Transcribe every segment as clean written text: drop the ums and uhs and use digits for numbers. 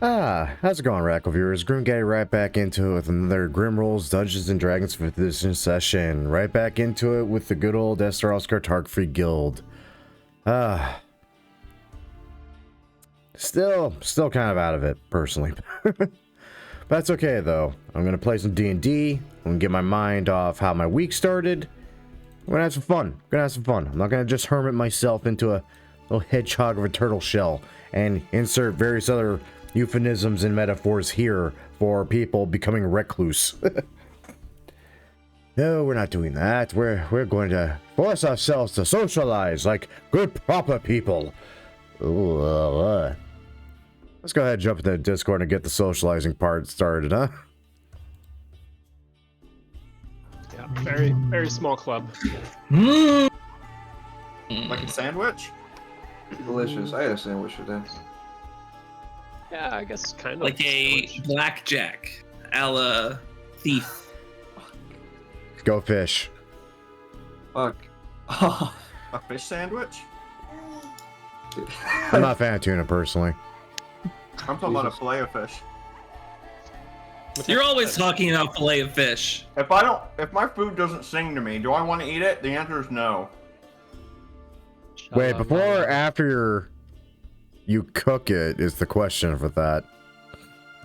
How's it going, Rackle viewers? Grim getting right back into it with another Grim Rolls Dungeons and Dragons 5th edition session. Right back into it with the good old Esterisle Cartography Guild. Still kind of out of it, personally. But that's okay, though. I'm gonna play some D&D. I'm gonna get my mind off how my week started. I'm gonna have some fun. I'm not gonna just hermit myself into a little hedgehog of a turtle shell and insert various other euphemisms and metaphors here for people becoming recluse. No, we're not doing that. We're going to force ourselves to socialize like good proper people. Ooh, let's go ahead and jump into the Discord and get the socializing part started, huh? Yeah, very small club. Like a sandwich? Delicious. I had a sandwich today. Yeah, I guess kind of. Like a blackjack a la thief. Go fish. Fuck. A fish sandwich? I'm not a fan of tuna, personally. I'm talking about a fillet of fish. You're always talking about fillet of fish. If my food doesn't sing to me, do I want to eat it? The answer is no. Wait, before or after you cook it is the question for that.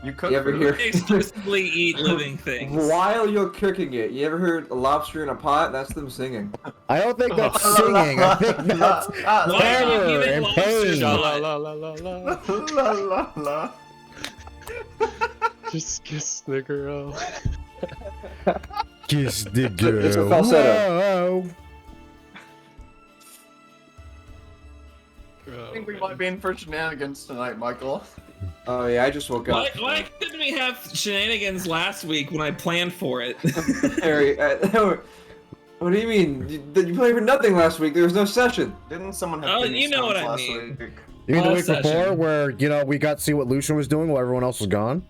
You cook You ever food? hear? They exclusively eat living things. While you're cooking it, you ever heard a lobster in a pot? That's them singing. I don't think that's singing. I think that's Why are you terror giving and lobsters pain. La a- la la la la. La la la. Just kiss the girl. Kiss the girl. It's a falsetto. Whoa. I think we might be in for shenanigans tonight, Michael. Oh yeah, I just woke up. Why couldn't we have shenanigans last week when I planned for it? Harry, what do you mean? You played for nothing last week. There was no session. Didn't someone have Oh, kidney you know what stones I last mean. week? You mean the All week session. before where, we got to see what Lucian was doing while everyone else was gone?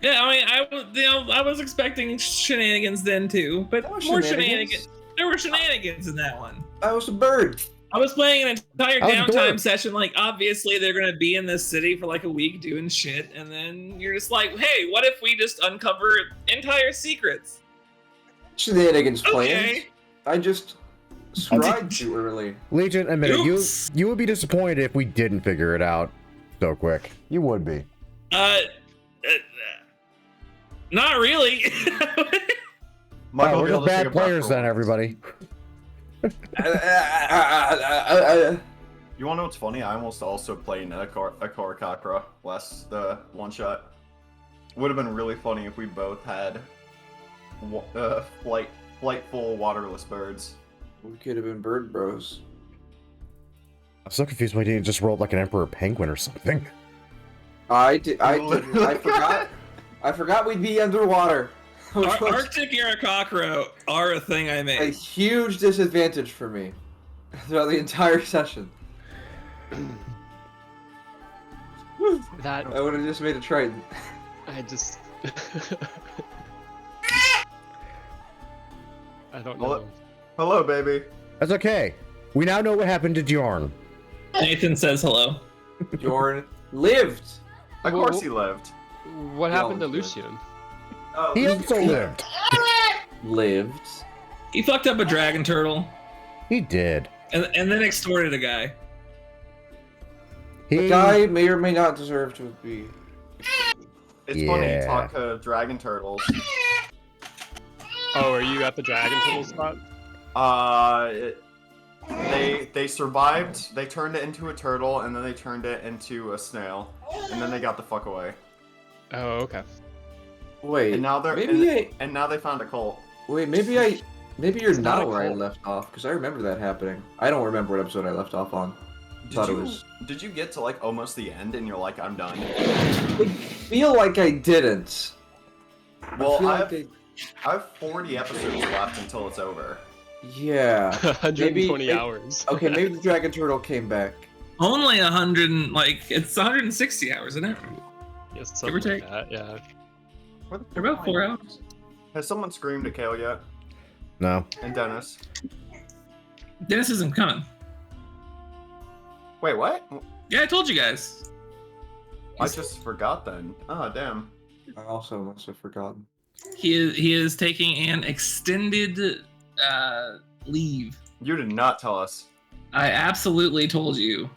Yeah, I mean, I was expecting shenanigans then too, but There were more shenanigans? shenanigans. There were shenanigans in that one. I was a bird. I was playing an entire I was downtime bored. session. Like, obviously, they're gonna be in this city for like a week doing shit, and then you're just like, "Hey, what if we just uncover entire secrets?" Shenanigans planned. Okay. I just scribed too early. Legion, admit it, Oops. you would be disappointed if we didn't figure it out so quick. You would be. Not really. Michael, Oh, we're be able just to take bad a breath players for then, once. everybody. You wanna know what's funny? I almost also played a cartographer last one-shot. Would have been really funny if we both had flightful waterless birds. We could have been bird bros. I'm so confused why you didn't just roll like an emperor penguin or something. I forgot. I forgot we'd be underwater. Which was Arctic Aarakocra are a thing I a made. huge disadvantage for me throughout the entire session. That I would have just made a Triton. I just. I don't Well, know. Hello, baby. That's okay. We now know what happened to Jorn. Nathan says hello. Jorn lived. Of Well, course he lived. What happened to good. Lucian? Oh, He also lived. Lived. He fucked up a dragon turtle He did. and then extorted a guy. The guy may or may not deserve to be. It's funny, you Yeah. talk to dragon turtles. Oh, are you at the dragon turtle spot? They survived, they turned it into a turtle, and then they turned it into a snail. And then they got the fuck away. Oh, okay. Wait. And now they're and now they found a cult. Maybe you're It's not not a where I cult. left off because I remember that happening. I don't remember what episode I left off on. Did you get to like almost the end and you're like, I'm done? I feel like I didn't. Well, feel I like have 40 episodes left until it's over. Yeah. 120 maybe- hours. Okay, maybe the dragon turtle came back. Only 100 and like it's 160 hours, isn't it? Yes, Give or something like take. that, yeah. Where the They're about 4 hours. Has someone screamed at Kale yet? No. And Dennis? Dennis isn't coming. Wait, what? Yeah, I told you guys. I just forgot then. Oh, damn. I also must have forgotten. He is taking an extended leave. You did not tell us. I absolutely told you.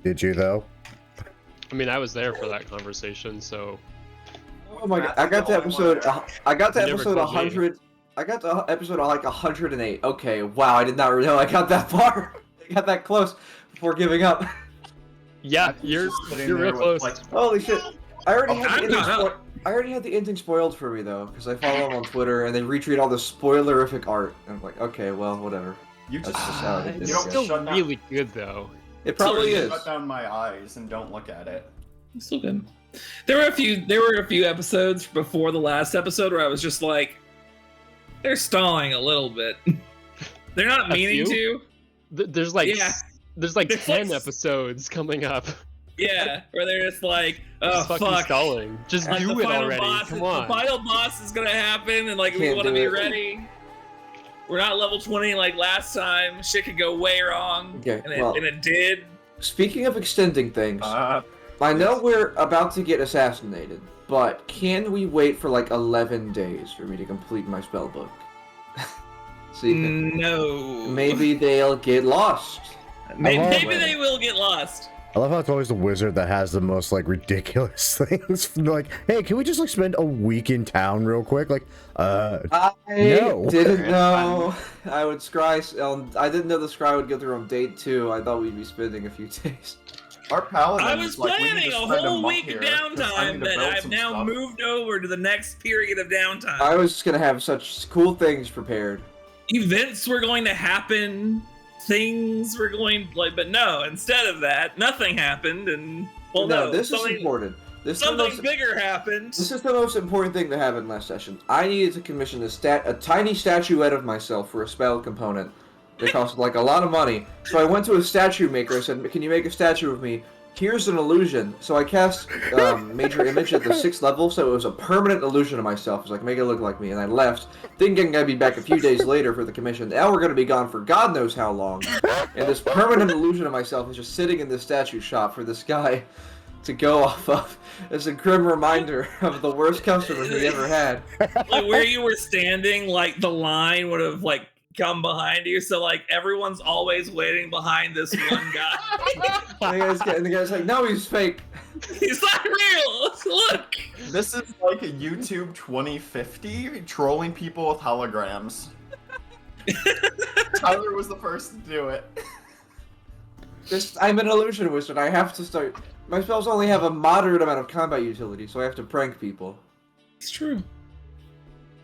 Did you though? I mean, I was there for that conversation, so Oh my god! I got to episode. I got to You never episode told me. 100. I got to episode like 108. Okay, wow! I did not know I got that far. I got that close before giving up. yeah, you're Sitting real there with, close. like, Holy shit! I already had the I'm ending. not I already had the ending spoiled for me though, because I follow them on Twitter and they retweet all the spoilerific art. And I'm like, okay, well, whatever. You That's just just how it is. you It's don't still shut down. really good though. It probably is. Shut down my eyes and don't look at it. It's still good. There were a few episodes before the last episode where I was just like, they're stalling a little bit. They're not A meaning few? to. There's like Yeah. there's like There's 10 like- episodes coming up. Yeah, where they're just like, oh Just fucking fuck. stalling. Just Like, do the it final already. boss Come is, on. The final boss is gonna happen, and like we Can't want to do be it. ready. We're not level 20 like last time. Shit could go way wrong, Okay, and well- it did. Speaking of extending things, Uh, I know we're about to get assassinated, but can we wait for like 11 days for me to complete my spell book? See, No. maybe they'll get lost. Maybe, love maybe it. they will get lost. I love how it's always the wizard that has the most like ridiculous things. Like, hey, can we just like spend a week in town real quick? Like, I No. didn't know I would scry. I didn't know the scry would go through on day 2. I thought we'd be spending a few days. our paladin. I was is like, we need planning to a spend whole month week here, of 'cause I need downtime to that build I've some now stuff. moved over to the next period of downtime. I was just gonna have such cool things prepared. Events were going to happen, things were going but no, instead of that, nothing happened, and well, no, this is something, important. This is the something most, bigger happened. this is the most important thing that happened last session. I needed to commission a tiny statuette of myself for a spell component. It cost like a lot of money, so I went to a statue maker. I said, "Can you make a statue of me? Here's an illusion." So I cast Major Image at the 6th level, so it was a permanent illusion of myself. It was like, make it look like me, and I left, thinking I'd be back a few days later for the commission. Now we're gonna be gone for God knows how long, and this permanent illusion of myself is just sitting in this statue shop for this guy to go off of as a grim reminder of the worst customer he ever had. Like where you were standing, like the line would have like come behind you, so like everyone's always waiting behind this one guy. And the guy's like, "No, he's fake." He's not real. Look. This is like a YouTube 2050 trolling people with holograms. Tyler was the first to do it. I'm an illusion wizard. I have to start. My spells only have a moderate amount of combat utility, so I have to prank people. It's true.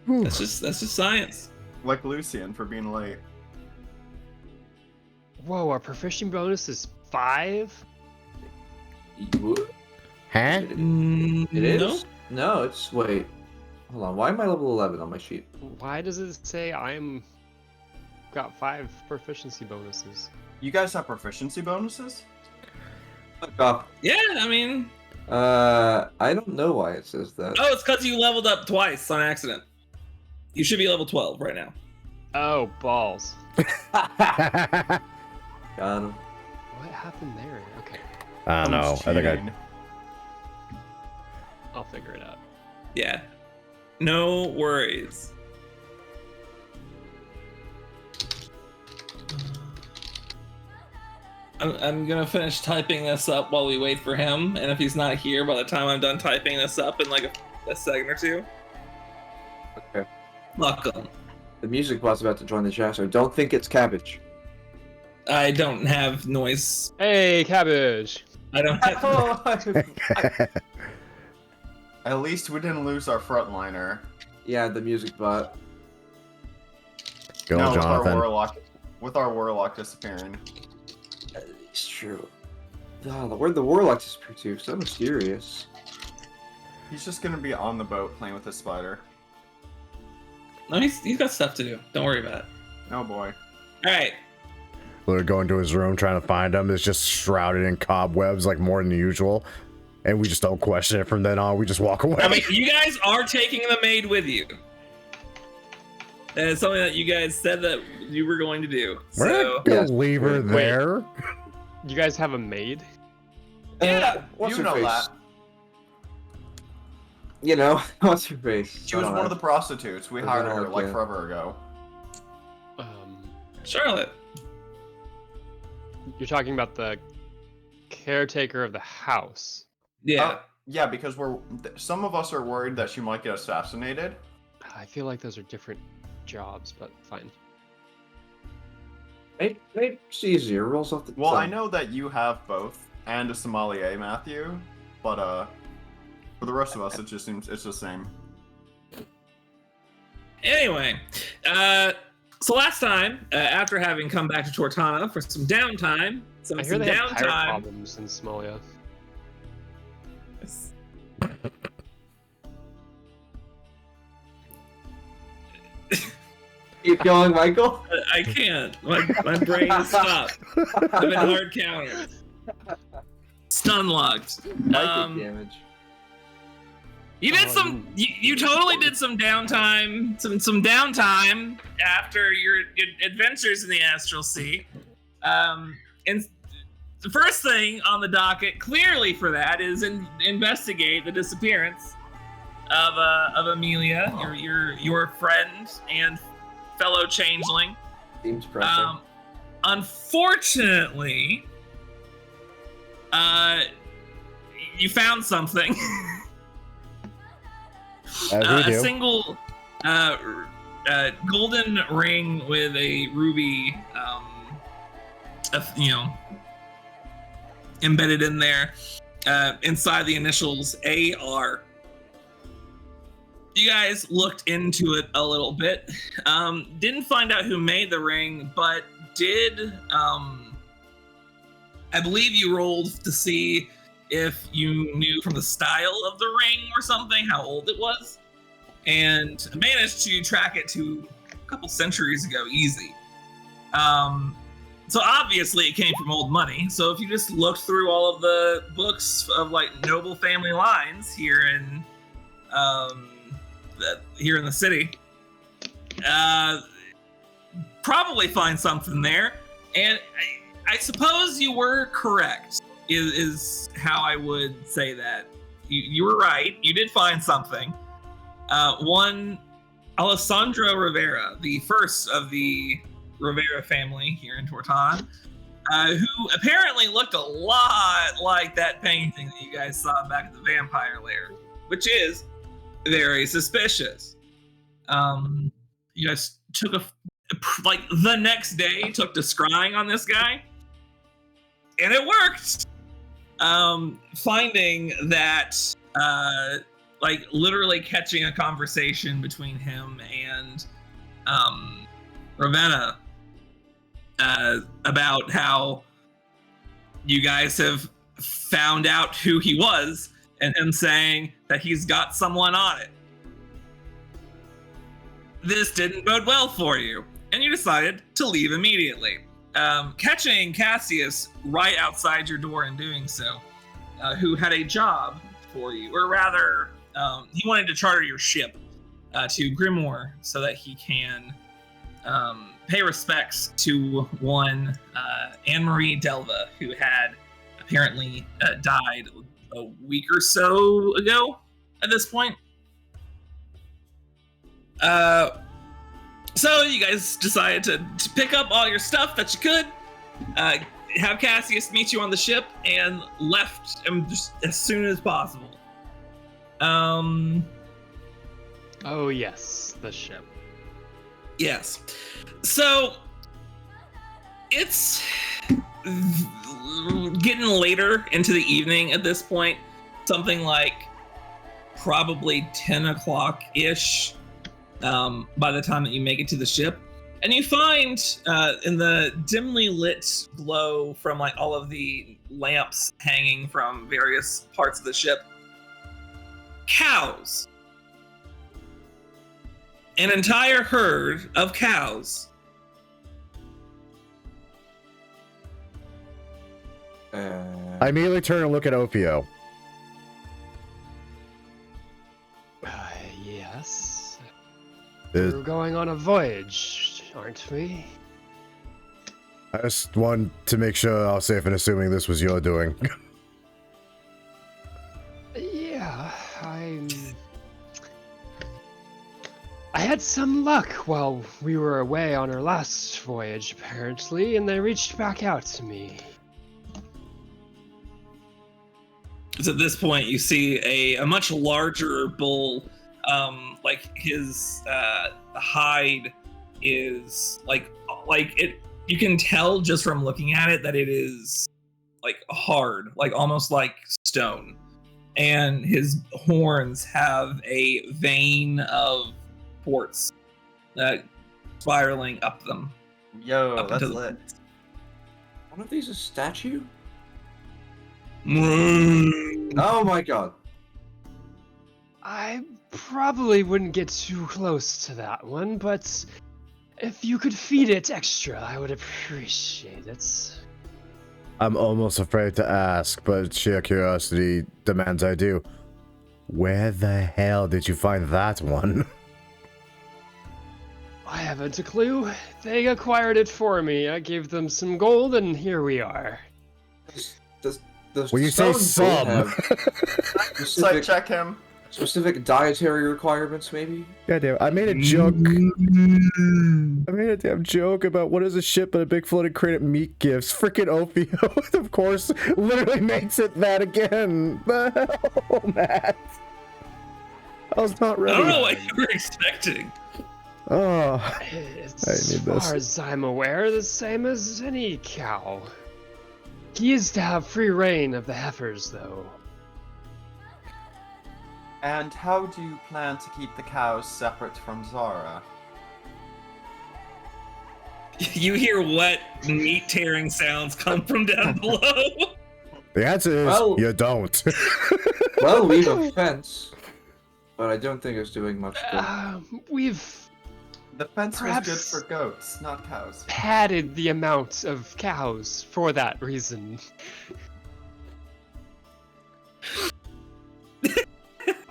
Whew. That's just science. Like Lucian for being late. Whoa, our proficiency bonus is 5? huh? It is? No. No, it's wait. Hold on. Why am I level 11 on my sheet? Why does it say I'm got 5 proficiency bonuses? You guys have proficiency bonuses? Fuck off. Yeah, I mean, I don't know why it says that. oh, it's because you leveled up twice on accident. You should be level 12 right now. Oh, balls. Got him. What happened there? Okay, I don't know. I think I. I'll figure it out. Yeah. No worries. I'm gonna finish typing this up while we wait for him, and if he's not here by the time I'm done typing this up in like a second or two, Okay. welcome. The music bot's about to join the chat, so don't think it's cabbage. I don't have noise. Hey, cabbage! I don't have. At least we didn't lose our frontliner. Yeah, the music bot. Go, No, Jonathan. with our warlock disappearing. It's true. Oh, where'd the warlock disappear to? So mysterious. He's just gonna be on the boat playing with his spider. No, he's got stuff to do. Don't worry about it. Oh boy. All right. We're going to his room trying to find him. It's just shrouded in cobwebs, like more than usual. And we just don't question it from then on. We just walk away. I mean, you guys are taking the maid with you. That is something that you guys said that you were going to do. We're So not gonna Yes. leave her Wait. there. You guys have a maid? Yeah, What's you her know face? that. You know, what's her face? She was one of the prostitutes. We Was hired an her orc, like yeah. forever ago. Charlotte. You're talking about the caretaker of the house. Yeah. Yeah, because some of us are worried that she might get assassinated. I feel like those are different jobs, but fine. Maybe it's easier. Rolls off the Well, tongue. I know that you have both and a sommelier, Matthew, but for the rest of us, it just seems it's the same. Anyway, so last time, after having come back to Tortana for some downtime, I hear they have pirate downtime. problems in Somalia. Keep going, Michael. I can't. My brain stopped. I've been hard countered. Stun locked. Psychic damage. You did Oh, some. You totally did some downtime. Some downtime after your adventures in the Astral Sea. And the first thing on the docket, clearly for that, is investigate the disappearance of Amelia, your friend and fellow changeling. Seems pressing. Unfortunately, you found something. As we do. A single golden ring with a ruby, embedded in there, inside the initials AR. You guys looked into it a little bit. Didn't find out who made the ring, but did, I believe you rolled to see if you knew from the style of the ring or something how old it was, and managed to track it to a couple centuries ago, easy. So obviously it came from old money. So if you just looked through all of the books of like noble family lines here in the city, probably find something there. And I suppose you were correct. Is how I would say that. You were right. You did find something. One, Alessandro Rivera, the first of the Rivera family here in Tortana, who apparently looked a lot like that painting that you guys saw back at the vampire lair, which is very suspicious. You guys took the next day took to scrying on this guy, and it worked. Finding that, literally catching a conversation between him and Ravenna about how you guys have found out who he was, and him saying that he's got someone on it. This didn't bode well for you, and you decided to leave immediately. Catching Cassius right outside your door in doing so, who had a job for you, or rather, he wanted to charter your ship to Grimoire so that he can pay respects to one Anne-Marie Delva, who had apparently died a week or so ago at this point. So you guys decided to pick up all your stuff that you could, have Cassius meet you on the ship, and left just as soon as possible. Oh yes, the ship. Yes. So it's getting later into the evening at this point, something like probably 10 o'clock-ish. By the time that you make it to the ship, and you find in the dimly lit glow from like all of the lamps hanging from various parts of the ship, cows, an entire herd of cows. I immediately turn and look at Ophio. Yes. Is- We're going on a voyage, aren't we? I just want to make sure I was safe in assuming this was your doing. Yeah, I had some luck while we were away on our last voyage, apparently, and they reached back out to me. So at this point, you see a much larger bull. Like his hide is like it. You can tell just from looking at it that it is like hard, like almost like stone. And his horns have a vein of quartz spiraling up them. Yo, Up that's into the- lit. One of these a statue? Mm. Oh my god. I probably wouldn't get too close to that one, but if you could feed it extra, I would appreciate it. I'm almost afraid to ask, but sheer curiosity demands I do. Where the hell did you find that one? I haven't a clue. They acquired it for me. I gave them some gold, and here we are. The When you say stones don't some. have Site specific, check him. specific dietary requirements, maybe? God damn, I made a joke. I made a damn joke about what is a ship but a big floating crate of meat gifts. Frickin' Ophio, of course, literally makes it that again. Oh, Matt. I was not I ready. don't know what you were expecting. Oh, It's, I as need this. far as I'm aware, the same as any cow. He is to have free reign of the heifers, though. And how do you plan to keep the cows separate from Zara? You hear what meat tearing sounds come from down below? the answer is Well- you don't. Well, we have a fence, but I don't think it's doing much good. We've The fence Perhaps- was good for goats, not cows. padded the amount of cows for that reason.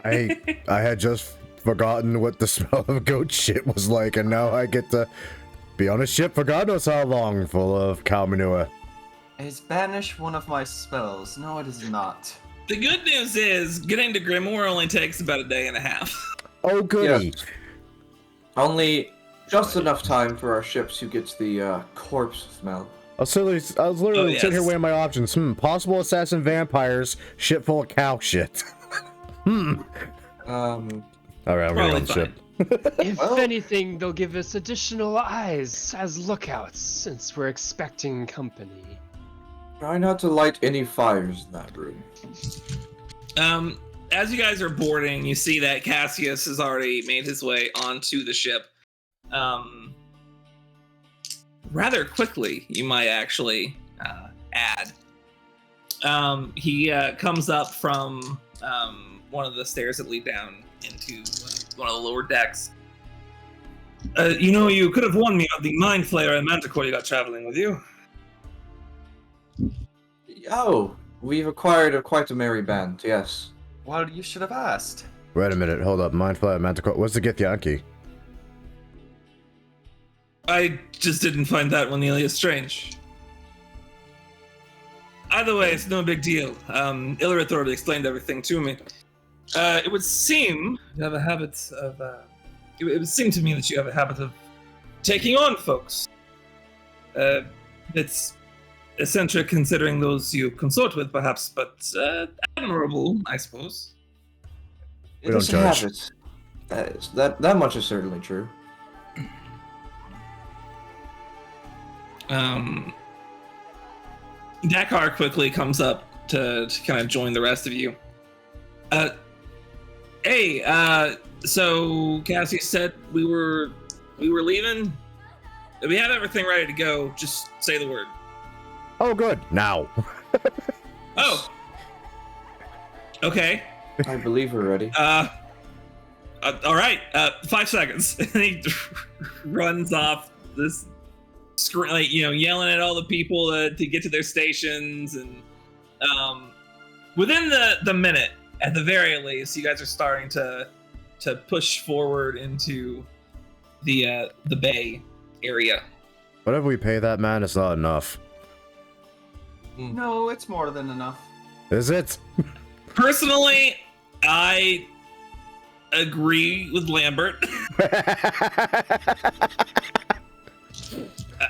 I had just forgotten what the smell of goat shit was like, and now I get to be on a ship for God knows how long full of cow manure. Is banish one of my spells? No, it is not. The good news is getting to Grimoire only takes about a day and a half. Oh, goody. Only just enough time for our ship to get the corpse smell. I was literally Oh, sitting here yes. weighing my options. Possible assassin vampires, shit full of cow shit. Alright, I'm gonna go Probably on the ship. If Well- anything, they'll give us additional eyes as lookouts, since we're expecting company. Try not to light any fires in that room. As you guys are boarding, you see that Cassius has already made his way onto the ship. Rather quickly, you might actually add. He comes up from one of the stairs that lead down into one of the lower decks. You could have warned me of the Mind Flayer and Manticore you got traveling with you. Oh, we've acquired quite a merry band, yes. Well, you should have asked. Wait a minute, hold up. Mindflayer, Manticore. What's the Githyanki? I just didn't find that one nearly as strange. Either way, it's no big deal. Illithid already explained everything to me. It would seem you have a habit of. It would seem to me that you have a habit of taking on folks. It's eccentric considering those you consort with, perhaps, but admirable, I suppose. We don't It's a judge. habit. That much is certainly true. Dakar quickly comes up to kind of join the rest of you. So Cassie said we were leaving. We have everything ready to go. Just say the word. Oh, good. Now. Oh. Okay. I believe we're ready. All right. 5 seconds. And he runs off this screen, like, yelling at all the people to get to their stations. And within the minute, at the very least, you guys are starting to push forward into the bay area. Whatever we pay that man, it's not enough. No, it's more than enough. Is it? Personally, I agree with Lambert.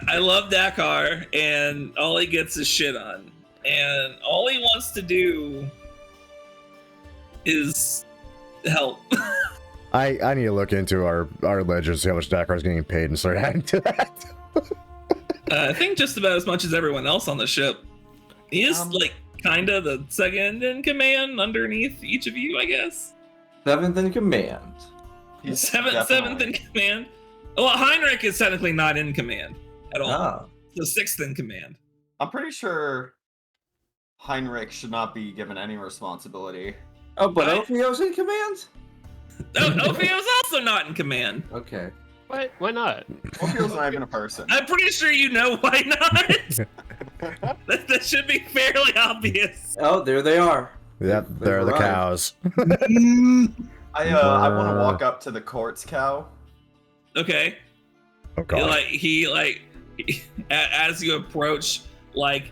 I love Dakar, and all he gets is shit on. And all he wants to do is help. I need to look into our ledger, see how much Dakar's getting paid, and start adding to that. I think just about as much as everyone else on the ship. He is like kind of the second in command underneath each of you, I guess. 7th in command. He's Seventh in command. Well, Heinrich is technically not in command at all. Ah. The 6th in command. I'm pretty sure Heinrich should not be given any responsibility. Oh, but Right. Ophio's in command? Oh, Ophio's also not in command. Okay. What? Why not? Ophio's not even a person. I'm pretty sure you know why not. that should be fairly obvious. Oh, there they are. Yep, They've they're the arrived. cows. I want to walk up to the court's cow. Okay. Oh god. As you approach, like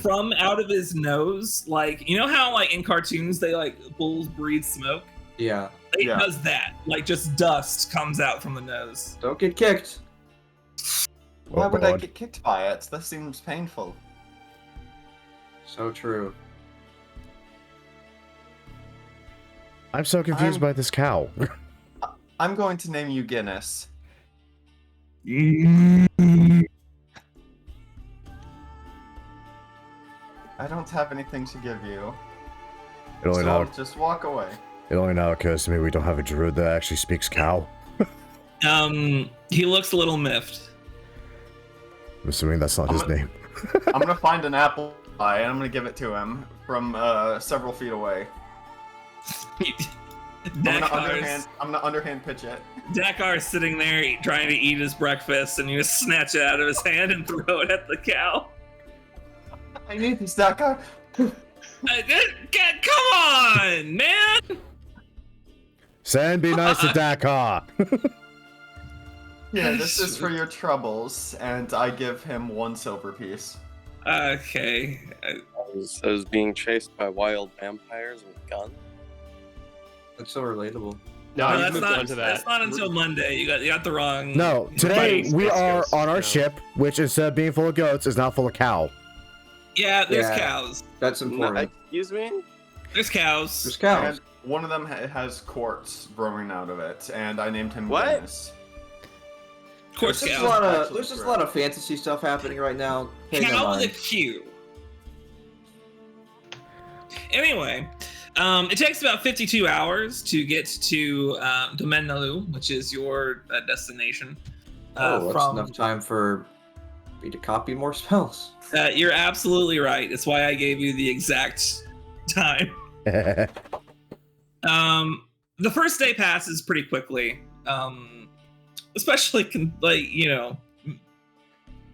from out of his nose, like, you know how like in cartoons they like bulls breathe smoke? Yeah. It Yeah. does that. Like just dust comes out from the nose. Don't get kicked. Why Oh, would I God. get kicked by it? That seems painful. So true. I'm so confused by this cow. I'm going to name you Guinness. I don't have anything to give you, It only so now, I'll just walk away. it only now occurs to me we don't have a druid that actually speaks cow. He looks a little miffed. I'm assuming that's not his name. I'm gonna find an apple pie and I'm gonna give it to him from several feet away. I'm gonna underhand pitch it. Dakar's sitting there trying to eat his breakfast, and you just snatch it out of his hand and throw it at the cow. I need this, Dakar. Come on, man! Sand, be nice to Dakar. Yeah, this is for your troubles, and I give him 1 silver piece. Okay. I was being chased by wild vampires with guns. That's so relatable. No, you that's moved on to that. That's not until Monday. You got the wrong. No, today Buddies, we let's are go. on our No. ship, which instead of being full of goats is now full of cow. Yeah, there's Yeah. cows. That's No, important. excuse me? There's cows. There's cows. And one of them has quartz growing out of it, and I named him What? Guinness. Of course, There's just, cows. there's just a lot of fantasy stuff happening right now. Pay no Cow with a mind. Q. Anyway, it takes about 52 hours to get to Domenalu, which is your destination. Oh, that's enough time for me to copy more spells. You're absolutely right. It's why I gave you the exact time. The first day passes pretty quickly, especially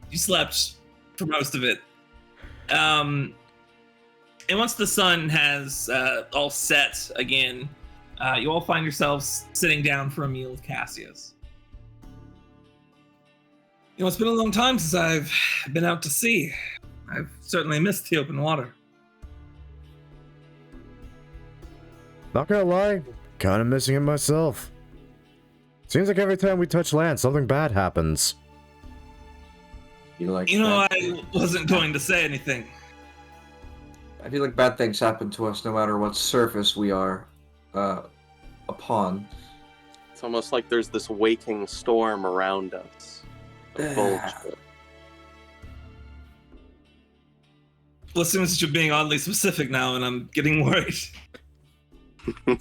you slept for most of it. And once the sun has all set again, you all find yourselves sitting down for a meal with Cassius. You know, it's been a long time since I've been out to sea. I've certainly missed the open water. Not gonna lie, kind of missing it myself. Seems like every time we touch land, something bad happens. You like? You know, bad I things? wasn't going to say anything. I feel like bad things happen to us no matter what surface we are upon. It's almost like there's this waking storm around us. A vulture. Well, it seems that you're being oddly specific now, and I'm getting worried. I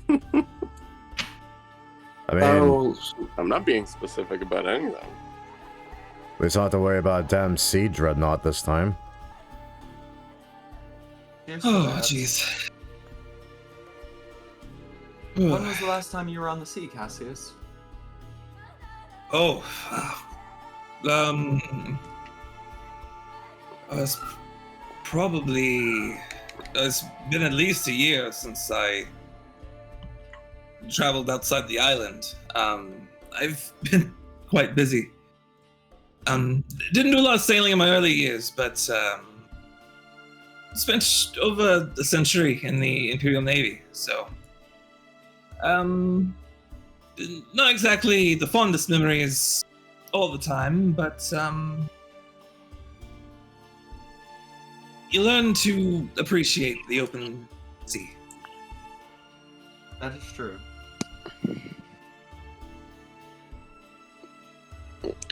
mean, Oh, I'm not being specific about anything. we just don't have to worry about a damn sea dreadnought this time. Here's Oh, that. jeez. When was the last time you were on the sea, Cassius? Oh, it's probably, it's been at least a year since I traveled outside the island. I've been quite busy. Didn't do a lot of sailing in my early years, but spent over a century in the Imperial Navy, so not exactly the fondest memories all the time, but you learn to appreciate the open sea. That is true.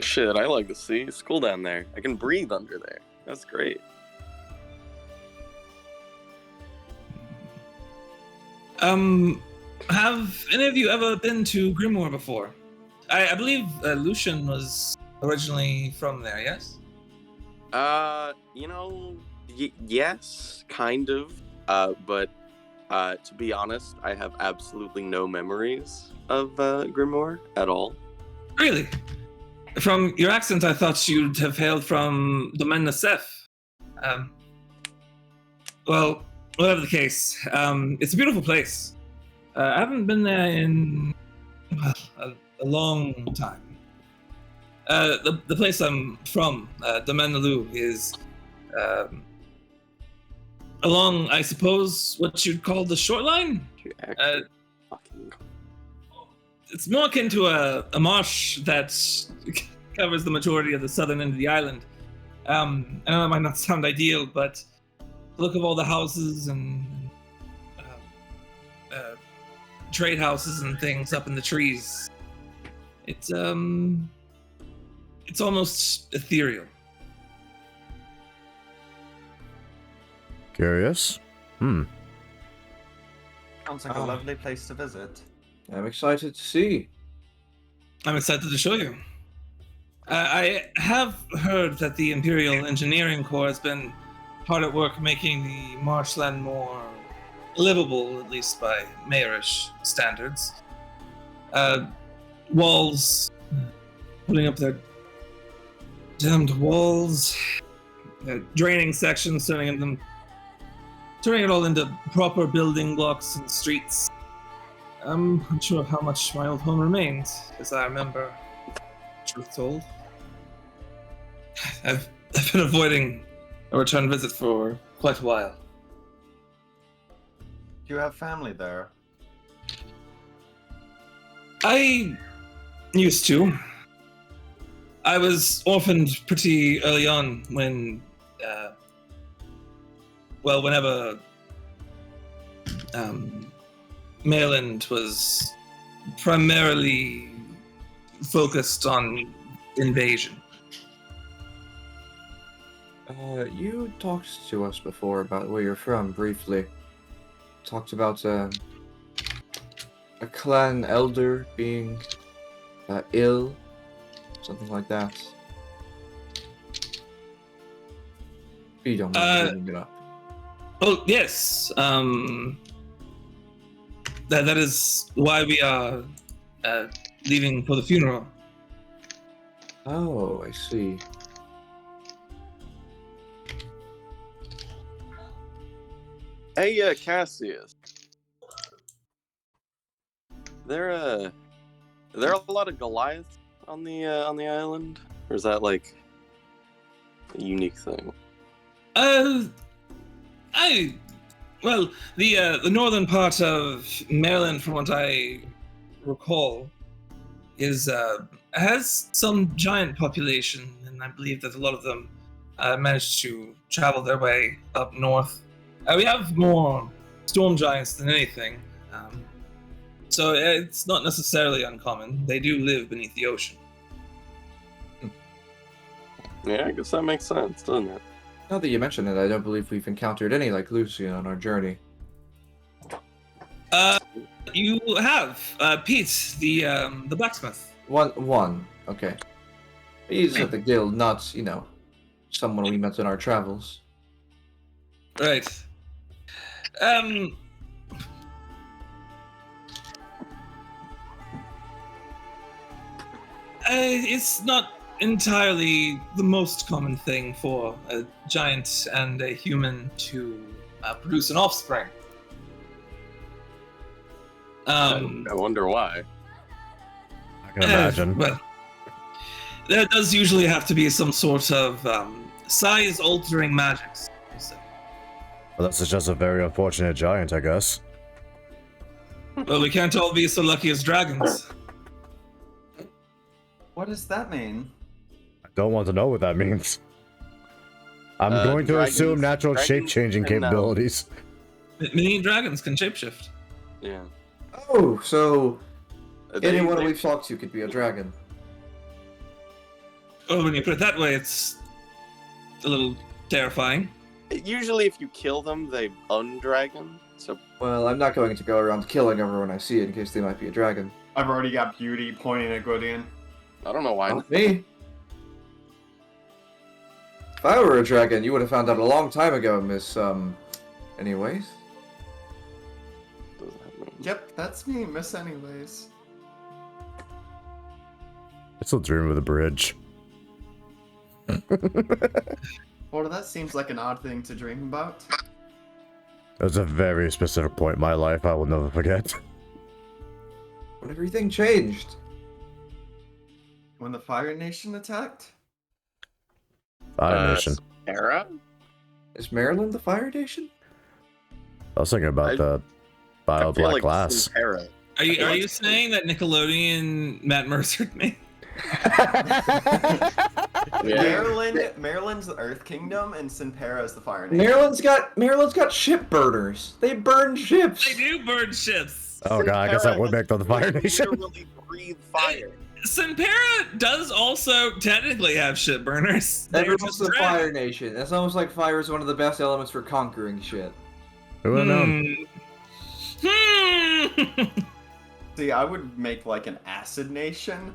Shit, I like the sea. It's cool down there. I can breathe under there. That's great. Have any of you ever been to Grimoire before? I believe Lucian was originally from there, yes? Yes, kind of. But to be honest, I have absolutely no memories of Grimoire at all. Really? From your accent, I thought you'd have hailed from Domaine Nassef. Well, whatever the case, it's a beautiful place. I haven't been there in a long time. The place I'm from, Domaine Nalu, is along, I suppose, what you'd call the shoreline. It's more akin to a marsh that covers the majority of the southern end of the island. I know that might not sound ideal, but the look of all the houses and trade houses and things up in the trees, it's almost ethereal. Curious? Sounds like a lovely place to visit. I'm excited to see. I'm excited to show you. I have heard that the Imperial Engineering Corps has been hard at work making the marshland more livable, at least by Mayorish standards. Walls, putting up their damned walls, draining sections, turning it all into proper building blocks and streets. I'm unsure how much my old home remains, as I remember, truth told. I've been avoiding a return visit for quite a while. Do you have family there? I used to. I was orphaned pretty early on when, whenever Mayland was primarily focused on invasion. You talked to us before about where you're from, briefly. Talked about a clan elder being ill, something like that. You don't mind bringing it up. Oh, yes. That is why we are leaving for the funeral. Oh, I see. Hey, Cassius. There are a lot of Goliaths on the island, or is that like a unique thing? The northern part of Maryland, from what I recall, has some giant population, and I believe that a lot of them managed to travel their way up north. We have more storm giants than anything, so it's not necessarily uncommon. They do live beneath the ocean. Yeah, I guess that makes sense, doesn't it? Now that you mention it, I don't believe we've encountered any like Lucian on our journey. You have Pete, the blacksmith. One. Okay. He's at the guild, not, someone we met in our travels. Right. It's not entirely the most common thing for a giant and a human to produce an offspring. I wonder why. I can imagine. Well, There does usually have to be some sort of size-altering magics. So. Well, this is just a very unfortunate giant, I guess. Well, we can't all be so lucky as dragons. What does that mean? I don't want to know what that means. I'm going to dragons- assume natural dragons shape-changing can, capabilities. Many dragons can shapeshift. Yeah. Oh, so They- anyone they- we've talked to could be a dragon. Well, when you put it that way, it's a little terrifying. Usually, if you kill them, they undragon. So Well, I'm not going to go around killing everyone I see in case they might be a dragon. I've already got Beauty pointing at Gwydion. I don't know why. Not me. If I were a dragon, you would have found out a long time ago, Miss, anyways. Does that mean- Yep, that's me, Miss Anyways. It's a dream of the bridge. Well, that seems like an odd thing to dream about. That's a very specific point in my life I will never forget. When everything changed. When the Fire Nation attacked? Fire Nation. Sarah? Is Maryland the Fire Nation? I was thinking about I- the I bio feel black like glass. Sarah. Are you saying that Nickelodeon Matt Mercered me? Yeah. Maryland's the Earth Kingdom, and Sinpera is the Fire Nation. Maryland's got ship burners. They burn ships. They do burn ships. Oh god, I guess that would make them the Fire Nation. Literally breathe fire. Sinpera does also technically have ship burners. They're Everyone's just the dragons. Fire Nation. It's almost like fire is one of the best elements for conquering shit. Who would have known? See, I would make like an Acid Nation.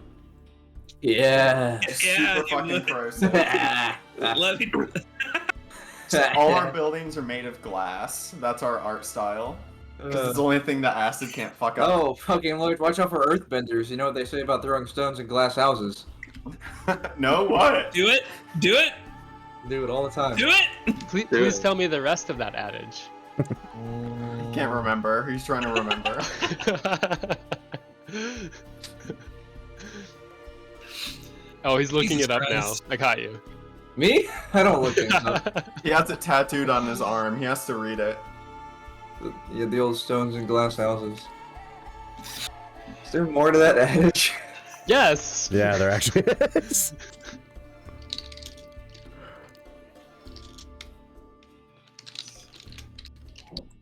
Yeah. Yeah, Super you fucking would. corrosive. Let me- All our buildings are made of glass. That's our art style. 'Cause it's the only thing that acid can't fuck up. Oh, fucking Lord, watch out for earthbenders. You know what they say about throwing stones in glass houses. No, what? Do it. Do it. Do it all the time. Do it. Please tell me the rest of that adage. Can't remember. He's trying to remember. Oh, he's looking Jesus it up Christ. now. I caught you. Me? I don't look things up. He has it tattooed on his arm. He has to read it. Yeah, the old stones in glass houses. Is there more to that adage? Yes. Yeah, there actually is.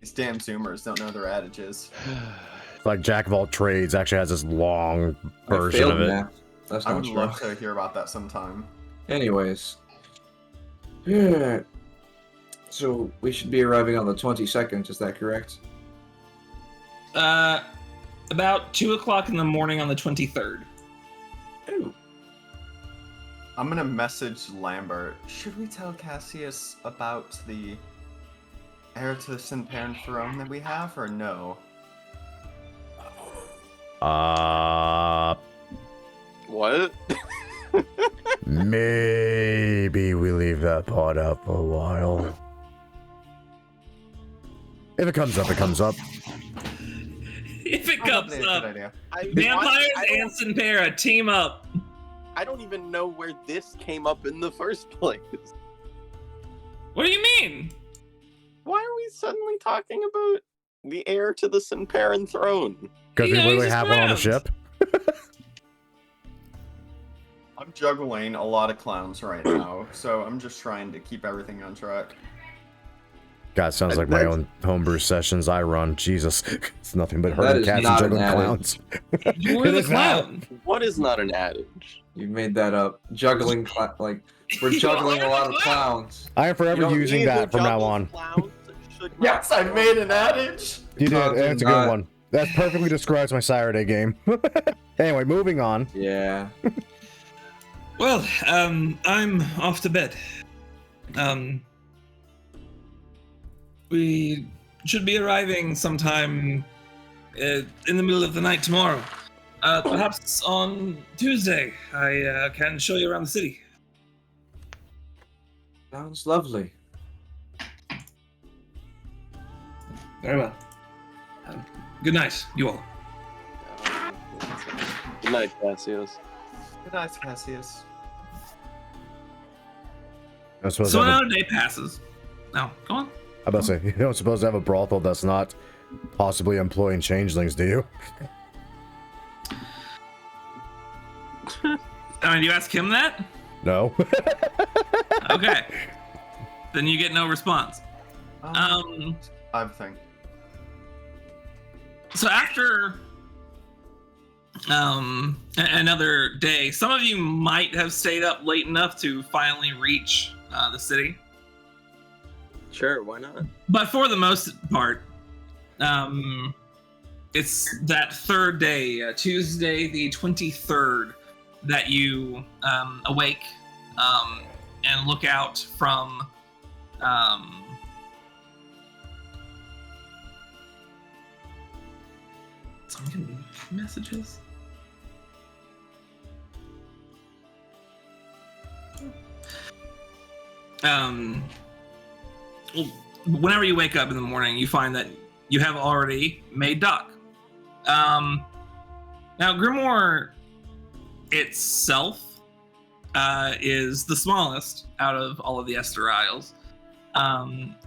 These damn Zoomers don't know their adages. It's like Jack of all trades actually has this long version I failed of it. math. That's I not would true. love to hear about that sometime. Anyways. Yeah. So, we should be arriving on the 22nd, is that correct? About 2 o'clock in the morning on the 23rd. Ooh. I'm gonna message Lambert. Should we tell Cassius about the heir to the Sinparan throne that we have, or no? What? Maybe we leave that part out for a while. If it comes up, it comes up. If it comes Probably a good up, idea. vampires I and Sinpera team up. I don't even know where this came up in the first place. What do you mean? Why are we suddenly talking about the heir to the Sinparan throne? Because we Yeah, literally he's have one on the around. ship. I'm juggling a lot of clowns right now, so I'm just trying to keep everything on track. God, sounds like my own homebrew sessions I run. Jesus. It's nothing but That herding is cats and not an juggling adage. clowns. You were It the is now. clown. What is not an adage? You made that up. Juggling, like, we're juggling a lot of clowns. I am forever You know, using he that who from now juggles on. clowns should not Yes, I made an adage! You did, No, that's a not. good one. That perfectly describes my Saturday game. Anyway, moving on. Yeah. Well, I'm off to bed. We should be arriving sometime in the middle of the night tomorrow. Perhaps on Tuesday, I can show you around the city. Sounds lovely. Very well. Good night, you all. Good night, Cassius. Good night, Cassius. I suppose So I have another day passes. No, go on. I'm about to say, you don't suppose to have a brothel that's not possibly employing changelings, do you? I mean, you ask him that? No. Okay. Then you get no response. I think. So after another day, some of you might have stayed up late enough to finally reach the city. Sure, why not? But for the most part, it's that third day, Tuesday the 23rd, that you awake and look out from I'm getting messages. Whenever you wake up in the morning, you find that you have already made dock. Now, Grimoire itself is the smallest out of all of the Esterisles.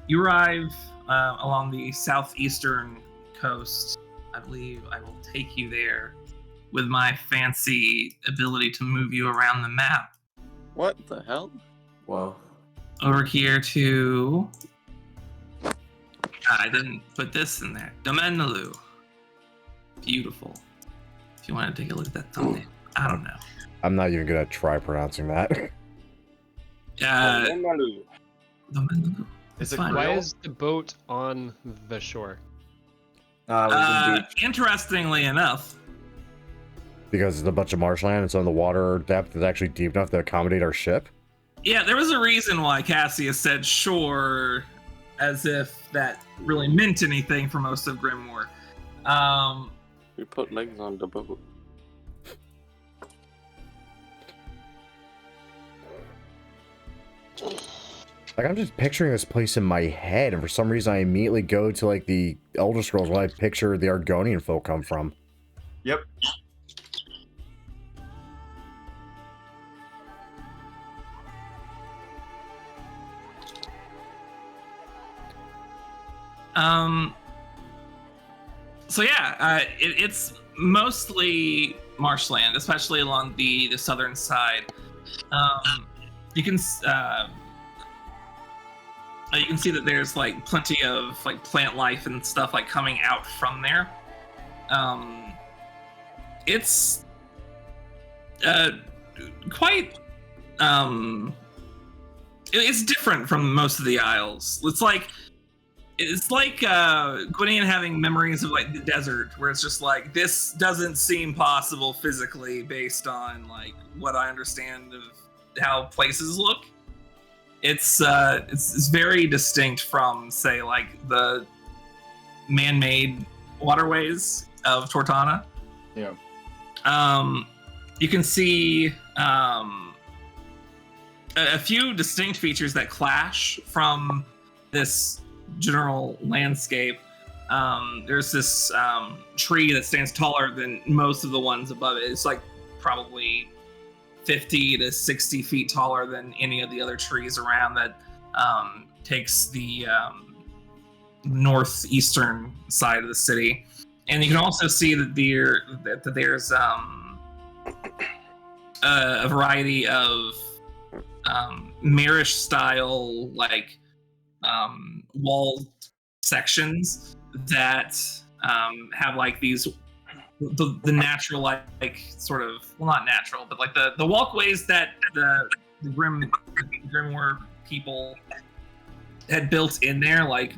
You arrive along the southeastern coast. I believe I will take you there with my fancy ability to move you around the map. What the hell? Wow. Over here to... I didn't put this in there. Domenalu. Beautiful. If you want to take a look at that thumbnail. I don't know. I'm not even gonna try pronouncing that. Domenalu. Is it fine. Why real? is the boat on the shore? Interestingly enough, Because it's a bunch of marshland and so the water depth is actually deep enough to accommodate our ship. yeah, there was a reason why Cassius said shore, as if that really meant anything for most of Grimoire. We put legs on the boat. Like, I'm just picturing this place in my head, and for some reason I immediately go to, like, the Elder Scrolls where I picture the Argonian folk come from. Yep. So yeah, it's mostly marshland, especially along the southern side. You can see that there's like plenty of like plant life and stuff like coming out from there. It's quite it's different from most of the Isles. It's like Gwydion having memories of like the desert, where it's just like, this doesn't seem possible physically based on like what I understand of how places look. It's very distinct from, say, like the man-made waterways of Tortana. Yeah. You can see a few distinct features that clash from this general landscape. There's this tree that stands taller than most of the ones above it. It's like probably 50 to 60 feet taller than any of the other trees around, that takes the northeastern side of the city. And you can also see that there's a variety of Marish style, like wall sections that have like these the natural like sort of, well, not natural, but like the walkways that the Grimoire people had built in there, like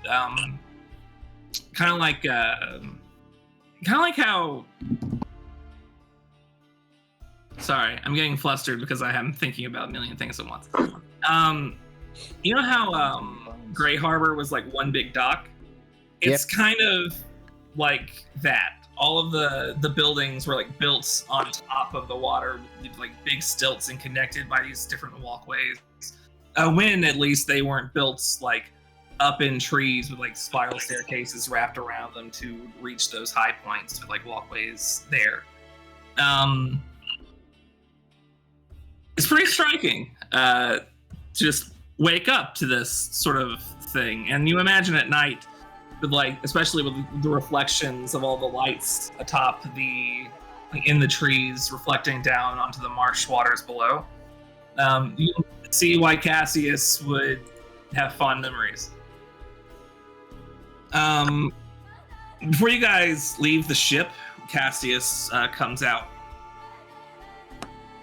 kind of like how, sorry, I'm getting flustered because I am thinking about a million things at once. You know how Grey Harbor was like one big dock? It's kind of like that. All of the buildings were like built on top of the water, like big stilts, and connected by these different walkways. When at least they weren't built like up in trees with like spiral staircases wrapped around them to reach those high points with like walkways there. It's pretty striking. to just wake up to this sort of thing. And you imagine at night, with especially with the reflections of all the lights atop in the trees reflecting down onto the marsh waters below, you can see why Cassius would have fond memories. Before you guys leave the ship, Cassius comes out.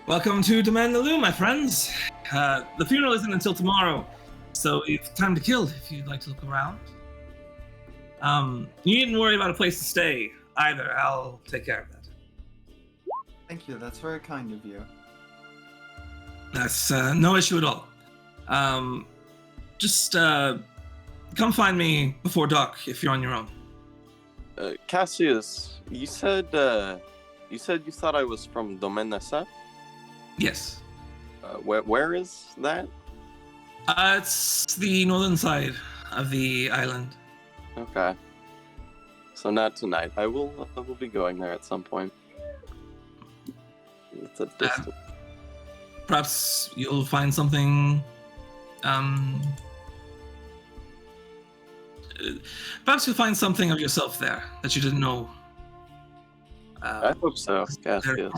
Welcome to Demand the Loom, my friends. The funeral isn't until tomorrow, so it's time to kill if you'd like to look around. You needn't worry about a place to stay either. I'll take care of that. Thank you. That's very kind of you. That's no issue at all. Just come find me before dark if you're on your own. Cassius, you said you thought I was from Domaine Nessa? Yes. Where is that? It's the northern side of the island. Okay. So not tonight. I will be going there at some point. It's a distance. Perhaps you'll find something. Perhaps you'll find something of yourself there that you didn't know. I hope so. Cassius.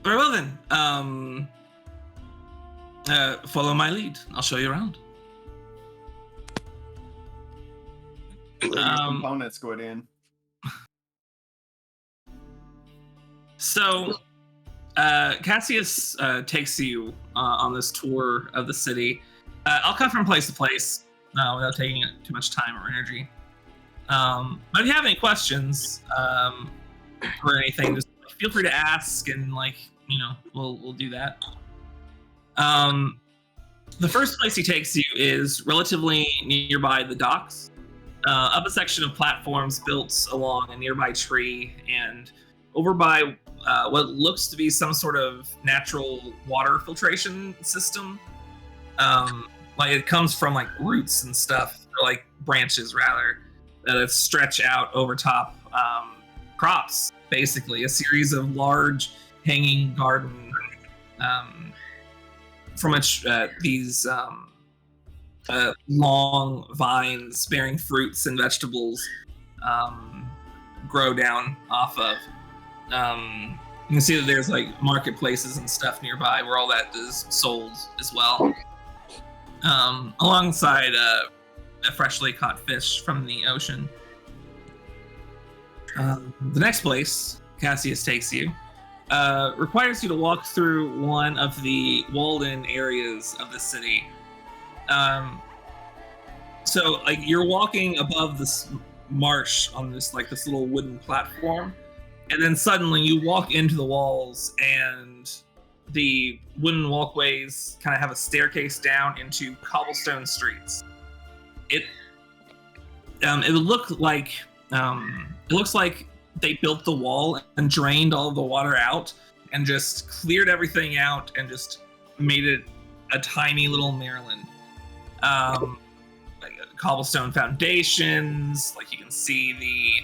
Very well then. Follow my lead. I'll show you around. Components go in. So, Cassius takes you on this tour of the city. I'll cut from place to place without taking too much time or energy. But if you have any questions or anything, just feel free to ask, and we'll do that. The first place he takes you is relatively nearby the docks, up a section of platforms built along a nearby tree, and over by what looks to be some sort of natural water filtration system. It comes from roots and stuff, or branches rather, that stretch out over top crops. Basically, a series of large hanging garden from which these long vines bearing fruits and vegetables grow down off of. You can see that there's marketplaces and stuff nearby where all that is sold as well. Alongside a freshly caught fish from the ocean. The next place Cassius takes you requires you to walk through one of the walled-in areas of the city. So you're walking above this marsh on this this little wooden platform, and then suddenly you walk into the walls, and the wooden walkways kind of have a staircase down into cobblestone streets. It would look like it looks like they built the wall and drained all the water out and just cleared everything out and just made it a tiny little Maryland. Cobblestone foundations, you can see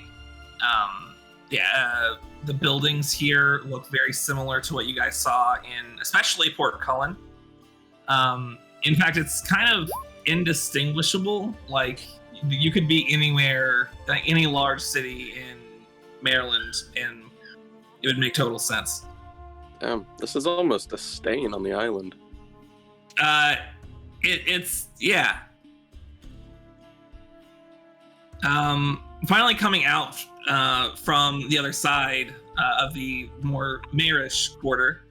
the buildings here look very similar to what you guys saw in especially Port Cullen. In fact, it's kind of indistinguishable. You could be anywhere, any large city in Maryland, and it would make total sense. Damn, this is almost a stain on the island. It's yeah. Finally coming out from the other side of the more Marish quarter,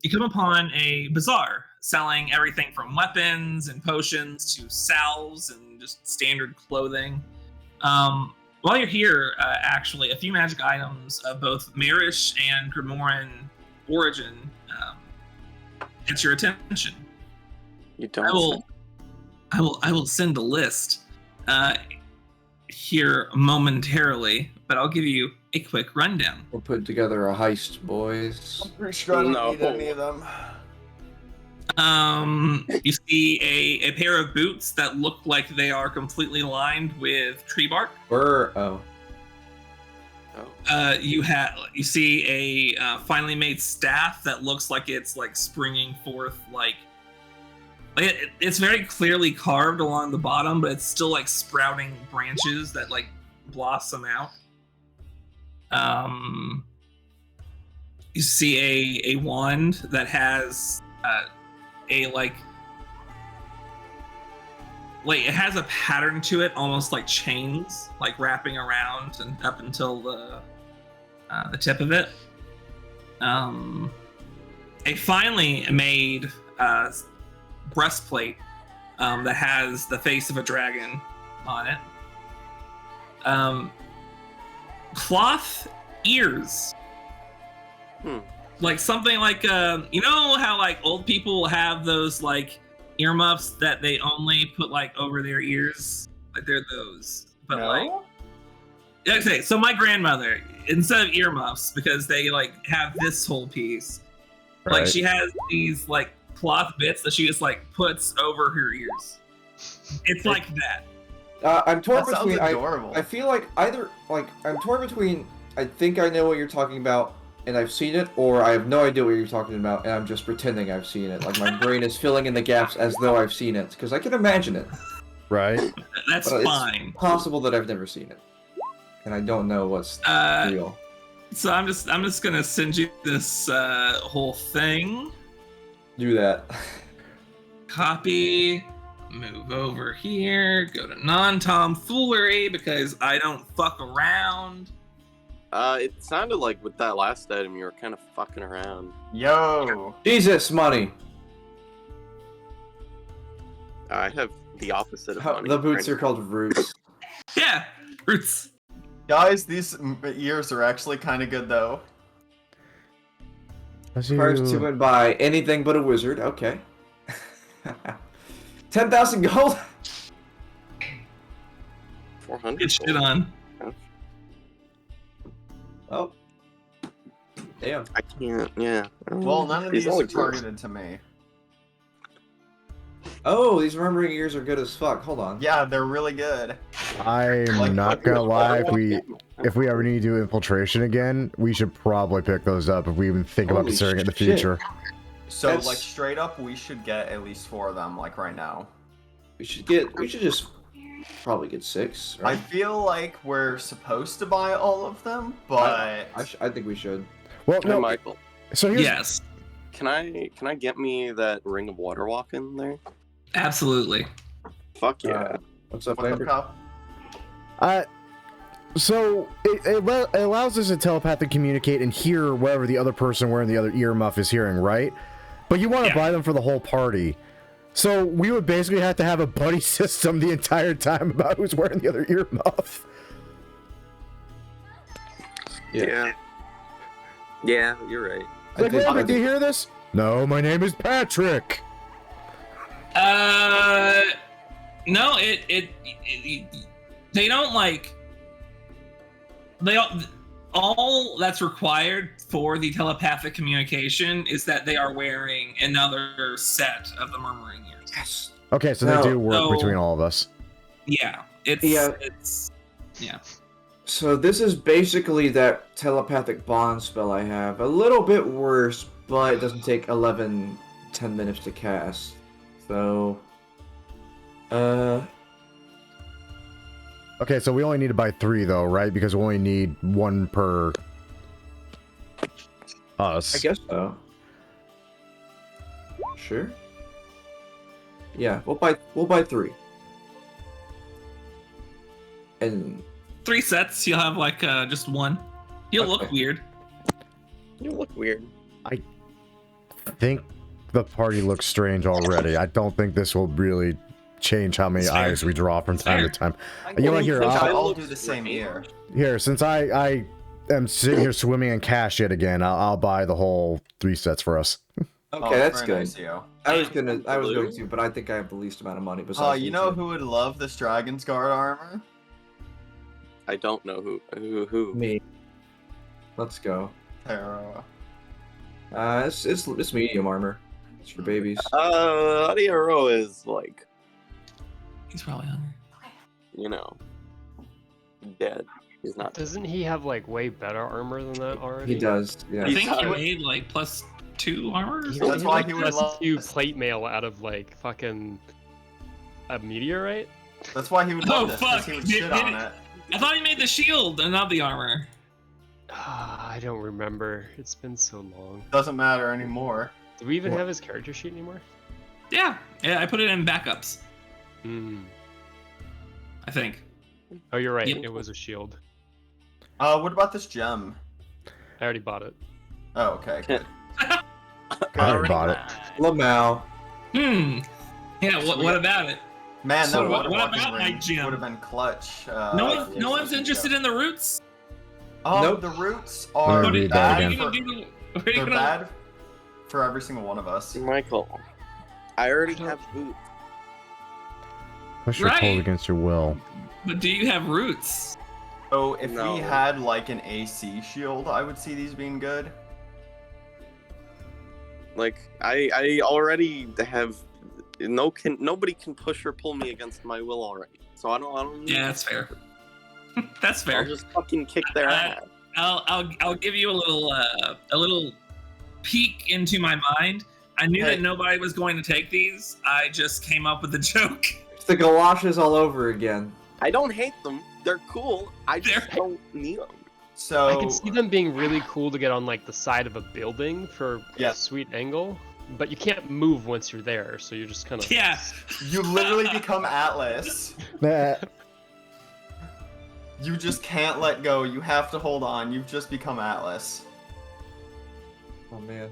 you come upon a bazaar selling everything from weapons and potions to salves and just standard clothing. While you're here, actually, a few magic items of both Marish and Grimoran origin get your attention. You don't. I will send a list here momentarily, but I'll give you a quick rundown. We're putting together a heist, boys. I'm pretty sure I don't need any of them. You see a pair of boots that look like they are completely lined with tree bark. you see a finely made staff that looks like it's like springing forth it's very clearly carved along the bottom, but it's still like sprouting branches that like blossom out. You see a wand that has it has a pattern to it, almost like chains, like wrapping around and up until the tip of it. A finely made breastplate that has the face of a dragon on it. Cloth ears. Like something like you know how like old people have those like earmuffs that they only put like over their ears? Like they're those. But like okay, so my grandmother, instead of earmuffs, because they like have this whole piece, like she has these like cloth bits that she just like puts over her ears. It's like that. I'm torn That sounds between. adorable. I feel like either like I'm torn between. I think I know what you're talking about, and I've seen it, or I have no idea what you're talking about, and I'm just pretending I've seen it. Like my brain is filling in the gaps as though I've seen it, because I can imagine it. Right? That's But fine. It's possible that I've never seen it, and I don't know what's real. So I'm just gonna send you this whole thing. Do that. Copy. Move over here. Go to non-tomfoolery because I don't fuck around. It sounded like with that last item you were kind of fucking around. Yo! Jesus, money. I have the opposite of money. The boots are called roots. Yeah, roots. Guys, these ears are actually kind of good though. Requires to and buy anything but a wizard. Okay. 10,000 gold. 400. Get shit on. Oh. Damn. I can't. Yeah. Well, none of these all are targeted to me. Oh, these remembering ears are good as fuck. Hold on. Yeah, they're really good. I'm Like, not gonna lie, if we ever need to do infiltration again, we should probably pick those up if we even think about Holy considering it in the shit. future. So, That's- like, straight up, we should get at least 4 of them, like, right now. We should just probably get 6. I Right? feel like we're supposed to buy all of them, but... I think we should. Well, Hey, no. Michael, So here's Yes, can I get me that ring of water walk in there? absolutely. Fuck yeah. What's up, What's up, Amber? Cup? So it allows us to telepathically communicate and hear whatever the other person wearing the other earmuff is hearing, right? But you want to Yeah. buy them for the whole party. So we would basically have to have a buddy system the entire time about who's wearing the other earmuff. Yeah. Yeah, you're right. Like, think- Rabbit, do you hear this? No, my name is Patrick. No, they don't like. All that's required for the telepathic communication is that they are wearing another set of the murmuring ears. Yes. Okay, so No. they do work So- between all of us. Yeah, it's Yeah. So this is basically that telepathic bond spell I have. A little bit worse, but it doesn't take 10 minutes to cast. So, Okay, so we only need to buy 3 though, right? Because we only need 1 per us. I guess so. Sure. Yeah, we'll buy 3. And 3 sets. You'll have like just one. You'll look Okay. weird. You look weird. I think the party looks strange already. I don't think this will really change how many It's fair. eyes we draw from It's time fair. to time. You know what, here, I'll I'll, do the same ear. here, since I am sitting here swimming in cash yet again, I'll buy the whole 3 sets for us. okay, Oh, that's very good. nice of you. I was going to, but I think I have the least amount of money. Oh, Besides you you know two. who would love this Dragon's Guard armor? I don't know who. Me. Let's go. Tara. It's medium armor. It's for babies. Adiaro is like, He's probably hungry. you know, dead. He's not. Doesn't he have like way better armor than that already? He does. Yeah. I think he would- made like +2 armor. Or He something. That's made, why like, he would +2 love- plate mail out of like fucking a meteorite. That's why he would Oh, love this, 'cause fuck. he would Did- shit did on it- it. I thought he made the shield and not the armor. I don't remember. It's been so long. Doesn't matter anymore. Do we even What? have his character sheet anymore? Yeah, I put it in backups. Hmm. I think. Oh, you're right. Yep. It was a shield. What about this gem? I already bought it. Oh, okay. Good. I already bought it. Lamau. Yeah. What about it? Man, So that what water walking about my ring gem? would have been clutch. No one's interested in the roots. Oh, Nope. the roots Let are me read that bad. again. For, they're bad for every single one of us. Michael, I already have boots. Unless you're Right. told against your will. But do you have roots? So if No. we had like an AC shield, I would see these being good. Like I already have. Nobody can push or pull me against my will already. So I don't. Need Yeah, that's fair. That's I'll fair. just fucking kick their ass. I'll give you a little peek into my mind. I knew Hey. that nobody was going to take these. I just came up with a joke. It's the galoshes all over again. I don't hate them. They're cool. I just They're- don't need them. So I could see them being really cool to get on like the side of a building for Yeah. a sweet angle, but you can't move once you're there, so you're just kind of Yeah. you literally become Atlas. Nah. You just can't let go. You have to hold on. You've just become Atlas. Oh man.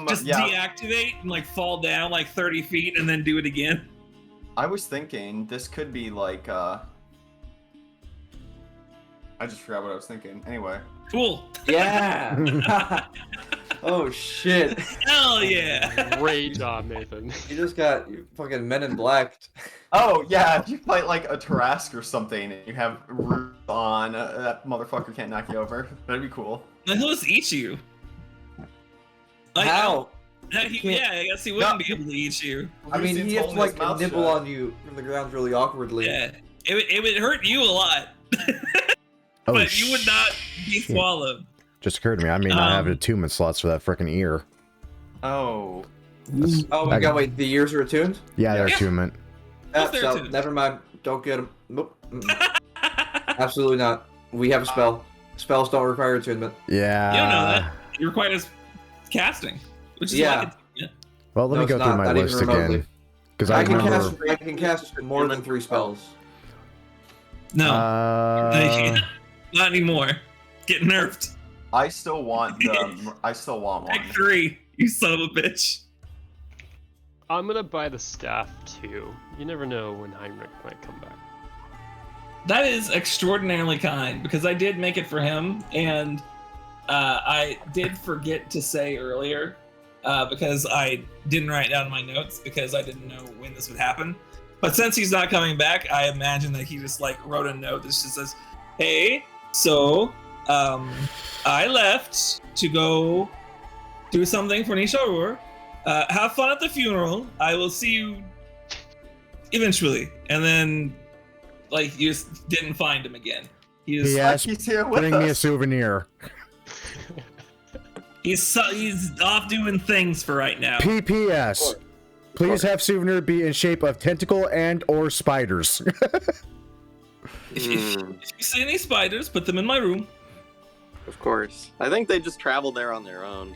Just yeah, deactivate and like fall down like 30 feet and then do it again. I was thinking this could be like I just forgot what I was thinking. Anyway. Cool. Yeah. Oh shit. Hell yeah. Great job, Nathan. You just got fucking Men in Black. Oh yeah, if you fight like a Tarask or something and you have roots on, that motherfucker can't knock you over. That'd be cool. Then he'll just eat you. Like, How? yeah, I guess he wouldn't be able to eat you. I mean, Lucian's he has to holding his like mouth nibble shut. on you from the ground really awkwardly. Yeah. It would hurt you a lot. Oh, But you would not be shit. swallowed. Just occurred to me, I may not have attunement slots for that freaking ear. Oh. Oh my I- god, wait, the ears are attuned? Yeah, they're Yeah. attunement. Yes, they're So, attuned. never mind. Don't get them. Nope. Absolutely not. We have a spell. Spells don't require attunement. Yeah. You don't know that. You're quite as casting, which is Yeah. why yeah. Well, let No, me it's go not, through my not even list remotely. again. Because I I can remember. cast more than 3 spells. No, Uh, not anymore. Get nerfed. I still want the. I still want one. Pick 3, you son of a bitch. I'm gonna buy the staff too. You never know when Heinrich might come back. That is extraordinarily kind because I did make it for him, and I did forget to say earlier because I didn't write down my notes because I didn't know when this would happen. But since he's not coming back, I imagine that he just like wrote a note that just says, "Hey, so I left to go do something for Nisharur. Have fun at the funeral. I will see you eventually." And then, like, you just didn't find him again. He's Yeah. Yes, He's here with bring me a us. souvenir. he's off doing things for right now. PPS. Please have souvenir be in shape of tentacle and or spiders. If you see any spiders, put them in my room. Of course. I think they just travel there on their own.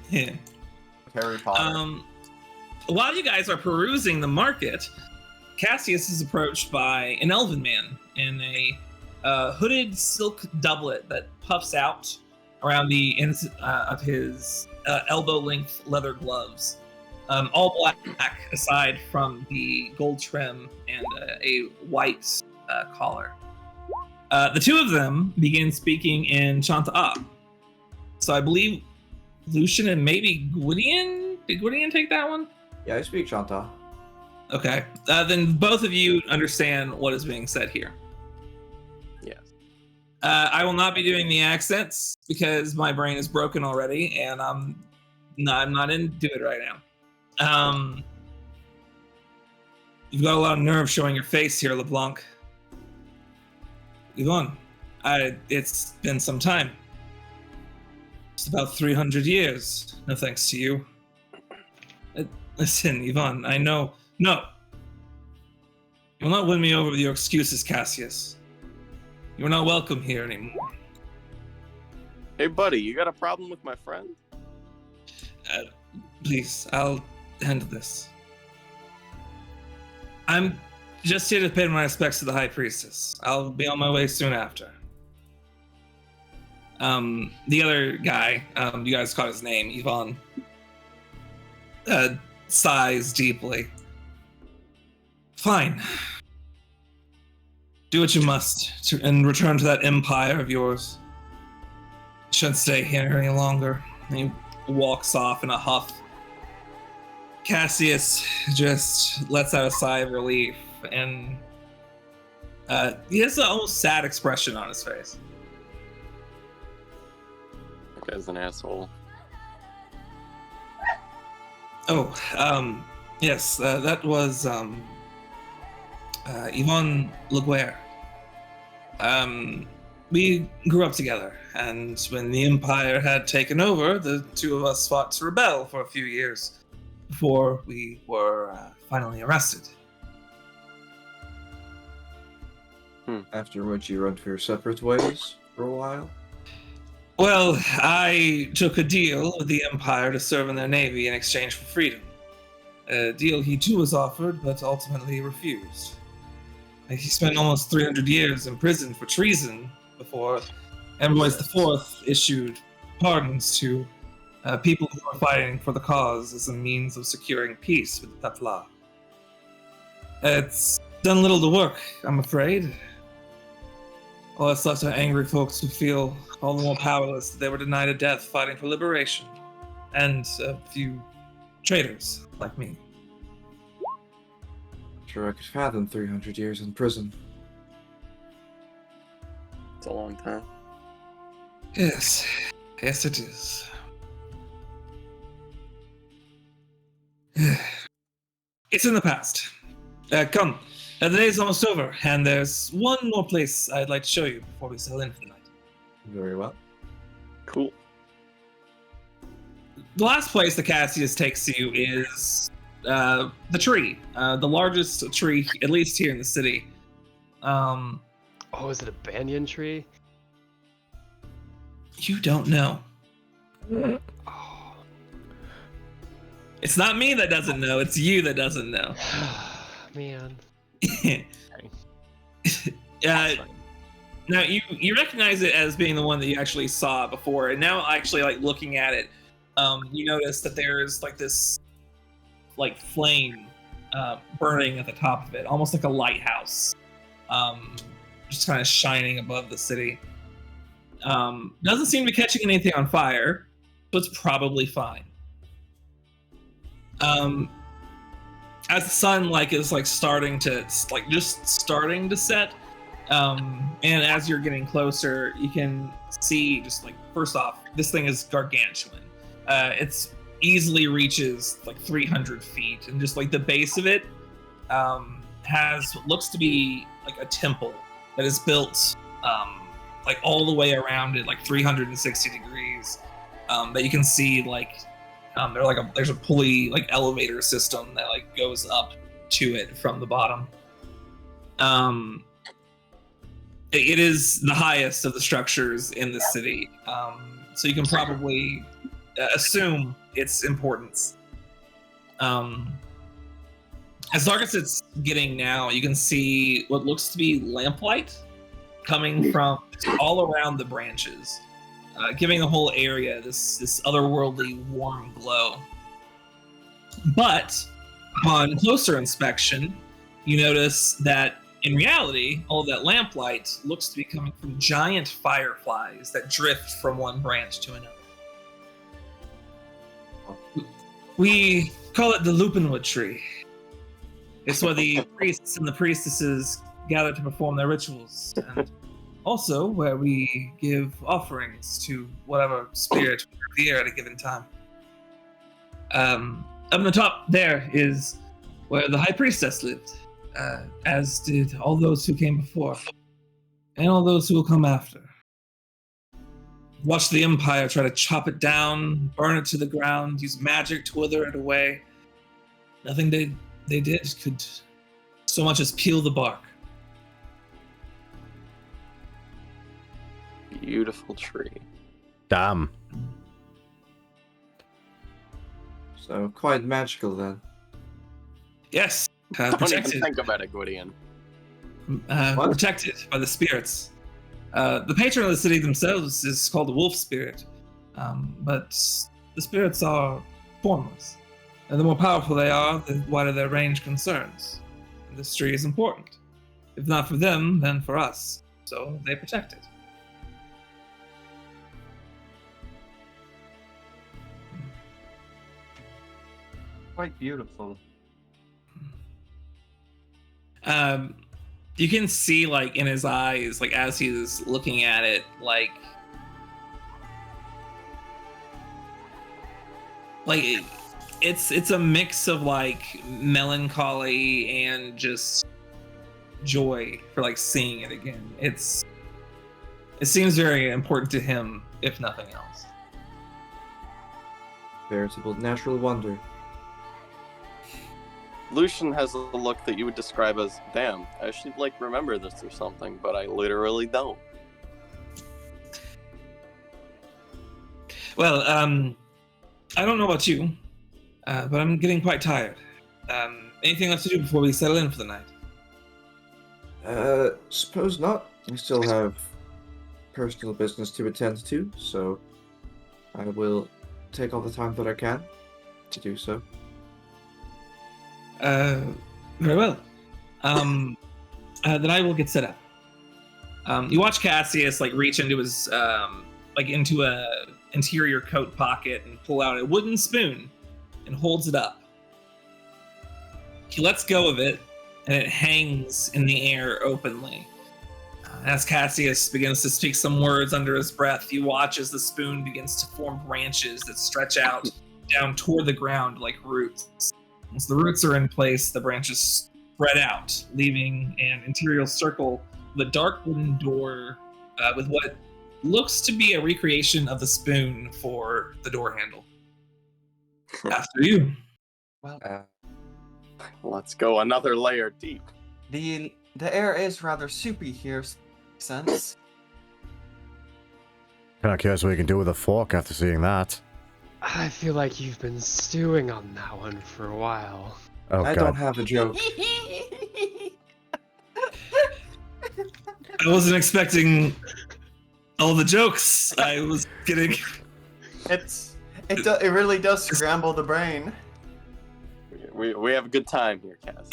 Yeah. Harry Potter. While you guys are perusing the market, Cassius is approached by an elven man in a hooded silk doublet that puffs out around the ends of his elbow-length leather gloves. All black, aside from the gold trim and a white collar. The two of them begin speaking in Chanta. So I believe Lucian and maybe Gwydion? Did Gwydion take that one? Yeah, I speak Shanta. Okay. Then both of you understand what is being said here. Yes. I will not be doing the accents because my brain is broken already, and I'm not into it right now. You've got a lot of nerve showing your face here, LeBlanc. Yvonne, it's been some time. It's about 300 years. No thanks to you. Listen, Yvonne, I know. No. You will not win me over with your excuses, Cassius. You are not welcome here anymore. Hey, buddy, you got a problem with my friend? Please, I'll handle this. I'm just here to pay my respects to the High Priestess. I'll be on my way soon after. The other guy, you guys caught his name, Yvonne, sighs deeply. Fine. Do what you must and return to that empire of yours. Shouldn't stay here any longer. And he walks off in a huff. Cassius just lets out a sigh of relief, and he has an almost sad expression on his face. That guy's an asshole. Oh, yes, that was Yvonne Laguerre. We grew up together, and when the Empire had taken over, the two of us fought to rebel for a few years before we were finally arrested. After which you went for your separate ways for a while? Well, I took a deal with the Empire to serve in their navy in exchange for freedom. A deal he too was offered, but ultimately refused. He spent almost 300 years in prison for treason before Ambrose IV issued pardons to people who were fighting for the cause as a means of securing peace with the Pepla. It's done little to work, I'm afraid. All that's left are angry folks who feel all the more powerless that they were denied a death fighting for liberation, and a few traitors like me. Sure, I could fathom 300 years in prison. It's a long time. Yes, yes it is. It's in the past. Come, the day's almost over, and there's one more place I'd like to show you before we settle in for the night. Very well. Cool. The last place the Cassius takes you is the tree, the largest tree, at least here in the city. Oh, is it a banyan tree? You don't know. Oh, It's not me that doesn't know, it's you that doesn't know. man. Now you recognize it as being the one that you actually saw before, and now actually like looking at it, you notice that there's like this like flame burning at the top of it, almost like a lighthouse, just kind of shining above the city. Doesn't seem to be catching anything on fire, so it's probably fine. As the sun is starting to starting to set, and as you're getting closer, you can see first off, this thing is gargantuan. It's easily reaches 300 feet, and just the base of it has what looks to be a temple that is built all the way around it, 360 degrees. That you can see there's a pulley elevator system that goes up to it from the bottom. It is the highest of the structures in the city, so you can probably assume its importance. As dark as it's getting now, you can see what looks to be lamplight coming from all around the branches, giving the whole area this otherworldly warm glow. But upon closer inspection, you notice that in reality, all of that lamplight looks to be coming from giant fireflies that drift from one branch to another. We call it the Lupinwood tree. It's where the priests and the priestesses gather to perform their rituals, and also where we give offerings to whatever spirit we revere at a given time. Up on the top there is where the High Priestess lived, as did all those who came before. and all those who will come after. Watch the Empire try to chop it down, burn it to the ground, use magic to wither it away. Nothing they did could so much as peel the bark. Beautiful tree. Damn. So quite magical then. Yes, Don't even protected. think about it, Gwydion. What? Protected by the spirits. The patron of the city themselves is called the Wolf Spirit, but the spirits are formless. And the more powerful they are, the wider their range concerns. And this tree is important. If not for them, then for us. So they protect it. Quite beautiful. You can see, like, in his eyes, like, as he's looking at it, like it's a mix of, like, melancholy and just joy for, like, seeing it again. It seems very important to him, if nothing else. Veritable natural wonder. Lucian has a look that you would describe as, damn, I should, like, remember this or something, but I literally don't. Well, I don't know about you, but I'm getting quite tired. Anything left to do before we settle in for the night? Suppose not. I still have personal business to attend to, so I will take all the time that I can to do so. Very well. Then I will get set up. You watch Cassius, like, reach into his into a interior coat pocket and pull out a wooden spoon and holds it up. He lets go of it, and it hangs in the air openly. As Cassius begins to speak some words under his breath, you watch as the spoon begins to form branches that stretch out down toward the ground like roots. Once the roots are in place, the branches spread out, leaving an interior circle with a dark wooden door with what looks to be a recreation of the spoon for the door handle. After you. Well, Let's go another layer deep. the air is rather soupy here, sense. Kind of curious what you can do with a fork after seeing that. I feel like you've been stewing on that one for a while. Oh, I God. don't have a joke. I wasn't expecting all the jokes. I was getting. It really does scramble the brain. We have a good time here, Cass.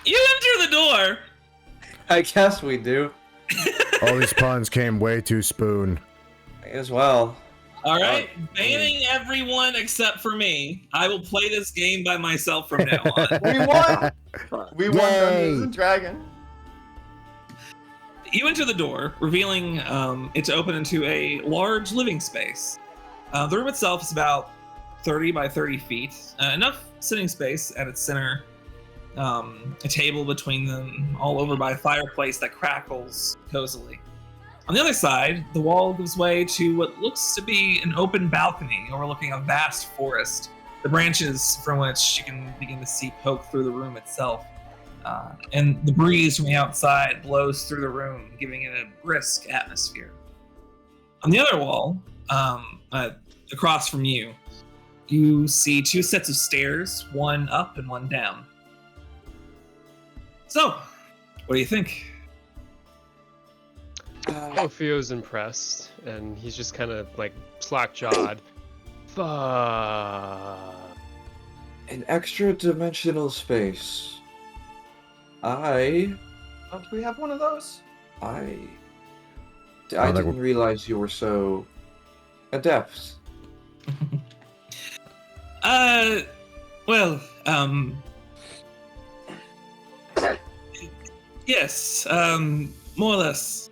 You enter the door. I guess we do. All these puns came way too spoon. As well. All right, banning everyone except for me. I will play this game by myself from now on. We won! We won Yay! Dungeons and Dragons. You enter the door, revealing it to open into a large living space. The room itself is about 30 by 30 feet, enough sitting space at its center. A table between them, all over by a fireplace that crackles cozily. On the other side, the wall gives way to what looks to be an open balcony overlooking a vast forest, the branches from which you can begin to see poke through the room itself. And the breeze from the outside blows through the room, giving it a brisk atmosphere. On the other wall, across from you, you see two sets of stairs, one up and one down. So, what do you think? Ophio's impressed, and he's just kind of like slack-jawed. Fuck. An extra dimensional space. Don't we have one of those? I think didn't realize you were so adept. Well, yes, more or less.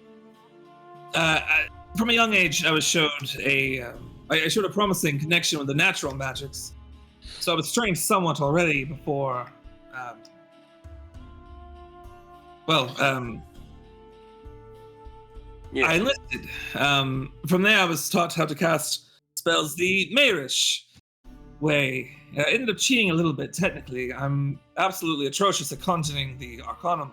From a young age, I was showed a I showed a promising connection with the natural magics, so I was trained somewhat already before. Yeah. I enlisted. From there, I was taught how to cast spells the Mayrish way. I ended up cheating a little bit, technically. I'm absolutely atrocious at conjuring the Arcanum.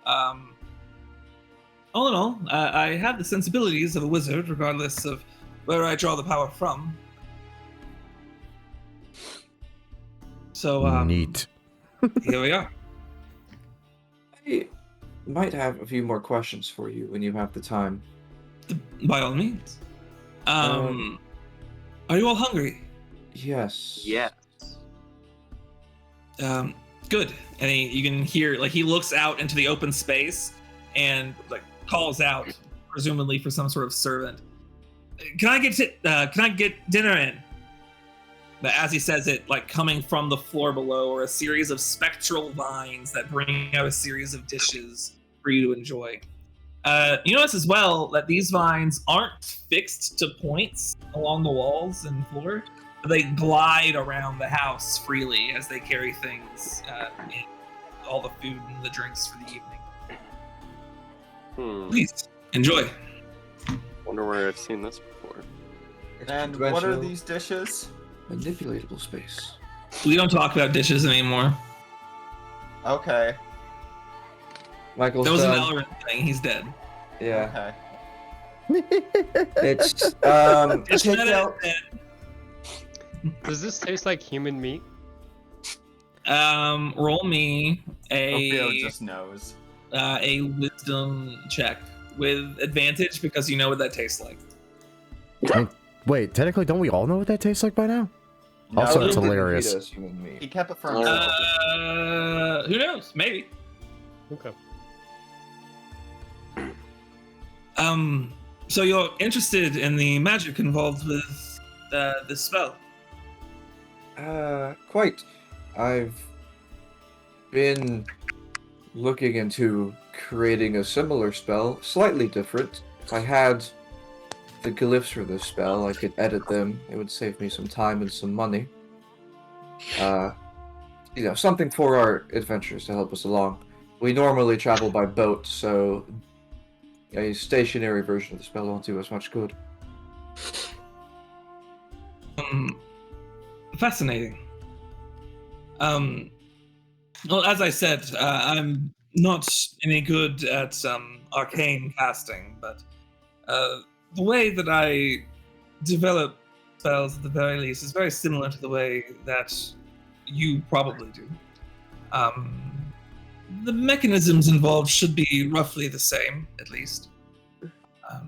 All in all, I have the sensibilities of a wizard, regardless of where I draw the power from. So, Neat. here we are. I might have a few more questions for you when you have the time. By all means. Are you all hungry? Yes. Yeah. Good. And you can hear, like, he looks out into the open space and, like, calls out, presumably for some sort of servant. Can I get dinner in? But as he says it, like, coming from the floor below are a series of spectral vines that bring out a series of dishes for you to enjoy. You notice as well that these vines aren't fixed to points along the walls and floor. They glide around the house freely as they carry things, in all the food and the drinks for the evening. Please, enjoy. Wonder where I've seen this before. And what are these dishes? Manipulatable space. We don't talk about dishes anymore. Okay. Michael's That was an done. Elrond thing, he's dead. Yeah. Okay. It's It's take not out. dead. Does this taste like human meat? Roll me Opio just knows. a wisdom check with advantage because you know what that tastes like. Wait, technically, don't we all know what that tastes like by now? No, Also, I it's didn't eat hilarious. us human meat. he kept it for himself. Who knows? Maybe. Okay. So you're interested in the magic involved with this spell? Quite. I've been looking into creating a similar spell, slightly different. If I had the glyphs for this spell, I could edit them. It would save me some time and some money. Something for our adventures to help us along. We normally travel by boat, so a stationary version of the spell won't do us much good. Fascinating. Well, as I said, I'm not any good at arcane casting, but the way that I develop spells, at the very least, is very similar to the way that you probably do. The mechanisms involved should be roughly the same, at least.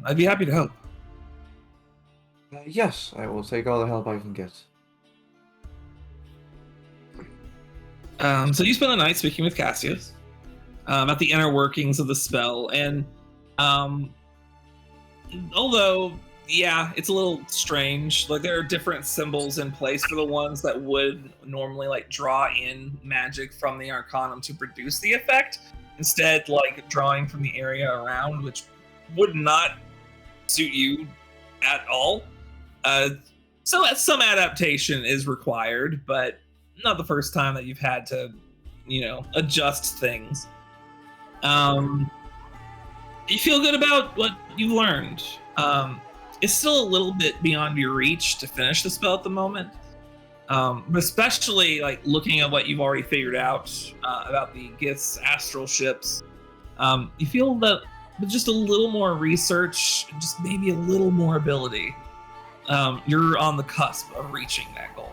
I'd be happy to help. Yes, I will take all the help I can get. So you spend the night speaking with Cassius about the inner workings of the spell, and although, yeah, it's a little strange. Like, there are different symbols in place for the ones that would normally, like, draw in magic from the Arcanum to produce the effect. Instead, like, drawing from the area around, which would not suit you at all. So some adaptation is required, but not the first time that you've had to, adjust things. You feel good about what you learned. It's still a little bit beyond your reach to finish the spell at the moment. But especially, like, looking at what you've already figured out about the Gith's astral ships, you feel that with just a little more research, just maybe a little more ability, you're on the cusp of reaching that goal.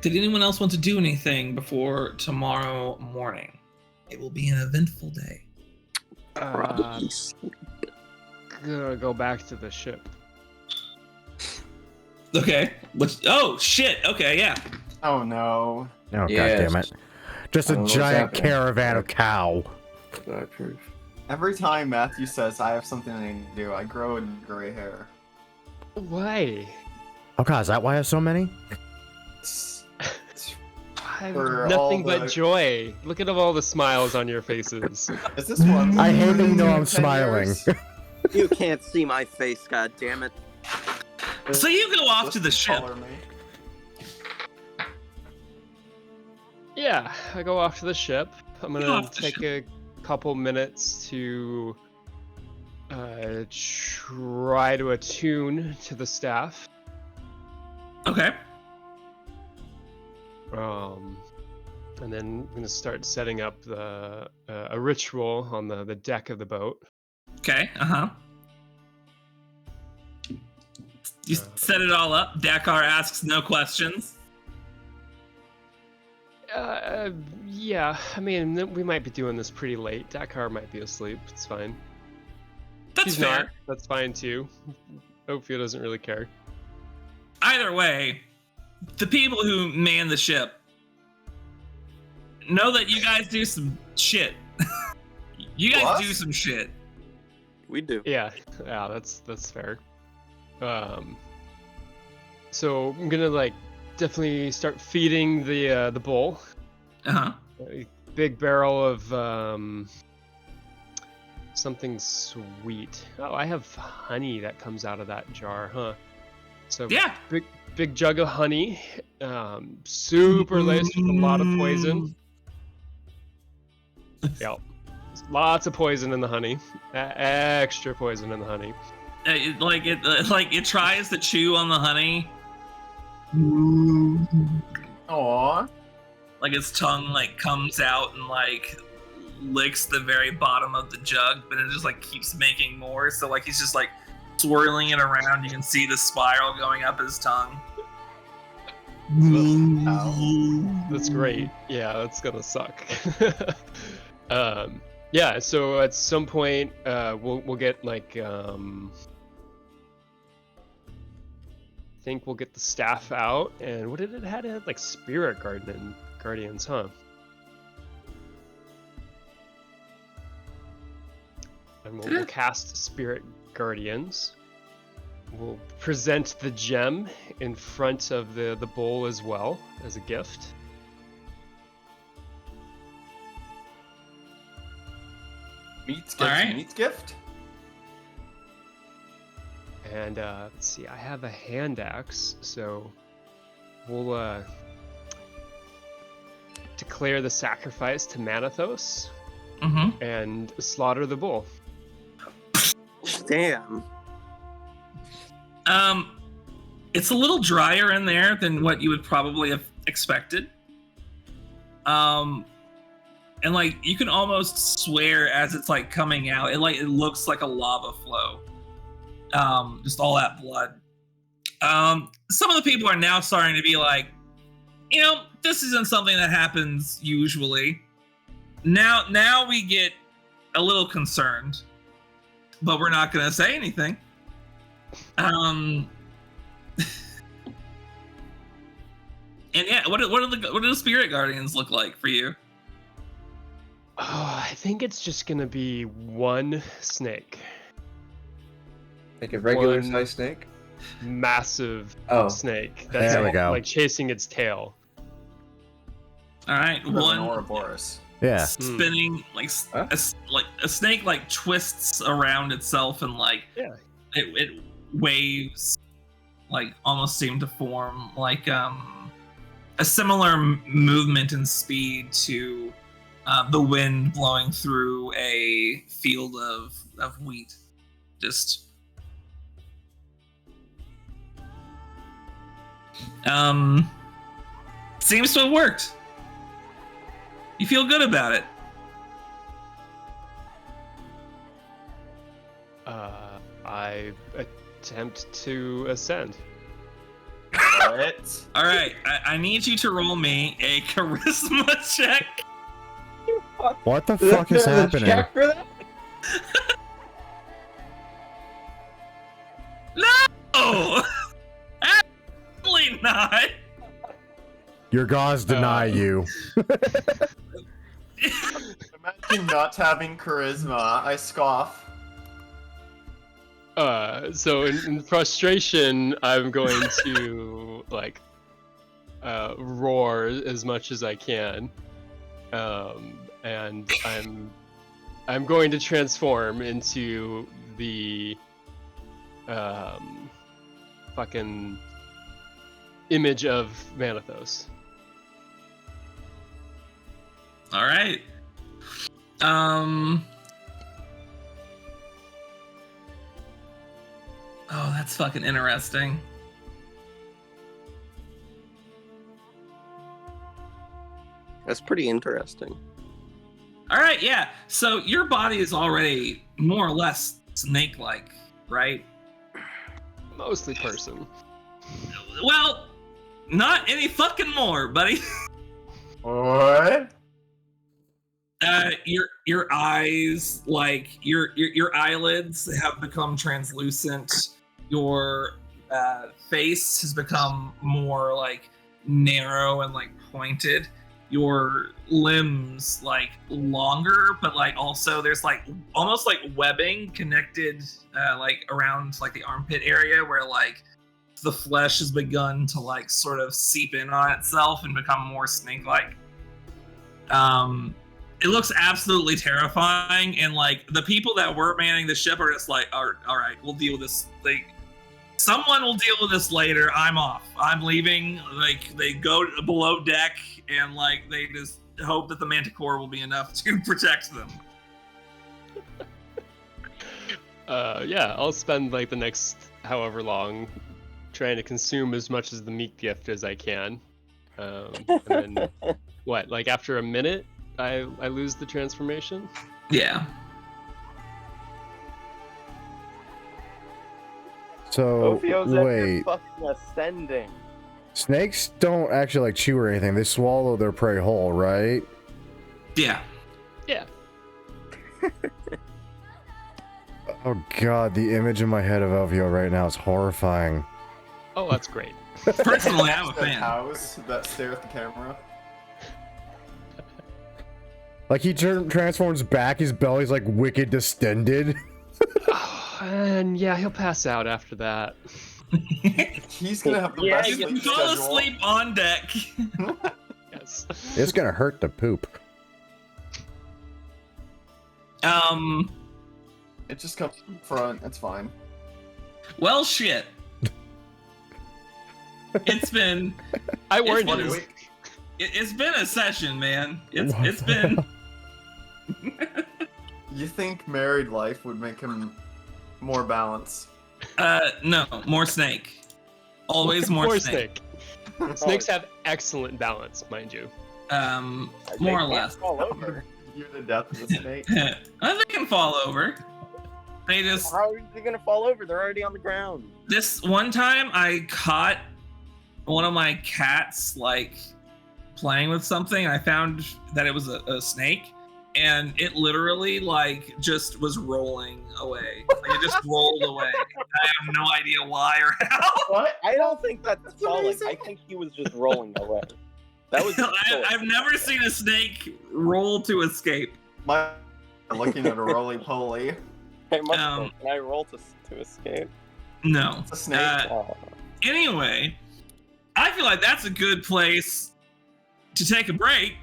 Did anyone else want to do anything before tomorrow morning? It will be an eventful day. Gonna go back to the ship. Okay. Oh, shit. Okay, yeah. Oh no. Oh, Yes. God damn it. Just I a don't know what's giant happening. caravan of cow. I approve. Every time Matthew says I have something I need to do, I grow a gray hair. Why? Oh, God, is that why I have so many? It's have For nothing all but the- joy. Look at all the smiles on your faces. Is this one? I hate that you know I'm 10 smiling. years? You can't see my face, god damn it. So you go off to the Just ship. color me. Yeah, I go off to the ship. I'm Go gonna off the take a couple minutes to try to attune to the staff. Okay. And then I'm gonna start setting up the a ritual on the deck of the boat. Okay. You set it all up. Dakar asks no questions. Yeah, I mean, we might be doing this pretty late. Dakar might be asleep. It's fine. That's She's fair. not. That's fine too. Ophia doesn't really care. Either way, the people who man the ship know that you guys do some shit. You guys What? do some shit. We do. Yeah, that's fair. So I'm gonna like definitely start feeding the bull. Uh-huh. A big barrel of something sweet. Oh, I have honey that comes out of that jar, huh? So Yeah. big jug of honey, super laced with a lot of poison. Yep. Lots of poison in the honey. Extra poison in the honey. It tries to chew on the honey. Aww. Like its tongue like comes out and like licks the very bottom of the jug, but it just like keeps making more. So like he's just like swirling it around. You can see the spiral going up his tongue. That's great. Yeah, that's gonna suck. Yeah, so at some point, we'll get like, I think we'll get the staff out, and what did it had? It had like spirit guardians, huh? And we'll cast spirit guardians. We'll present the gem in front of the bowl as well as a gift. Meats gift. Alright. Meats gift. And let's see, I have a hand axe, so we'll declare the sacrifice to Manathos Mm-hmm. and slaughter the bull. Damn. It's a little drier in there than what you would probably have expected. And like you can almost swear as it's like coming out, it looks like a lava flow. Just all that blood. Some of the people are now starting to be like, this isn't something that happens usually. Now we get a little concerned, but we're not gonna say anything. And yeah, what do the spirit guardians look like for you? Oh, I think it's just gonna be one snake. Like a regular One- sized snake? Massive Oh. snake that's There we go. like chasing its tail. All right, one Ouroboros. Yeah. spinning like Huh? a snake like twists around itself and like Yeah. it waves, like almost seem to form like a similar movement and speed to the wind blowing through a field of wheat. Just seems to have worked. You feel good about it. I attempt to ascend. What? All right, I need you to roll me a charisma check. What the fuck is happening? Check for that? No, absolutely not. Your gods deny you. Imagine not having charisma. I scoff. So in frustration, I'm going to like roar as much as I can, and I'm going to transform into the fucking image of Manathos. All right. Oh, that's fucking interesting. That's pretty interesting. All right, yeah. So your body is already more or less snake-like, right? Mostly person. Well, not any fucking more, buddy. What? Your eyes, like your eyelids, have become translucent. Your face has become more like narrow and like pointed. Your limbs like longer, but like also there's like almost like webbing connected like around like the armpit area where like the flesh has begun to like sort of seep in on itself and become more snake-like. It looks absolutely terrifying, and like the people that were manning the ship are just like, all right, we'll deal with this. Like, someone will deal with this later. I'm off. I'm leaving. Like, they go below deck, and like they just hope that the Manticore will be enough to protect them. Yeah, I'll spend like the next however long trying to consume as much as the meat gift as I can. And then what? Like after a minute, I lose the transformation. Yeah. So Ophio's at wait, your fucking ascending. snakes don't actually like chew or anything. They swallow their prey whole, right? Yeah. Yeah. Oh god, the image in my head of Elvio right now is horrifying. Oh, that's great. Personally, I'm a The fan. cows that stare at the camera. Like he transforms back, his belly's like wicked distended. And yeah, he'll pass out after that. He's gonna have the Yeah, best you sleep Fall schedule. asleep on deck. Yes. It's gonna hurt to poop. It just comes from front. It's fine. Well, shit. It's been I warned what you. is- it's been a session, man. It's been. You think married life would make him more balanced? No, more snake. Always more snake. Snakes have excellent balance, mind you. More or They can't less. fall over. You're the death of the snake. They can fall over. They just. How are they gonna fall over? They're already on the ground. This one time I caught one of my cats like playing with something. I found that it was a snake, and it literally like just was rolling away. Like, it just rolled away. I have no idea why or how. What? I don't think that's That's falling. amazing. I think he was just rolling away. That was. I've never seen a snake roll to escape. My looking at a roly poly. Hey, Mustang, Um, can I roll to escape? No. It's a snake. Oh. Anyway, I feel like that's a good place to take a break.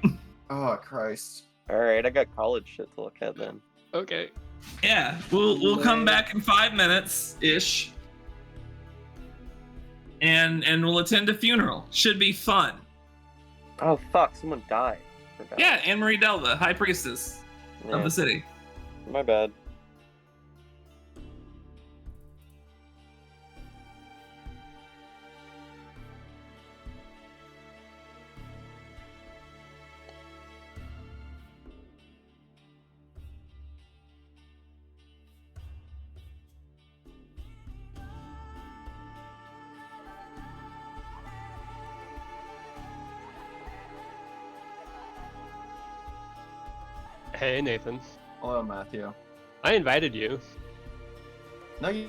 Oh Christ. All right, I got college shit to look at then. Okay. Yeah, we'll come back in 5 minutes ish, and we'll attend a funeral. Should be fun. Oh fuck! Someone died. Forgot. Yeah, Anne Marie Delva, High Priestess Yeah, of the city. my bad. Hey, Nathan. Hello, Matthew. I invited you. No, you.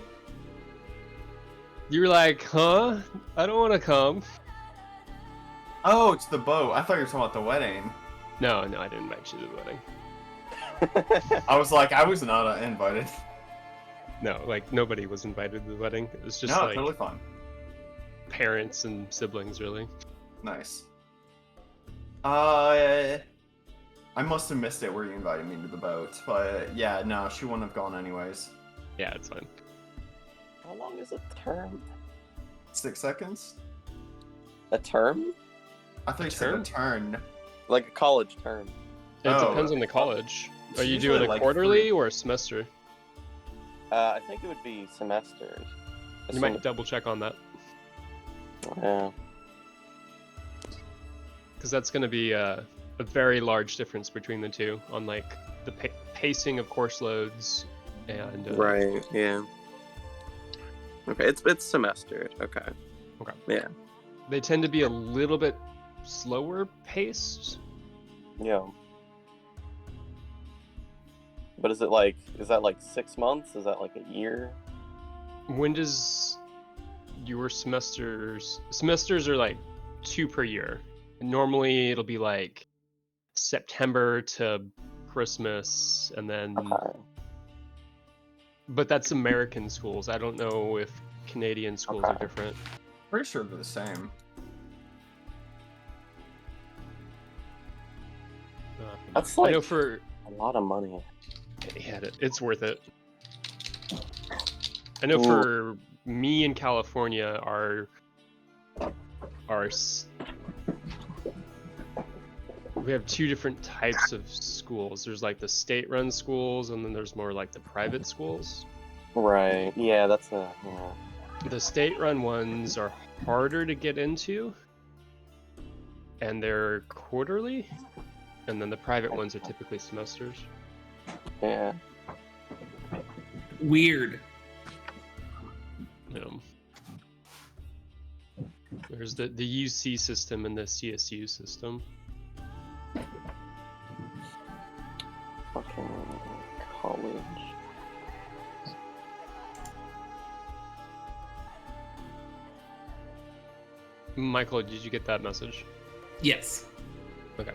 You were like, huh? I don't want to come. Oh, it's the boat. I thought you were talking about the wedding. No, I didn't invite you to the wedding. I was like, I was not invited. No, like nobody was invited to the wedding. It was just No, like totally fine. parents and siblings, really. Nice. I must have missed it where you invited me to the boat, but yeah, no, she wouldn't have gone anyways. Yeah, it's fine. How long is a term? 6 seconds? A term? I thought you said a term? turn. Like a college term. It Oh, depends on the college. it's Are you usually doing a like quarterly 3. or a semester? I think it would be semesters. You might double check on that, Yeah. because that's going to be a very large difference between the two on like the pacing of course loads and Right. Yeah. Okay. It's semestered. Okay. Okay. Yeah. They tend to be a little bit slower paced. Yeah. But is that like 6 months? Is that like a year? When does your semesters are like 2 per year? Normally it'll be like September to Christmas, and then Okay. but that's American schools. I don't know if Canadian schools are Okay. different. Pretty sure they're the same. That's I like know for a lot of money. yeah, it's worth it. I know Ooh. for me in California, we have 2 different types of schools. There's like the state-run schools, and then there's more like the private schools. Right. Yeah, that's a The state-run ones are harder to get into, and they're quarterly, and then the private ones are typically semesters. yeah. Weird. There's the UC system and the CSU system. Fucking college. Michael, did you get that message? Yes. Okay.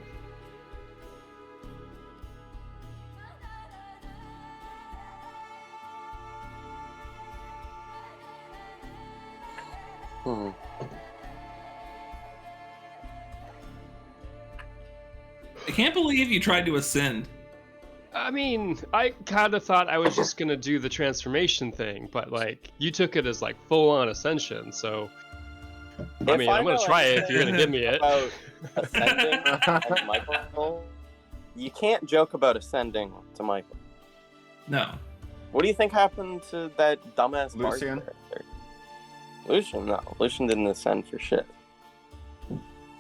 Hmm. I can't believe you tried to ascend. I mean, I kind of thought I was just gonna do the transformation thing, but like you took it as like full-on ascension. So, I If mean, I'm gonna know try it if you're gonna give me it. about ascending to Michael, you can't joke about ascending to Michael. No. What do you think happened to that dumbass bard Lucian? character? Lucian? No. Lucian didn't ascend for shit.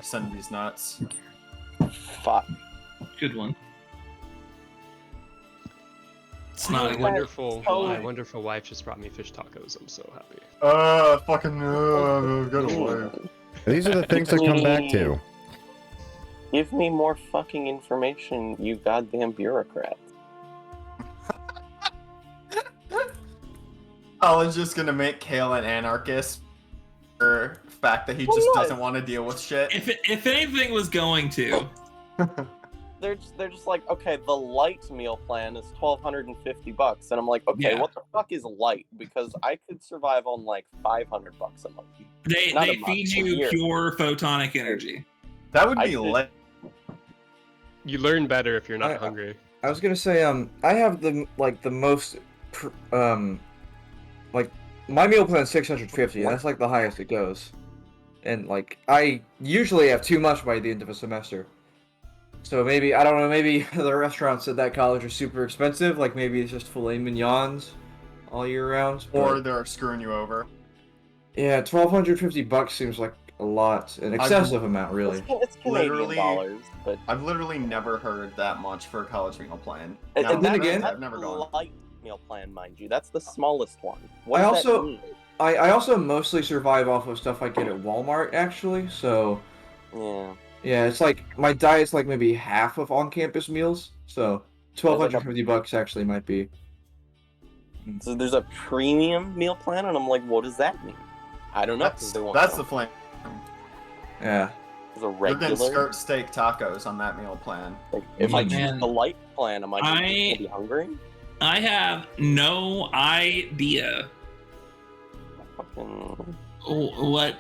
Send these nuts. Fuck. Good one. It's My not a good. wonderful, so- my wonderful wife just brought me fish tacos. I'm so happy. Fucking, get away. These are the things to come back to. Give me more fucking information, you goddamn bureaucrat. Alan's just gonna make Kale an anarchist for the fact that he just doesn't want to deal with shit. If anything was going to, They're just like, okay, the light meal plan is $1,250, and I'm like, okay, Yeah. what the fuck is light? Because I could survive on like $500 a month. they Not a feed month, a you year. pure photonic energy. That would I be could- lit. You learn better if you're not I- hungry. I was gonna say, I have the most, like my meal plan is 650, and that's like the highest it goes. And like I usually have too much by the end of a semester. So maybe I don't know. Maybe the restaurants at that college are super expensive. Like maybe it's just filet mignons all year round. Or But they're screwing you over. yeah, $1,250 seems like a lot, an excessive amount, really. It's Canadian Literally- dollars, but I've literally never heard that much for a college meal plan. and Now, then that's again- I've never gone. light meal plan, mind you. That's the smallest one. What I does that also- mean? I also mostly survive off of stuff I get at Walmart, actually. So Yeah. yeah, it's like my diet's like maybe half of on-campus meals. So $1,250 actually might be. So there's a premium meal plan, and I'm like, what does that mean? I don't know. 'cause they won't That's tell the flame. Yeah. There's a They're getting regular. skirt steak tacos on that meal plan. Like, if I Man. choose the light plan, am I just I- gonna be hungry? I have no idea Fucking. what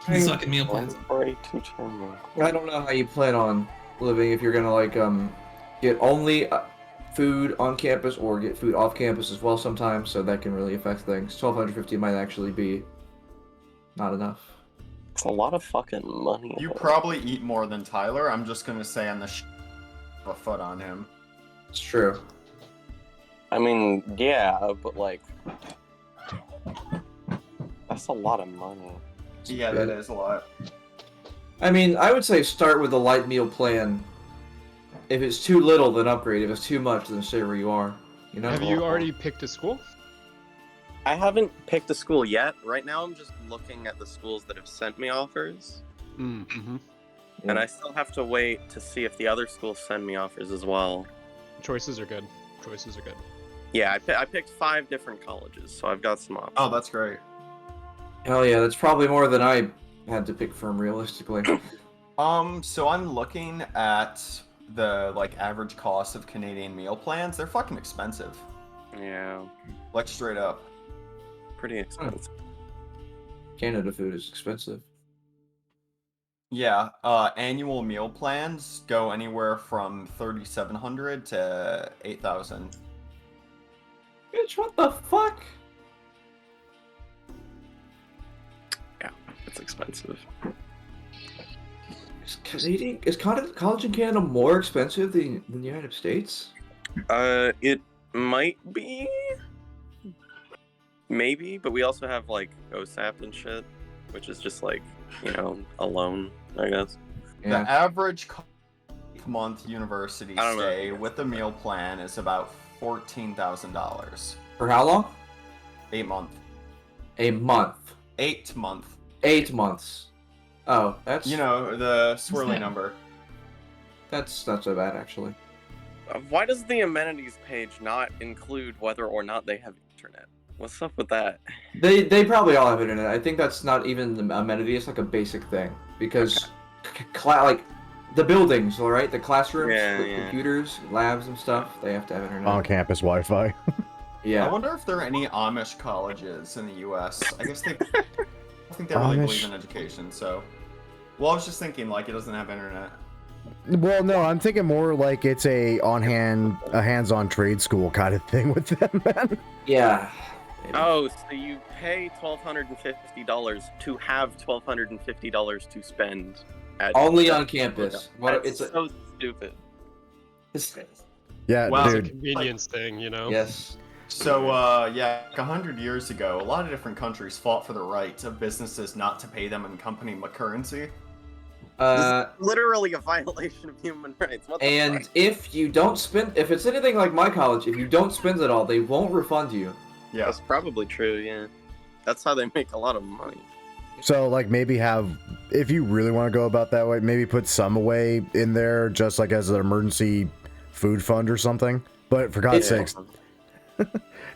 These fucking meal plans. I don't know how you plan on living, if you're gonna like get only food on campus or get food off campus as well sometimes, so that can really affect things. 1,250 might actually be not enough. It's a lot of fucking money. You probably eat more than Tyler. I'm just gonna say on the a foot on him. It's true. I mean, yeah, but like, that's a lot of money. Yeah, that is a lot. I mean, I would say start with a light meal plan. If it's too little, then upgrade. If it's too much, then stay where you are. You know? Have you already picked a school? I haven't picked a school yet. Right now, I'm just looking at the schools that have sent me offers. Mm-hmm. And I still have to wait to see if the other schools send me offers as well. Choices are good. Choices are good. Yeah, I picked 5 different colleges, so I've got some options. Oh, that's great. Hell yeah, that's probably more than I had to pick from realistically. So I'm looking at the like average cost of Canadian meal plans. They're fucking expensive. Yeah, Like straight up. pretty expensive. Canada food is expensive. Yeah, annual meal plans go anywhere from 3,700 to 8,000. Bitch, what the fuck? Yeah, it's expensive. Is college in Canada more expensive than the United States? It might be. Maybe, but we also have like OSAP and shit, which is just like, you know, a loan, I guess. The Yeah. average month university I don't know. stay with the meal plan is about $14,000. For how long? 8 month. A month. 8 month. 8 months. Oh, that's You know, the swirly number. that's not so bad actually. Why does the amenities page not include whether or not they have internet? What's up with that? They probably all have internet. I think that's not even the amenity. It's like a basic thing because like the buildings, all right, the classrooms, Yeah, the yeah. computers, labs and stuff, they have to have internet. On-campus Wi-Fi. I Yeah. wonder if there are any Amish colleges in the U.S. I guess they. I think they really Amish? believe in education. So, well, I was just thinking like it doesn't have internet. Well, no, I'm thinking more like it's a hands-on trade school kind of thing with them, man. Yeah. Maybe. Oh, so you pay $1,250 to have $1,250 to spend at Only on campus. What That's it's so stupid. Yeah, Wow. It's a dude. convenience thing, you know? Yes. So, yeah, like 100 years ago, a lot of different countries fought for the right of businesses not to pay them in company currency. Literally a violation of human rights. What the And fuck? if you don't spend, if it's anything like my college, if you don't spend it all, they won't refund you. Yeah. That's probably true, yeah. That's how they make a lot of money. So, like, maybe have, if you really want to go about that way, maybe put some away in there, just like as an emergency food fund or something. But for God's Yeah. sakes,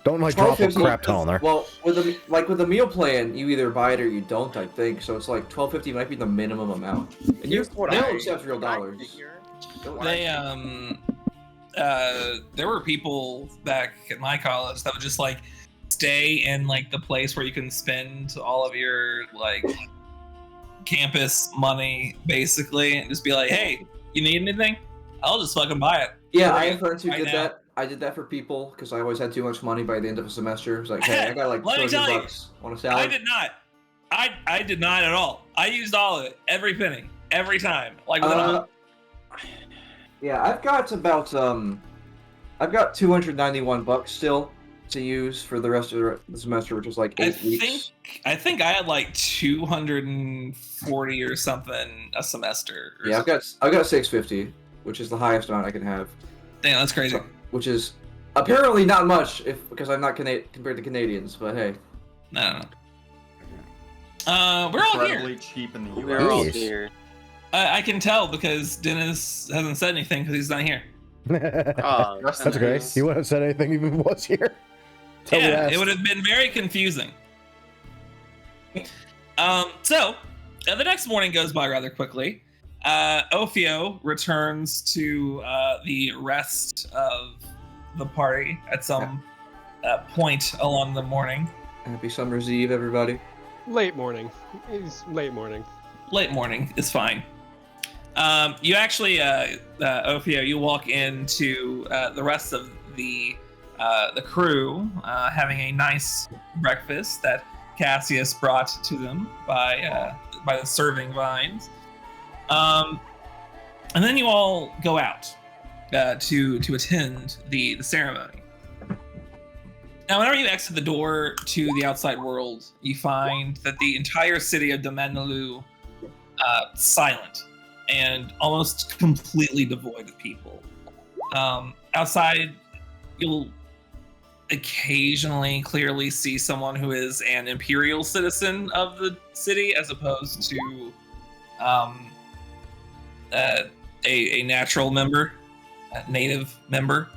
don't like drop a crap ton on there. Well, with the meal plan, you either buy it or you don't. I think so. It's like $12.50 might be the minimum amount. And you Here's what they'll I- accept real what I dollars. figure- They there were people back at my college that would just like stay in like the place where you can spend all of your like campus money basically and just be like, hey, you need anything? I'll just fucking buy it. Yeah, I have friends who Right did now. that. I did that for people because I always had too much money by the end of a semester. It was like, hey, I got like Let me tell you, $200. Want a salad? I did not. I did not at all. I used all of it, every penny, every time. Like within a month. Yeah, I've got about I've got $291 still to use for the rest of the semester, which is like 8 weeks. I think I had like 240 or something a semester. Or Yeah, something. I've got $650, which is the highest amount I can have. Damn, that's crazy. Which is apparently not much because I'm not compared to Canadians, but hey. No. We're all here. Incredibly cheap in the We're all U.S. Jeez. here. I can tell because Dennis hasn't said anything because he's not here. Oh, Rest That's in okay. peace. He wouldn't have said anything if he was here. Till we Yeah, asked. it would have been very confusing. So the next morning goes by rather quickly. Ophio returns to the rest of the party at some point along the morning. Happy Summer's Eve, everybody. Late morning. It's late morning. Late morning is fine. You actually, Ophio, you walk into the rest of the crew having a nice breakfast that Cassius brought to them by the serving vines. And then you all go out to attend the ceremony. Now, whenever you exit the door to the outside world, you find that the entire city of Domenelu silent and almost completely devoid of people. Outside, you'll occasionally clearly see someone who is an imperial citizen of the city as opposed to a natural member, a native member.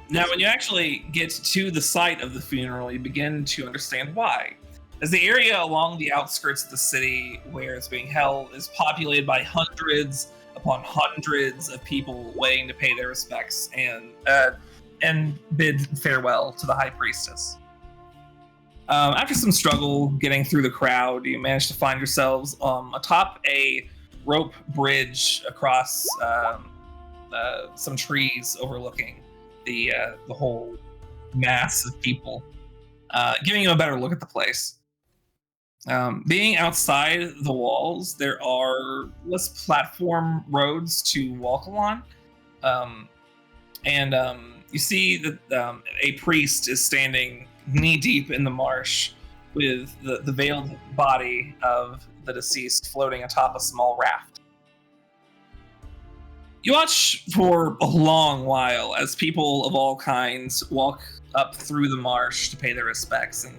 Now, when you actually get to the site of the funeral, you begin to understand why. As the area along the outskirts of the city where it's being held is populated by hundreds upon hundreds of people waiting to pay their respects and bid farewell to the High Priestess. After some struggle getting through the crowd, you manage to find yourselves atop a rope bridge across some trees overlooking the whole mass of people, giving you a better look at the place. Being outside the walls, there are less platform roads to walk along, and you see that a priest is standing knee-deep in the marsh with the veiled body of the deceased floating atop a small raft. You watch for a long while as people of all kinds walk up through the marsh to pay their respects and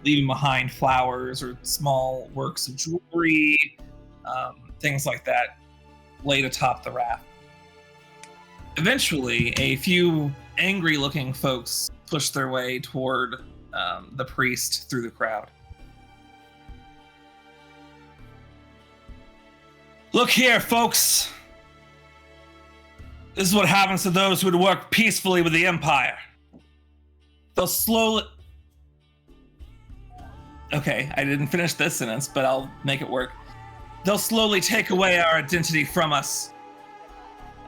leaving behind flowers or small works of jewelry, things like that, laid atop the raft. Eventually, a few angry-looking folks push their way toward the priest through the crowd. Look here, folks. This is what happens to those who would work peacefully with the Empire. They'll slowly... Okay, I didn't finish this sentence, but I'll make it work. They'll slowly take away our identity from us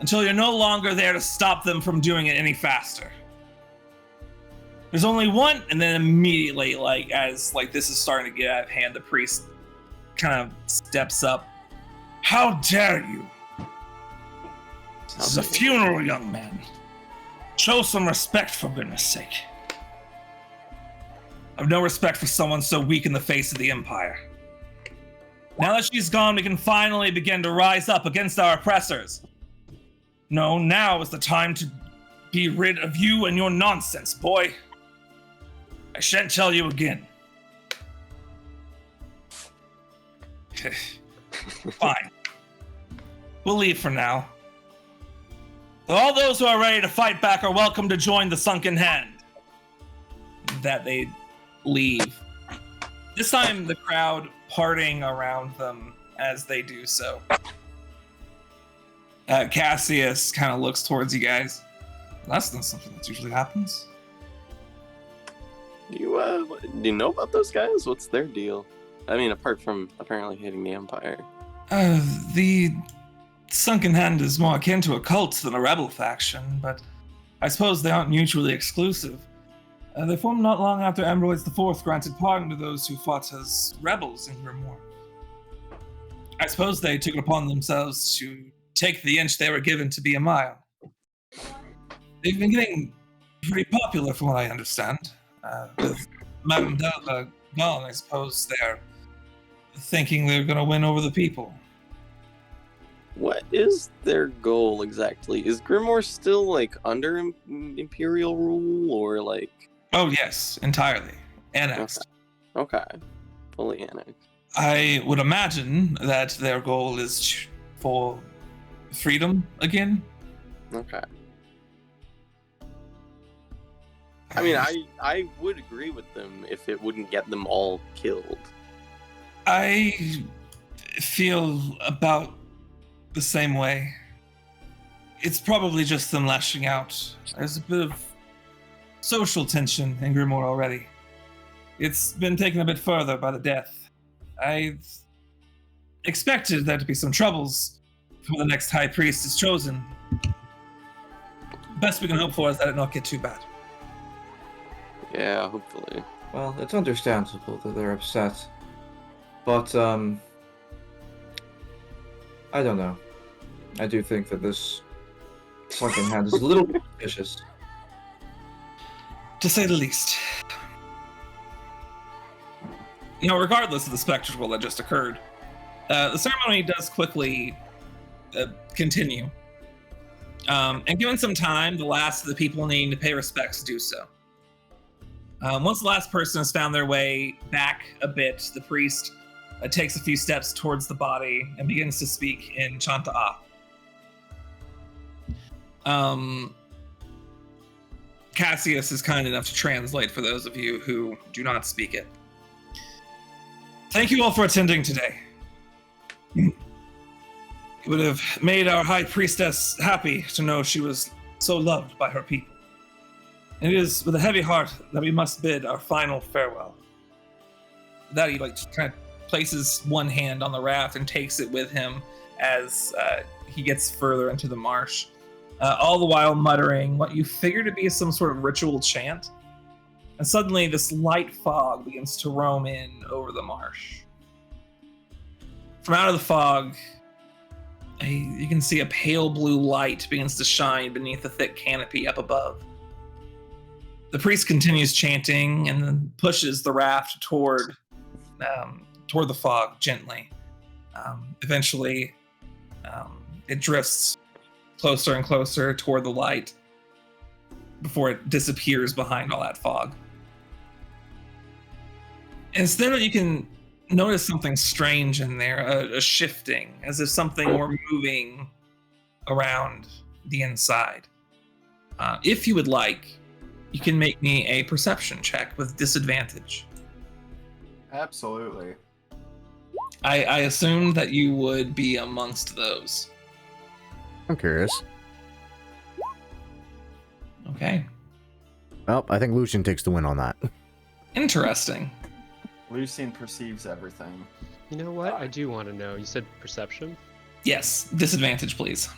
until you're no longer there to stop them from doing it any faster. There's only one, and then immediately, as this is starting to get out of hand, the priest kind of steps up. How dare you? This is a funeral, young man. Show some respect, for goodness sake. I've no respect for someone so weak in the face of the Empire. Now that she's gone, we can finally begin to rise up against our oppressors. No, now is the time to be rid of you and your nonsense, boy. I shan't tell you again. Fine. We'll leave for now. All those who are ready to fight back are welcome to join the Sunken Hand. That they leave. This time, the crowd parting around them as they do so. Cassius kind of looks towards you guys. That's not something that usually happens. Do you know about those guys? What's their deal? I mean, apart from apparently hating the Empire. The Sunken Hand is more akin to a cult than a rebel faction, but I suppose they aren't mutually exclusive. They formed not long after Ambroise IV granted pardon to those who fought as rebels in Grimoire. I suppose they took it upon themselves to take the inch they were given to be a mile. They've been getting pretty popular from what I understand. With Madame Delva gone, I suppose they're thinking they're going to win over the people. What is their goal exactly? Is Grimoire still under Imperial rule or Oh yes, entirely. Annexed. Okay. Fully annexed. I would imagine that their goal is for freedom again. Okay. I mean, I would agree with them if it wouldn't get them all killed. I feel about the same way. It's probably just them lashing out. There's a bit of social tension in Grimoire already. It's been taken a bit further by the death. I expected there to be some troubles before the next high priest is chosen. Best we can hope for is that it not get too bad. Yeah, hopefully. Well, it's understandable that they're upset. But, I don't know. I do think that this sunken hand is a little bit suspicious. To say the least. You know, regardless of the spectacle that just occurred, the ceremony does quickly continue. And given some time, the last of the people needing to pay respects do so. Once the last person has found their way back a bit, the priest takes a few steps towards the body and begins to speak in Chanta'a. Cassius is kind enough to translate for those of you who do not speak it. Thank you all for attending today. It would have made our high priestess happy to know she was so loved by her people. And it is with a heavy heart that we must bid our final farewell. With that, he kind of places one hand on the raft and takes it with him as he gets further into the marsh, all the while muttering what you figure to be some sort of ritual chant. And suddenly this light fog begins to roam in over the marsh. From out of the fog, you can see a pale blue light begins to shine beneath the thick canopy up above. The priest continues chanting and then pushes the raft toward the fog gently. Eventually, it drifts closer and closer toward the light before it disappears behind all that fog. Instead, you can notice something strange in there, a shifting, as if something were moving around the inside. If you would like, you can make me a perception check with disadvantage. Absolutely. I assumed that you would be amongst those. I'm curious. Okay. Well, I think Lucian takes the win on that. Interesting. Lucian perceives everything. You know what? I do want to know. You said perception? Yes, disadvantage, please.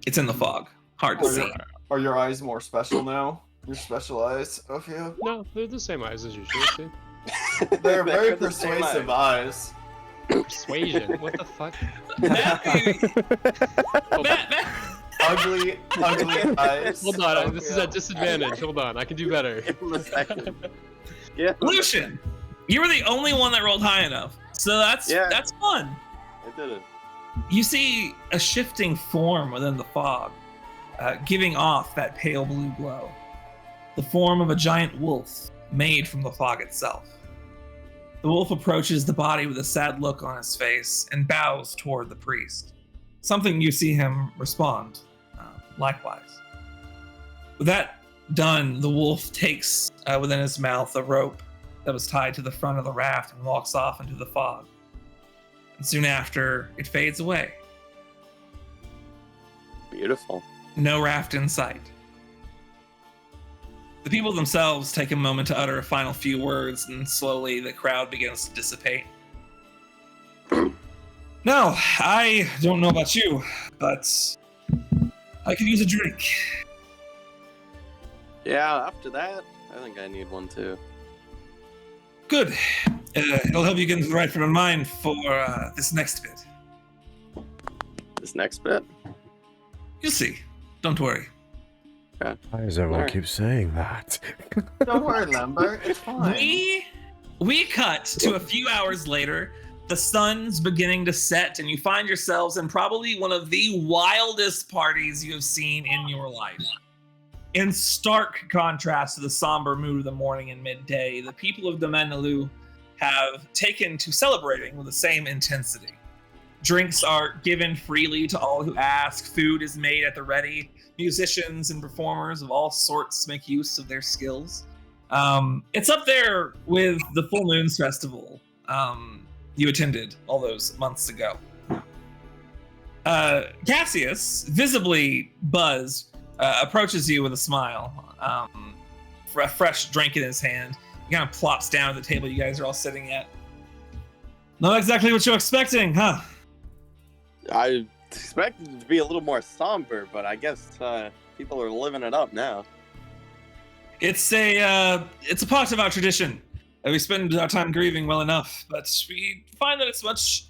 It's in the fog. Hard to see. Are your eyes more special now? Your special eyes, Ophiel? No, they're the same eyes as usual. See? They're very the same persuasive eyes. Persuasion. What the fuck? Ugly eyes. Hold on, this is at disadvantage. Hold on, I can do better. Give him a second. Yeah. Lucian, you were the only one that rolled high enough, so that's fun. I did it. You see a shifting form within the fog, giving off that pale blue glow. The form of a giant wolf made from the fog itself. The wolf approaches the body with a sad look on his face and bows toward the priest. Something you see him respond, likewise. With that done, the wolf takes within his mouth a rope that was tied to the front of the raft and walks off into the fog. And soon after, it fades away. Beautiful. No raft in sight. The people themselves take a moment to utter a final few words, and slowly the crowd begins to dissipate. Now, I don't know about you, but I could use a drink. Yeah, after that, I think I need one too. Good. It'll help you get into the right frame of mind for this next bit. This next bit? You'll see. Don't worry. Why does everyone Alright. keep saying that? Don't worry, Lambert. It's fine. We cut to a few hours later. The sun's beginning to set, and you find yourselves in probably one of the wildest parties you have seen in your life. In stark contrast to the somber mood of the morning and midday, the people of Domenalu have taken to celebrating with the same intensity. Drinks are given freely to all who ask. Food is made at the ready. Musicians and performers of all sorts make use of their skills. It's up there with the Full Moons Festival you attended all those months ago. Cassius, visibly buzzed, approaches you with a smile, for a fresh drink in his hand, He kind of plops down at the table you guys are all sitting at. Not exactly what you're expecting, huh? I expected it to be a little more somber, but I guess people are living it up now. It's a part of our tradition. We spend our time grieving well enough, but we find that it's much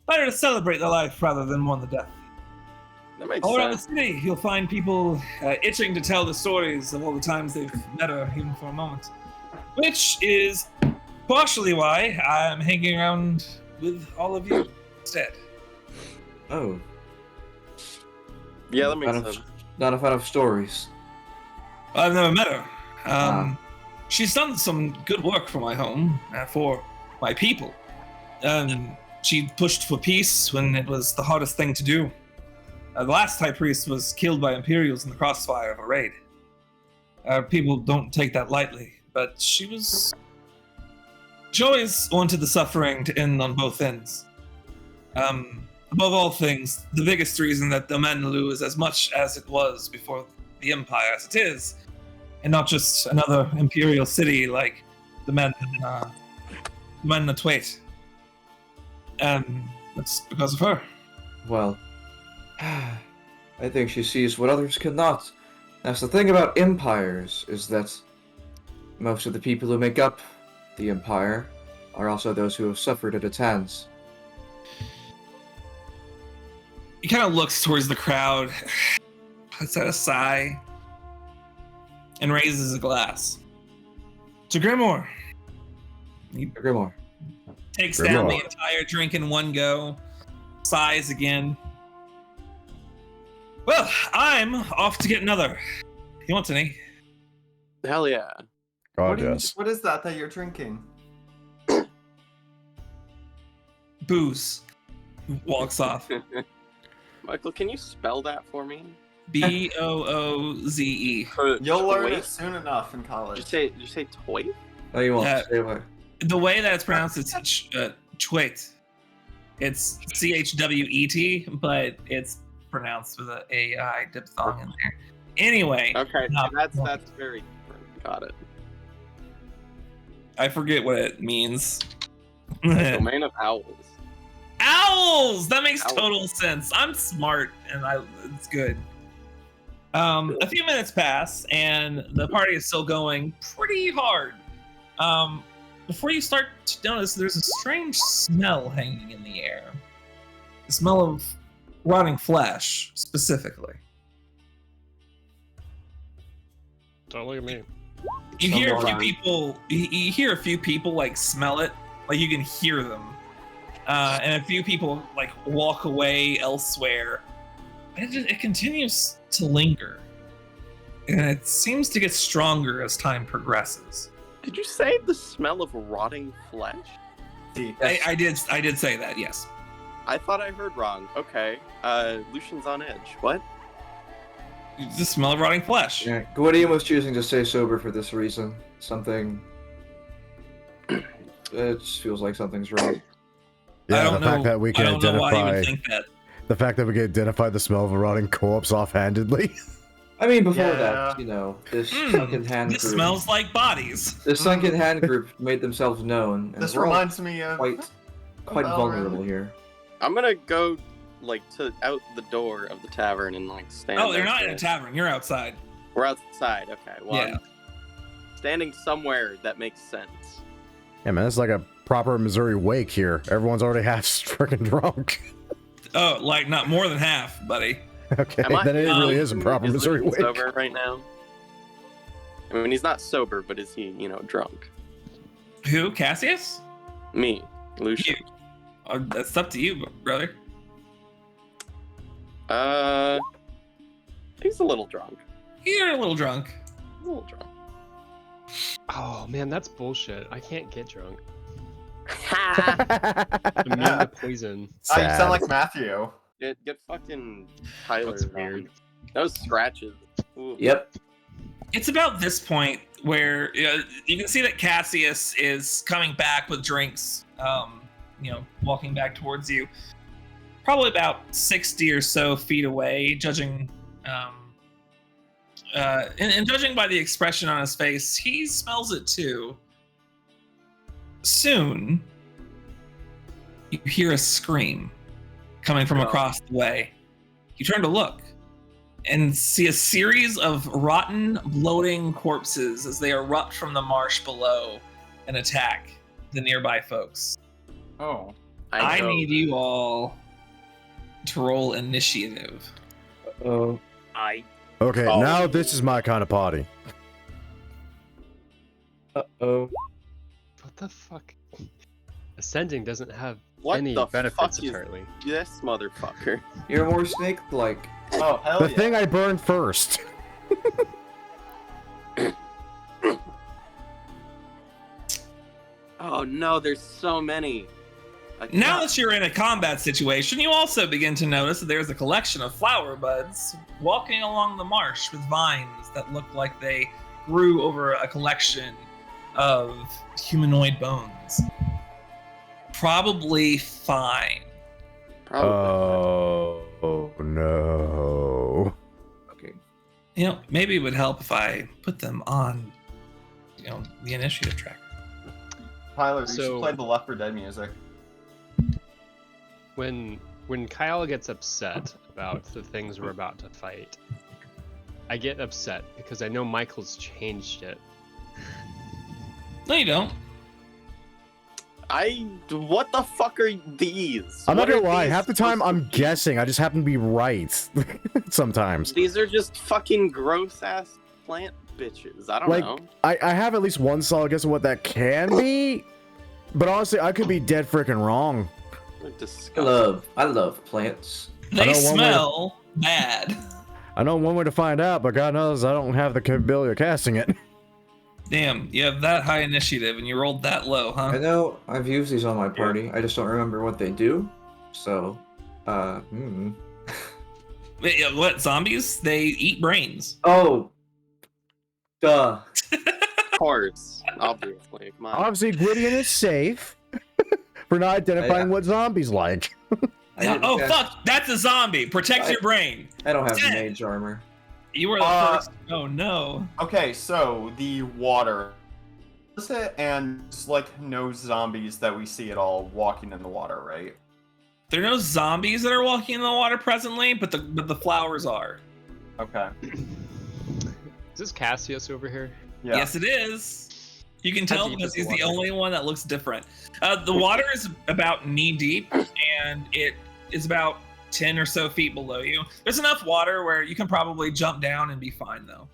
better to celebrate the life rather than mourn the death. That makes All around the sense. city, you'll find people itching to tell the stories of all the times they've met her, even for a moment. Which is partially why I'm hanging around with all of you instead. Oh, Yeah, that makes Kind of- sense. not a fan of stories. I've never met her. She's done some good work for my home, for my people. She pushed for peace when it was the hardest thing to do. The last high priest was killed by Imperials in the crossfire of a raid. People don't take that lightly, but she always wanted the suffering to end on both ends. Above all things, the biggest reason that the Manlu is as much as it was before the Empire as it is, and not just another Imperial city like the Twait. That's because of her. Well, I think she sees what others cannot. That's the thing about empires, is that most of the people who make up the empire are also those who have suffered at its hands. He kind of looks towards the crowd, puts out a sigh, and raises a glass. To Grimoire. Grimoire. Takes down the Grimoire. entire drink in one go, sighs again. Well, I'm off to get another. You want any? Hell yeah. God, yes. What is that you're drinking? Booze. Walks off. Michael, can you spell that for me? Booze. You'll learn Toy? it soon enough in college. Did you say toy? Oh, you won't. Uh, Stay away. The way that it's pronounced, it's Chwet. It's Chwet, but it's pronounced with an AI diphthong in there. Anyway, Okay, No. that's very different. Got it. I forget what it means. Domain of owls. Owls! That makes Owls. total sense. I'm smart, and it's good. A few minutes pass, and the party is still going pretty hard. Before you start to notice, there's a strange smell hanging in the air. The smell of rotting flesh, specifically. Don't look at me. You hear a few Someone- people. You hear a few people like smell it, like you can hear them, and a few people like walk away elsewhere. And it continues to linger, and it seems to get stronger as time progresses. Did you say the smell of rotting flesh? See, I did say that, yes. I thought I heard wrong. Okay. Lucian's on edge. What? The smell of rotting flesh. Yeah, Gwydion was choosing to stay sober for this reason. Something. It just feels like something's wrong. I Yeah, don't the fact know- that we I can don't know why you would identify think that. the fact that we can identify the smell of a rotting corpse offhandedly. I mean, before Yeah. that, this sunken hand This group. smells like bodies. This sunken hand group made themselves known, and this we're all reminds me of quite Valorant. vulnerable here. I'm gonna go to out the door of the tavern and stand. Oh, they're there not for in a it. tavern. You're outside. We're outside. Okay. Well, Yeah. I'm standing somewhere that makes sense. Yeah, man, it's like a proper Missouri wake here. Everyone's already half freaking drunk. Oh, like not more than half, buddy. Okay, Am I- then it really is a proper Is Missouri Lucian wake. sober right now? I mean, he's not sober, but is he, drunk? Who? Cassius? Me, Lucian. That's up to you, brother. He's a little drunk. You're a little drunk. He's a little drunk. Oh man, that's bullshit. I can't get drunk. Ha! I'm immune to poison. Ah, you Sad. sound like Matthew. Get fucking Tyler. That's weird. Those scratches. Ooh. Yep. It's about this point where you can see that Cassius is coming back with drinks, walking back towards you. Probably about 60 or so feet away, judging, and judging by the expression on his face, he smells it too. soon, you hear a scream coming from across the way. You turn to look and see a series of rotten, bloating corpses as they erupt from the marsh below and attack the nearby folks. Oh. I need you all to roll initiative. Oh. Okay, now this is my kind of party. Uh-oh. What the fuck? Ascending doesn't have What any the benefits, fuck is apparently. this motherfucker? You're more snake-like. Oh, hell The yeah. thing I burned first. Oh no, there's so many. Now that you're in a combat situation, you also begin to notice that there's a collection of flower buds walking along the marsh with vines that look like they grew over a collection of humanoid bones. Probably fine. Probably. Oh no. Okay. You know, maybe it would help if I put them on, the initiative track. Tyler, you So- should play the Left 4 Dead music. When Kyle gets upset about the things we're about to fight, I get upset because I know Michael's changed it. No, you don't. What the fuck are these? I'm not What gonna are lie, these half the time supposed I'm to be? guessing. I just happen to be right. Sometimes. These are just fucking gross ass plant bitches. I don't Like, know. I have at least one solid guess of what that can be. But honestly, I could be dead freaking wrong. They're disgusting. I love plants. They know one way to- smell bad. I know one way to find out, but God knows I don't have the capability of casting it. Damn, you have that high initiative and you rolled that low, I huh? know I've used these on my party. I just don't remember what they do. So, Wait, yeah, what, zombies? They eat brains. Oh. Duh. Of course. Obviously. Come on. Obviously, Gwydion is safe for not identifying what zombies like. I didn't Oh, cast- fuck, that's a zombie. Protect your brain. I don't have the Damn. mage armor. You were the first. Oh, no. Okay, so the water. Is it? And it's like no zombies that we see at all walking in the water, right? There are no zombies that are walking in the water presently, but the flowers are. Okay. Is this Cassius over here? Yeah. Yes, it is. You can tell deep because is the he's the water? only one that looks different. The water is about knee deep, and it is about 10 or so feet below you. There's enough water where you can probably jump down and be fine, though.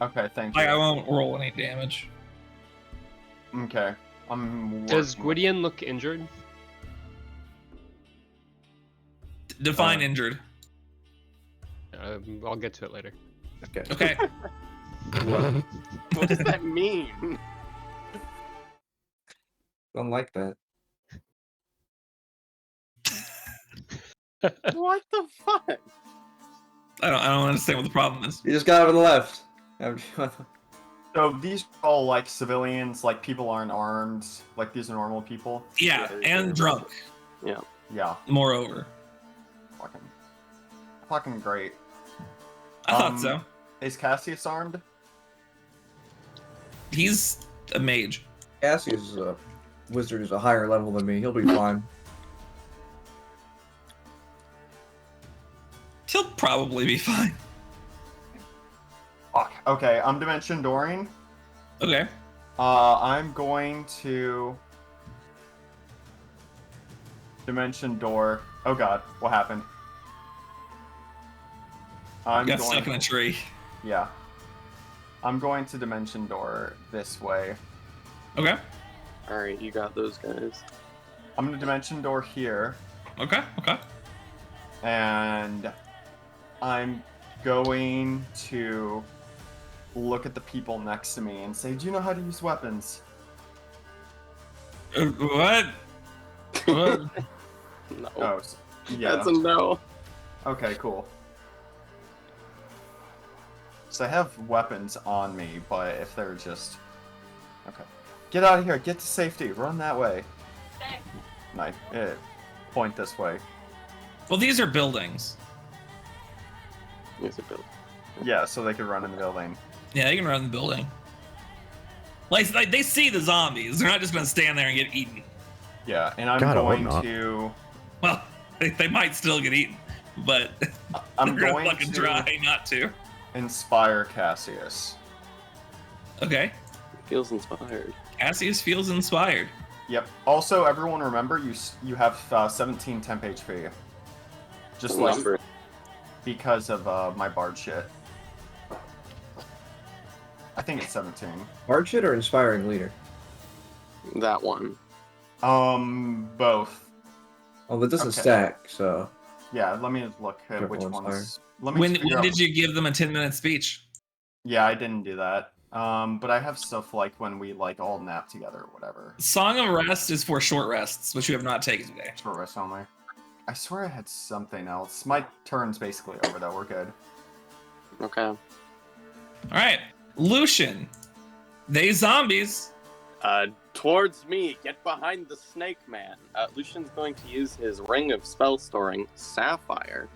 Okay, thank you. I won't roll any damage. Okay. I'm Does working. Gwydion look injured? Define injured. I'll get to it later. Okay. Okay. What does that mean? Don't like that. What the fuck? I don't understand what the problem is. You just got over the left. So these are all like civilians, like people aren't armed, like these are normal people. Yeah, and drunk, Yeah, moreover. fucking great. I thought so. Is Cassius armed? He's a mage. Cassius is a wizard who's a higher level than me. He'll be fine. He'll probably be fine. Fuck. Okay, I'm Dimension Dooring. Okay. I'm going to Dimension Door. Oh god, what happened? I'm Got going. stuck in a tree. Yeah. I'm going to Dimension Door this way. Okay. Alright, you got those guys. I'm gonna Dimension Door here, Okay. Okay. and I'm going to look at the people next to me and say, "Do you know how to use weapons?" What? What? No. Oh, yeah. That's a no. Okay, cool. So I have weapons on me, but if they're just... Okay. Get out of here, get to safety, run that way. Nice. Point this way. Well, these are buildings. It's a build. Yeah, so they could run in the building. Yeah, you can run the building. Like they see the zombies. They're not just gonna stand there and get eaten. Yeah, and I'm God, I hope going not. to. Well, they might still get eaten, but I'm they're going gonna fucking to try not to. inspire Cassius. Okay. Feels inspired. Cassius feels inspired. Yep. Also, everyone remember you have 17 temp HP. Just like Number. because of my bard shit. I think it's 17. Hard shit or inspiring leader? That one. Both. Oh, that doesn't Okay. stack, so. Yeah, let me look at Careful, which inspire. ones. Let me When figure out- did you give them a 10-minute speech? Yeah, I didn't do that. But I have stuff like when we like all nap together or whatever. Song of Rest is for short rests, which you have not taken today. Short rest only. I swear I had something else. My turn's basically over though. We're good. Okay. All right, Lucian. They zombies. Towards me. Get behind the snake man. Lucian's going to use his ring of spell storing Sapphire,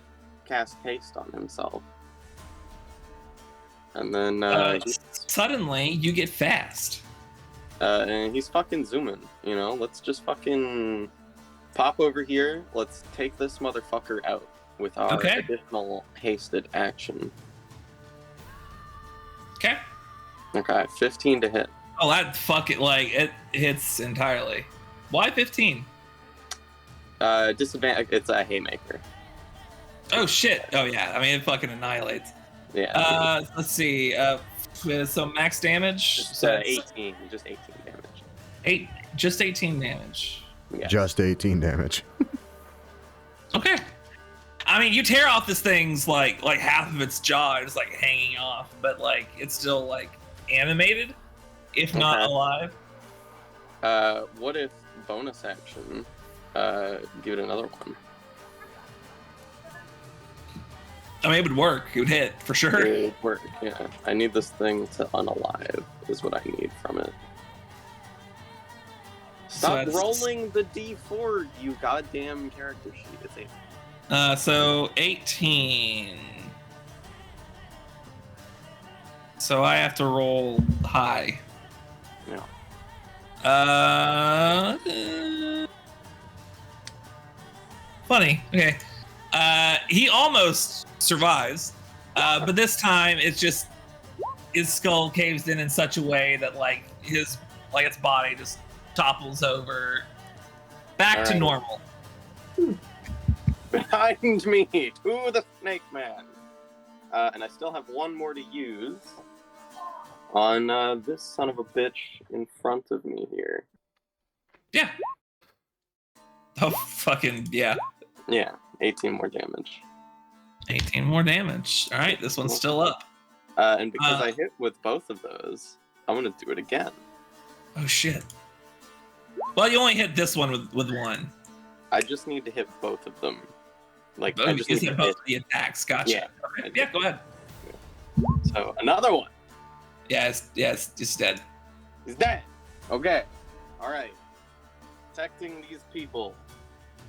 cast haste on himself. And then Suddenly, you get fast. and he's fucking zooming, you know? Let's just fucking pop over here. Let's take this motherfucker out with our Okay. additional hasted action. Okay. Okay, 15 to hit. Oh, that it hits entirely. Why 15? Disadvantage, it's a haymaker. Oh shit. Oh yeah. I mean, it fucking annihilates. Yeah. Let's see. So max damage. Just So that's 18 damage. just 18 damage. Yeah. Just 18 damage. Okay. I mean, you tear off this thing's like half of its jaw is like hanging off, but like it's still like animated, if not Okay. alive. What if bonus action? Give it another one. I mean, it would work. It would hit for sure. It would work, yeah. I need this thing to unalive, is what I need from it. Stop that's- rolling the D4, you goddamn character sheet. It's 8. So 18. So I have to roll high. Yeah. Funny. Okay. He almost survives, but this time it's just his skull caves in such a way that its body just topples over back to Alright. normal. Behind me, to the snake man. And I still have one more to use on this son of a bitch in front of me here. Yeah. Oh fucking yeah. Yeah, 18 more damage. 18 more damage. All right, this one's still up. And because I hit with both of those, I'm gonna do it again. Oh shit. Well, you only hit this one with one. I just need to hit both of them. Like, Oh, I you just just need hit to both hit. of the attacks. Gotcha. Yeah. Okay. Yeah, go ahead. So, another one. Yeah, it's dead. He's dead. Okay. Alright. Protecting these people.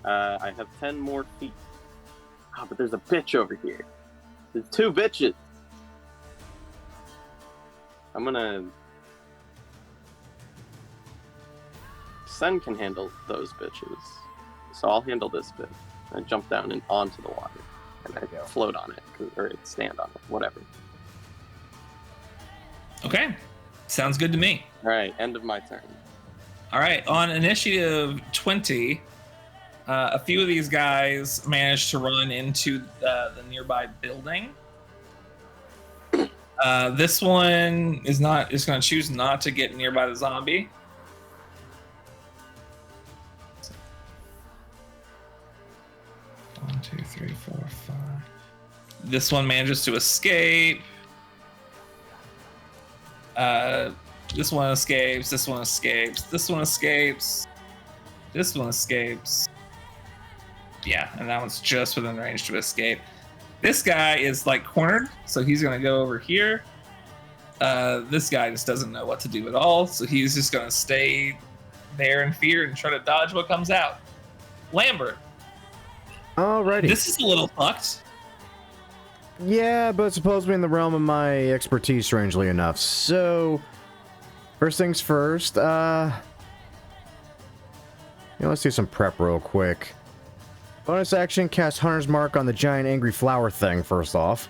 I have 10 more feet. Oh, but there's a bitch over here. There's 2 bitches. I'm gonna... Sen can handle those bitches. So I'll handle this bit. I jump down and onto the water. And I Yeah. float on it. Or stand on it. Whatever. Okay. Sounds good to me. Alright, end of my turn. All right, on initiative 20, a few of these guys managed to run into the nearby building. This one is going to choose not to get nearby the zombie. One, 2, 3, 4, 5. This one manages to escape. This one escapes. This one escapes. This one escapes. This one escapes. Yeah, and that one's just within range to escape. This guy is like cornered, so he's gonna go over here. This guy just doesn't know what to do at all, so he's just gonna stay there in fear and try to dodge what comes out. Lambert, Alrighty. this is a little fucked. Yeah, but it's supposed to be in the realm of my expertise, strangely enough. So, First things first, let's do some prep real quick. Bonus action, cast Hunter's Mark on the giant angry flower thing first off.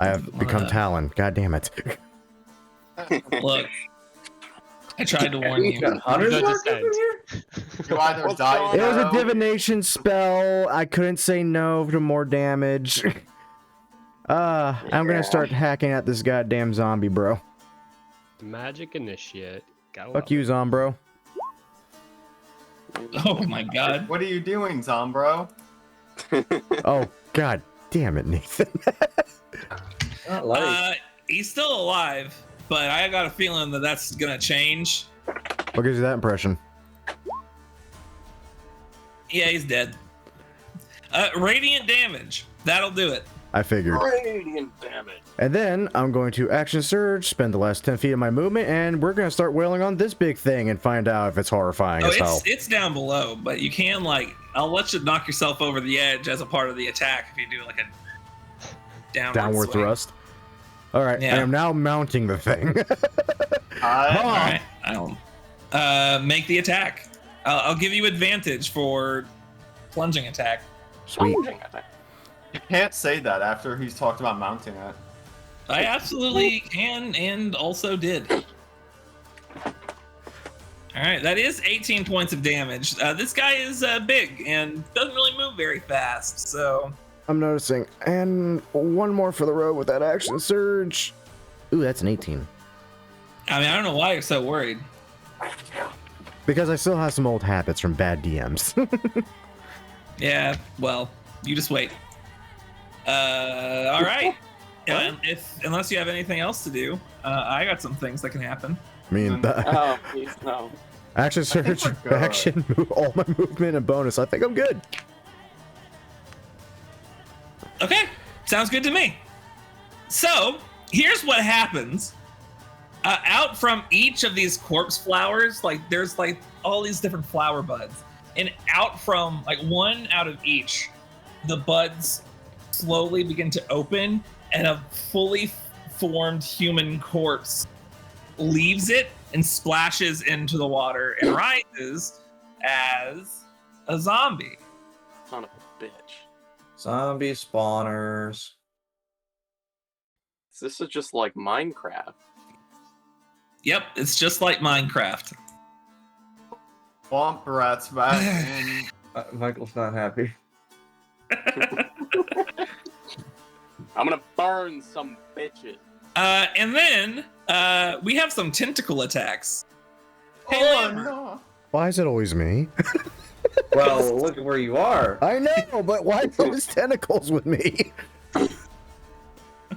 I have become Talon. God damn it. Look, I tried to warn you. Got Hunter's That Mark just up in ends. here? You either What's die going It was a now- divination spell. I couldn't say no to more damage. I'm gonna start hacking at this goddamn zombie, bro. Magic initiate. Gotta Fuck love you, it. Zombro. Oh my god. What are you doing, Zombro? Oh, god damn it, Nathan. Not like. He's still alive, but I got a feeling that that's gonna change. What gives you that impression? Yeah, he's dead. Radiant damage. That'll do it. I figured. Radiant damage. And then I'm going to action surge, spend the last 10 feet of my movement, and we're gonna start wailing on this big thing and find out if it's horrifying Oh, as hell. it's down below, but you can I'll let you knock yourself over the edge as a part of the attack if you do like a Downward swing. thrust. All right, Yeah. I am now mounting the thing. All right, I'll make the attack. I'll give you advantage for plunging attack. Sweet. You can't say that after he's talked about mounting it. I absolutely can and also did. All right, that is 18 points of damage. This guy is big and doesn't really move very fast, so I'm noticing. And one more for the road with that action surge. Ooh, that's an 18. I mean, I don't know why you're so worried. Because I still have some old habits from bad DMs. Yeah, well, you just wait. All right. Unless you have anything else to do, I got some things that can happen. I mean, Oh, please, no. action surge, we're good. action, all my movement and bonus. I think I'm good. Okay, sounds good to me. So here's what happens. Out from each of these corpse flowers, there's all these different flower buds, and out from one out of each, the buds slowly begin to open, and a fully formed human corpse leaves it and splashes into the water and rises as a zombie. Son of a bitch. Zombie spawners. This is just like Minecraft. Yep, it's just like Minecraft. Womp rats back in. Michael's not happy. I'm gonna burn some bitches. And then we have some tentacle attacks. Hey, Oh Lambert. no! Why is it always me? Well, look at where you are. I know, but why those tentacles with me?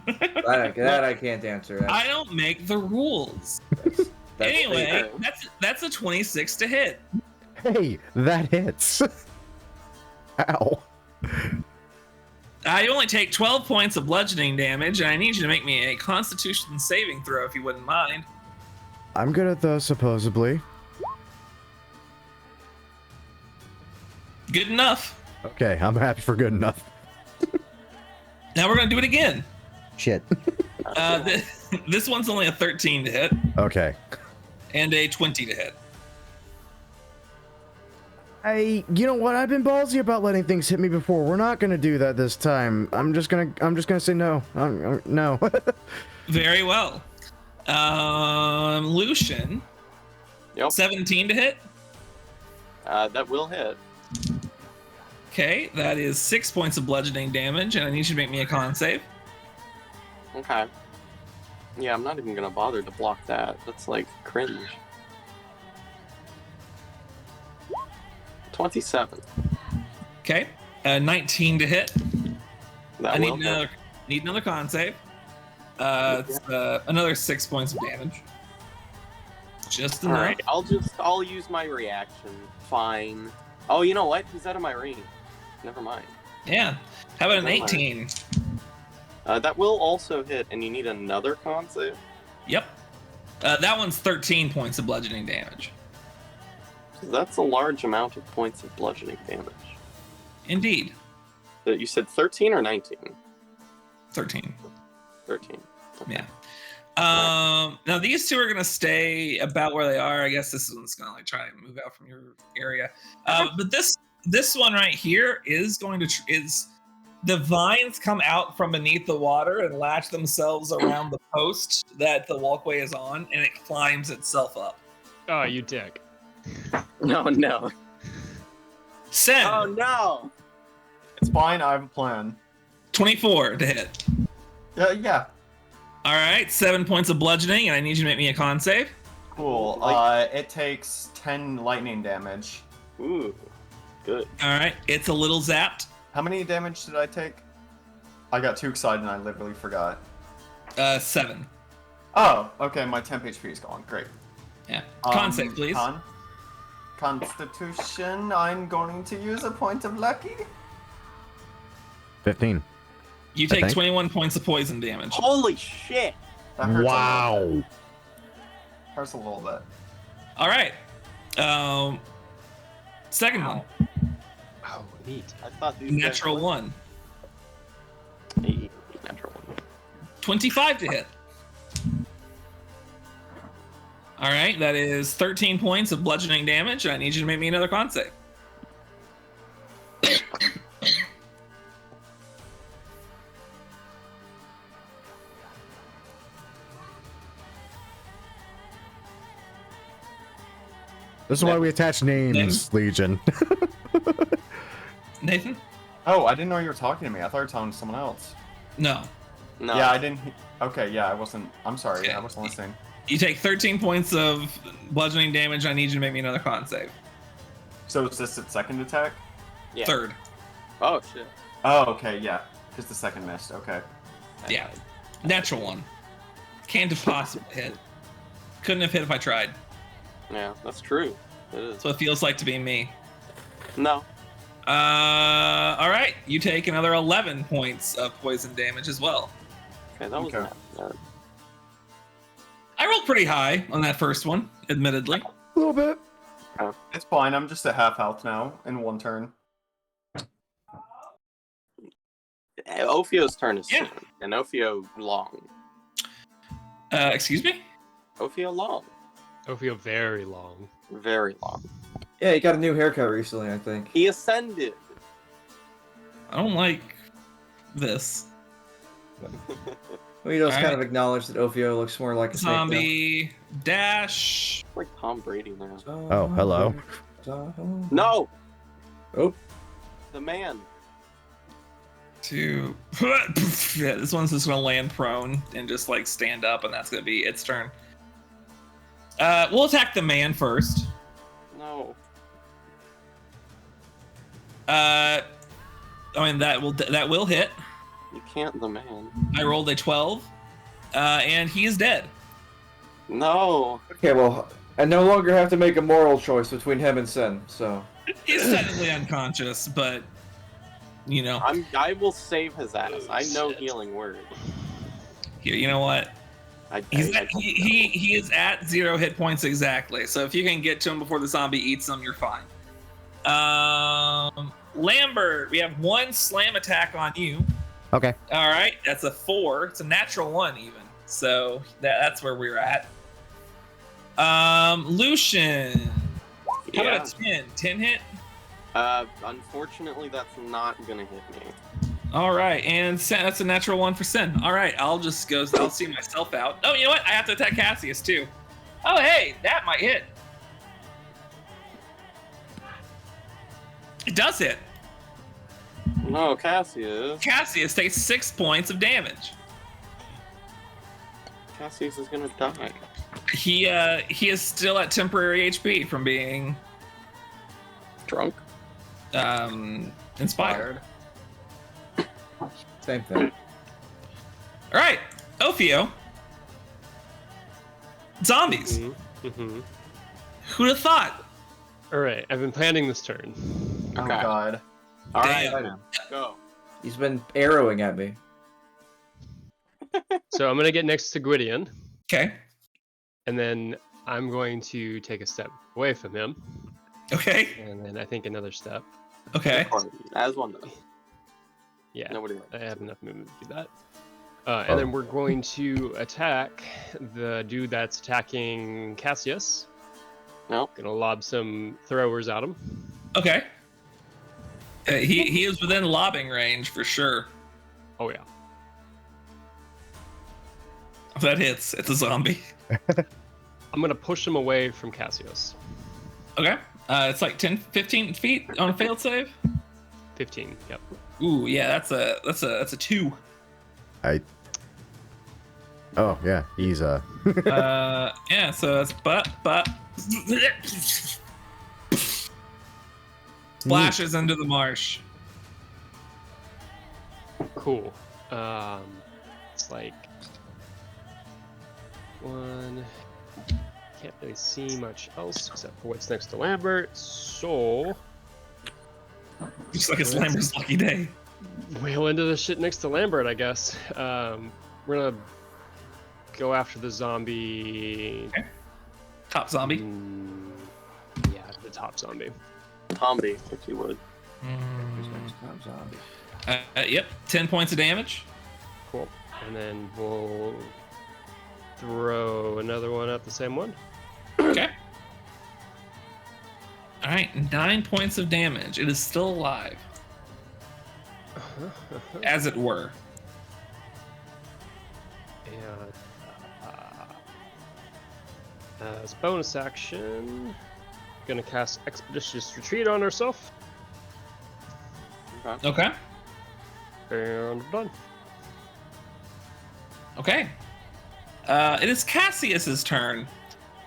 That I can't answer. I don't make the rules. That's Anyway, that's a 26 to hit. Hey, that hits. Ow. I only take 12 points of bludgeoning damage, and I need you to make me a Constitution saving throw if you wouldn't mind. I'm good at those, supposedly. Good enough. Okay, I'm happy for good enough. Now we're gonna do it again. Shit. This one's only a 13 to hit Okay. and a 20 to hit. You know what? I've been ballsy about letting things hit me before. We're not gonna do that this time. I'm just gonna say no. No. Very well. Lucian. Yep. 17 to hit. That will hit. Okay, that is 6 points of bludgeoning damage, and I need you to make me a con save. Okay. Yeah, I'm not even gonna bother to block that. That's like cringe. 27. Okay, 19 to hit. That I need will hit. another con save. It's another 6 points of damage. Just All enough. right, I'll use my reaction. Fine. Oh, you know what? He's out of my range. Never mind. Yeah. How about an Never mind. 18? That will also hit, and you need another con save. Yep. That one's 13 points of bludgeoning damage. So that's a large amount of points of bludgeoning damage. Indeed. You said 13 or 19? 13. 13. Okay. Yeah. Now these two are gonna stay about where they are. I guess this one's gonna like try and move out from your area. But this one right here is going to is the vines come out from beneath the water and latch themselves around the post that the walkway is on, and it climbs itself up. Oh, you dick. No. Sen, Oh no. It's fine. I have a plan. 24 to hit. Yeah. All right, 7 points of bludgeoning, and I need you to make me a con save. Cool. It takes 10 lightning damage. Ooh, good. All right, it's a little zapped. How many damage did I take? I got too excited and I literally forgot. 7. Oh, okay. My temp HP is gone. Great. Yeah. Con save, please. Constitution. I'm going to use a point of lucky. 15. You I take think. 21 points of poison damage. Holy shit. That hurts Wow. Hurts a little bit. All right. Second one. Oh, neat. I thought these Natural guys... 1. Hey, natural 1. 25 to hit. All right, that is 13 points of bludgeoning damage, and I need you to make me another con save. This is why we attach names, Legion. Nathan? Oh, I didn't know you were talking to me. I thought you were talking to someone else. No. No. Yeah, I didn't. Okay, yeah, I wasn't. I'm sorry. Okay. I wasn't listening. You take 13 points of bludgeoning damage, and I need you to make me another con save. So is this its second attack? Yeah. Third. Oh shit. Oh, okay, yeah. Because the second missed. Okay. Yeah. Natural 1. Can't have possibly hit. Couldn't have hit if I tried. Yeah, that's true. It is. That's what it feels like to be me. No. All right. You take another 11 points of poison damage as well. Okay, that was Okay. not bad. I rolled pretty high on that first one, admittedly. A little bit. It's fine. I'm just at half health now in one turn. Ophio's turn is Yeah. soon, and Ophio long. Excuse me? Ophio long. Ophio very long. Very long. Yeah, he got a new haircut recently, I think. He ascended. I don't like this. We just kind Alright. of acknowledge that Ophio looks more like a snake now. Zombie dash. Like Tom Brady now. Oh, hello. No! Oh. The man. To yeah, this one's just gonna land prone and just like stand up, and that's gonna be its turn. We'll attack the man first. No. I mean that will hit. You can't the man. I rolled a 12, and he is dead. No. Okay, well, I no longer have to make a moral choice between him and Sen, so... He's technically unconscious, but you know, I will save his ass. I know Shit. healing word. here, you know what? He is at 0 hit points exactly. So if you can get to him before the zombie eats him, you're fine. Lambert, we have 1 slam attack on you. Okay. All right, that's a 4. It's a natural 1 even. So that's where we're at. Lucian. How Yeah. about a 10? 10 hit? Unfortunately, that's not gonna hit me. All right, and Sen, that's a natural 1 for Sen. All right, I'll see myself out. Oh, you know what? I have to attack Cassius too. Oh, hey, that might hit. It does hit. No, Cassius. Cassius takes 6 points of damage. Cassius is gonna die. He is still at temporary HP from being Drunk. inspired. Same thing. All right, Ophio. Zombies. Mm-hmm. Who'd have thought? All right, I've been planning this turn. Oh Okay. god. All right, Damn. go. He's been arrowing at me. So I'm gonna get next to Gwydion, Okay. and then I'm going to take a step away from him, Okay. and then I think another step. Okay. As one does. Yeah, Nobody. I have enough movement to do that. And then we're going to attack the dude that's attacking Cassius. No. Gonna lob some throwers at him. Okay. He is within lobbing range for sure. Oh yeah. If that hits, it's a zombie. I'm gonna push him away from Cassius. Okay. It's like 10, 15 feet on a failed save. 15. Yep. Ooh, yeah, that's a 2. Oh yeah, he's Yeah, so that's but splashes into the marsh. Cool. It's like one. Can't really see much else except for what's next to Lambert. So Just like it's Lambert's lucky day. whale into the shit next to Lambert, I guess. We're gonna go after the zombie. Okay. Top zombie. Yeah, the top zombie. Zombie, if you would. Yep, 10 points of damage. Cool. And then we'll throw another one at the same one. Okay. All right, 9 points of damage. It is still alive, as it were. And as bonus action, gonna cast Expeditious Retreat on herself. Okay. And done. Okay. It is Cassius's turn.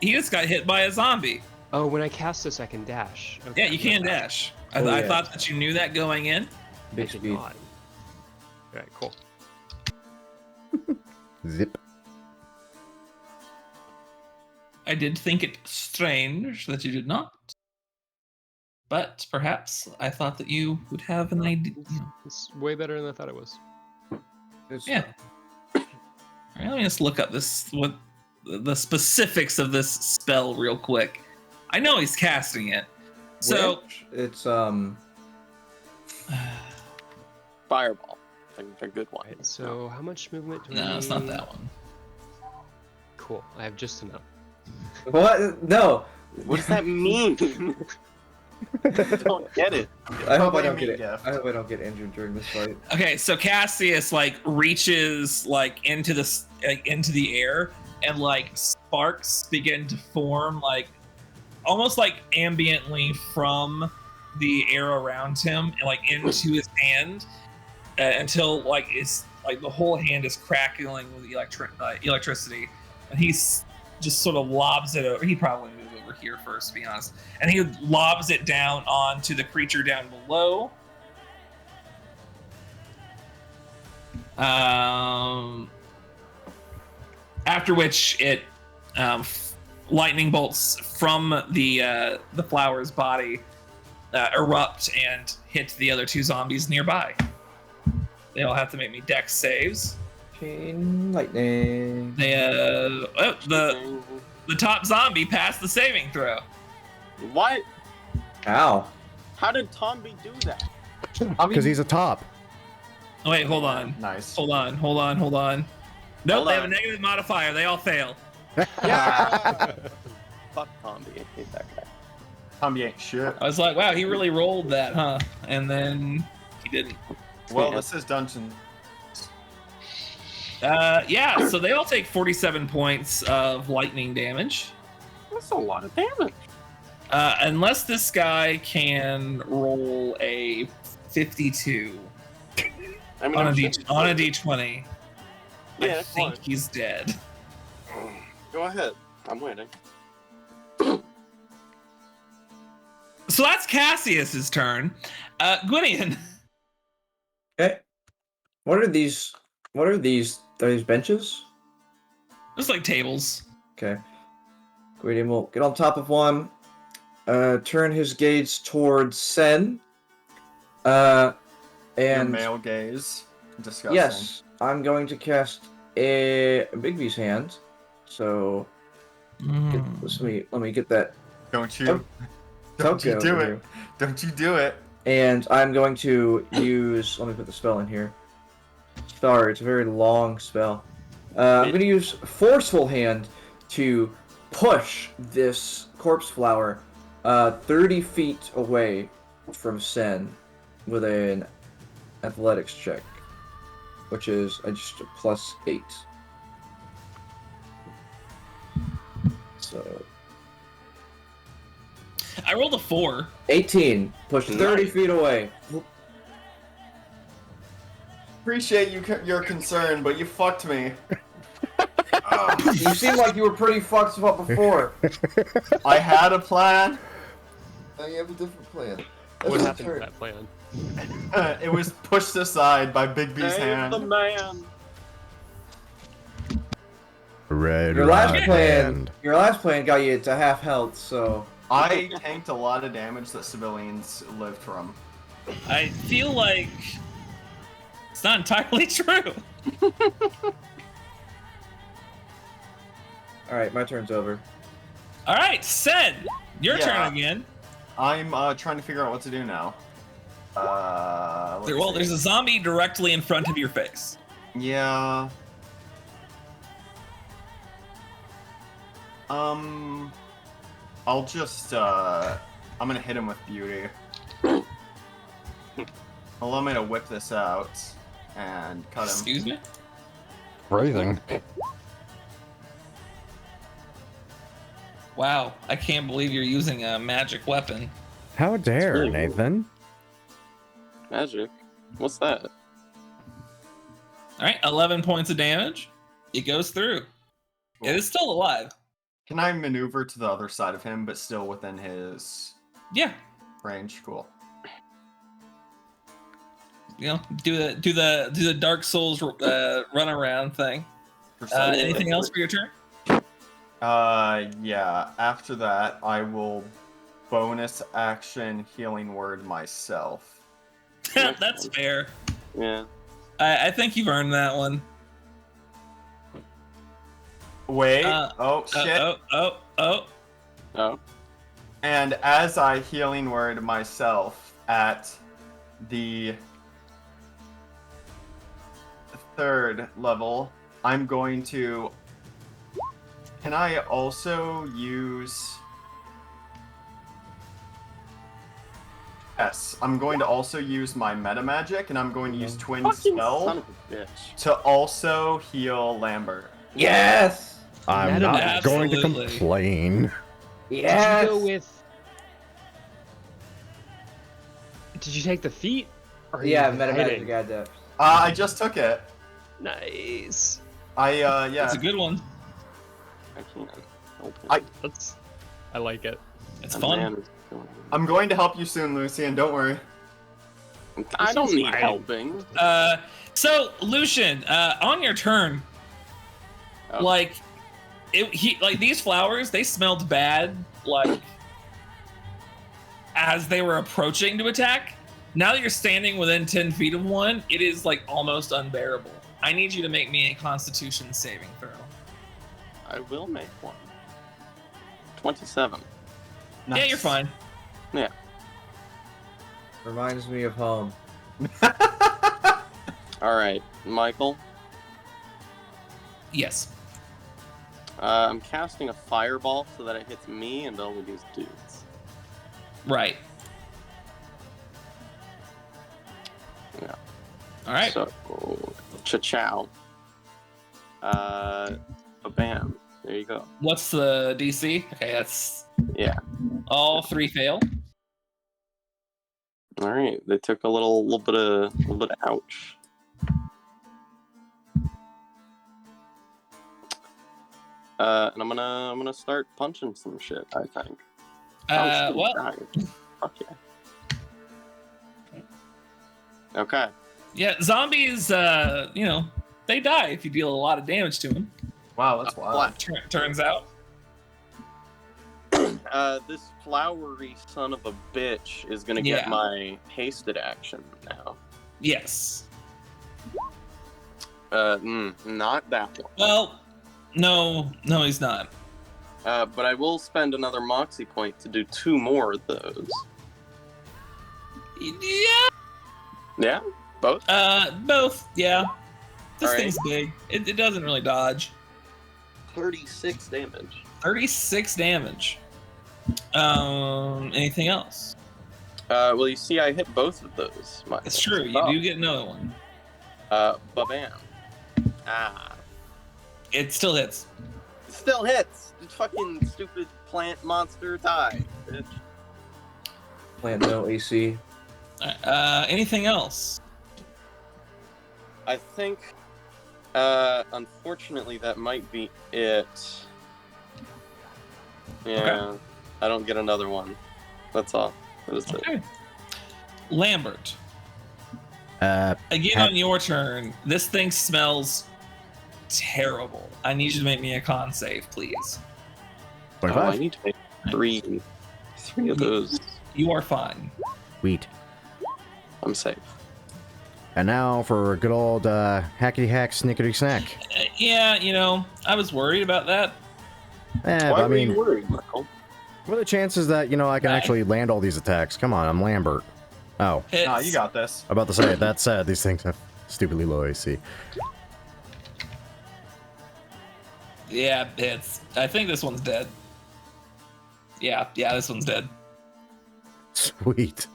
He just got hit by a zombie. Oh, when I cast this, I can dash. Okay, Yeah, you can dash. I yeah. thought that you knew that going in. I Big did speed. not. Alright, cool. zip. I did think it strange that you did not. But perhaps I thought that you would have an idea. It's way better than I thought it was. Yeah. All right, let me just look up what the specifics of this spell real quick. I know he's casting it. So it's Fireball. A good one. Right, so how much movement do I no, need? it's not that one. Cool. I have just enough. what? No. What does that mean? I don't get it. I hope I Probably don't a get meat it. gift. I hope I don't get injured during this fight. Okay, so Cassius reaches into the air, and sparks begin to form almost ambiently from the air around him and into his hand until it's the whole hand is crackling with electricity, and he's just sort of lobs it over. He probably moved over here first, to be honest, and he lobs it down onto the creature down below. After which it lightning bolts from the flower's body erupt and hit the other two zombies nearby. They all have to make me dex saves. Chain lightning. They the top zombie passed the saving throw. What? Ow. How did Tomby do that? Because he's a top. Oh, wait, hold on. Nice. Hold on. Nope, Hold they have a on. negative modifier. They all fail. Yeah. Fuck Tomby. I hate that guy. Tommy ain't shit. I was like, wow, he really rolled that, huh? And then he didn't. Well, this is Dungeon. Yeah, so they all take 47 points of lightning damage. That's a lot of damage. Unless this guy can roll a 52 I mean, on a I'm D20. I Yeah, think fine. he's dead. Go ahead. I'm waiting. So that's Cassius's turn. Gwydion. Okay. What are these? Are these benches? Just like tables. Okay. Gwydion will get on top of one. Turn his gaze towards Sen. Your And male gaze. Disgusting. yes, I'm going to cast a Bigby's hand. So let me get that. Don't you? Oh. Don't you Toko do over it. here. Don't you do it. And I'm going to use. Let me put the spell in here. Sorry, it's a very long spell. I'm going to use Forceful Hand to push this corpse flower 30 feet away from Sen with an athletics check, which is just a +8. So I rolled a 4. 18. Push 30 feet away. Appreciate your concern, but you fucked me. You seem like you were pretty fucked up before. I had a plan. Now you have a different plan. What happened to that plan? It was pushed aside by Big B's Save hand. the man. Red Your last right plan, hand. your last plan got you to half health, so I tanked a lot of damage that civilians lived from. I feel like it's not entirely true. all right, my turn's over. All right, Sen, your Yeah. turn again. I'm trying to figure out what to do now. Let's There's see. a zombie directly in front of your face. Yeah. I'll just I'm gonna hit him with beauty. Allow me to whip this out and cut him. Excuse me? Phrasing. Wow, I can't believe you're using a magic weapon. How dare, really cool. Nathan? Magic. What's that? All right, 11 points of damage. It goes through. It is still alive. Can I maneuver to the other side of him, but still within his Yeah, range? Cool. you know, do the Dark Souls run around thing. Anything else for your turn? Yeah. After that, I will bonus action healing word myself. That's fair. Yeah. I think you've earned that one. Wait. Uh, oh shit. Oh. And as I healing word myself at the 3rd level, I'm going to... Can I also use... Yes, I'm going to also use my meta magic, and I'm going to use Twin Fucking Spell son of a bitch. to also heal Lambert. Yes. I'm Meta not magic. going to Absolutely. complain. Yes. Did you go with? Did you take the feat? Or Yeah, you meta hitting? magic adept. I just took it. Nice. Yeah. It's a good one. I can't open it. I like it. It's The fun. man is going- I'm going to help you soon, Lucian. Don't worry. I don't is need fine. helping. So Lucian, on your turn, Oh. like these flowers, they smelled bad, like as they were approaching to attack. Now that you're standing within 10 feet of one, it is like almost unbearable. I need you to make me a Constitution saving throw. I will make one. 27. Yeah, you're fine. Reminds me of home. Alright, Michael. Yes. I'm casting a fireball so that it hits me and all of these dudes. Right. Yeah. All right. So, cha-chow. Bam. There you go. What's the DC? Okay, that's Yeah. all 3 fail. All right. They took a little bit of ouch. And I'm gonna start punching some shit, I think. Well, Fuck yeah. Okay. yeah, zombies, they die if you deal a lot of damage to them. Wow, that's wild. Turns out. This flowery son of a bitch is gonna Yeah. get my hasted action now. Yes. Not that one. Well, no, he's not. But I will spend another moxie point to do 2 more of those. Yeah. Yeah? Both? Both. Yeah. This All right. thing's big. It doesn't really dodge. 36 damage. 36 damage. Anything else? Well, you see, I hit both of those. It's true. You do get another one. Ba-bam. Ah. It still hits. It still hits. This fucking stupid plant monster die, bitch. Plant no AC. Anything else? I think, unfortunately, that might be it. Yeah, Okay. I don't get another one. That's all. That is it. Okay. Lambert. Again Have- on your turn. This thing smells terrible. I need you to make me a con save, please. Oh, I 25? need to make three of those. You are fine. Sweet. I'm safe. And now for a good old hackety hack snickety snack. Yeah, you know, I was worried about that. Eh, Why but I were mean, you worried, Michael? what are the chances that, I can actually land all these attacks? Come on, I'm Lambert. Oh, Hits. Nah, you got this. about to say, that said, these things have stupidly low AC. Yeah, hits. I think this one's dead. Yeah, this one's dead. Sweet.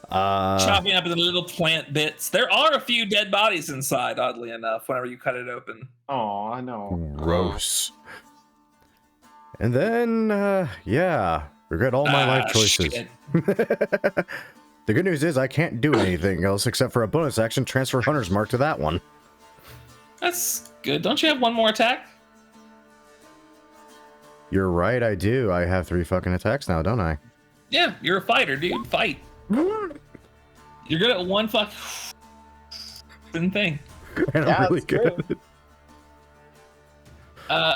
Chopping up into little plant bits. There are a few dead bodies inside, oddly enough, whenever you cut it open. Oh, I know. Gross. And then, yeah, regret all my life choices. Shit. The good news is I can't do anything else except for a bonus action, transfer Hunter's Mark to that one. That's good. Don't you have one more attack? You're right, I do. I have 3 fucking attacks now, don't I? Yeah, you're a fighter, dude. Fight. You're good at one fucking thing. And Yeah, I'm really that's true. good.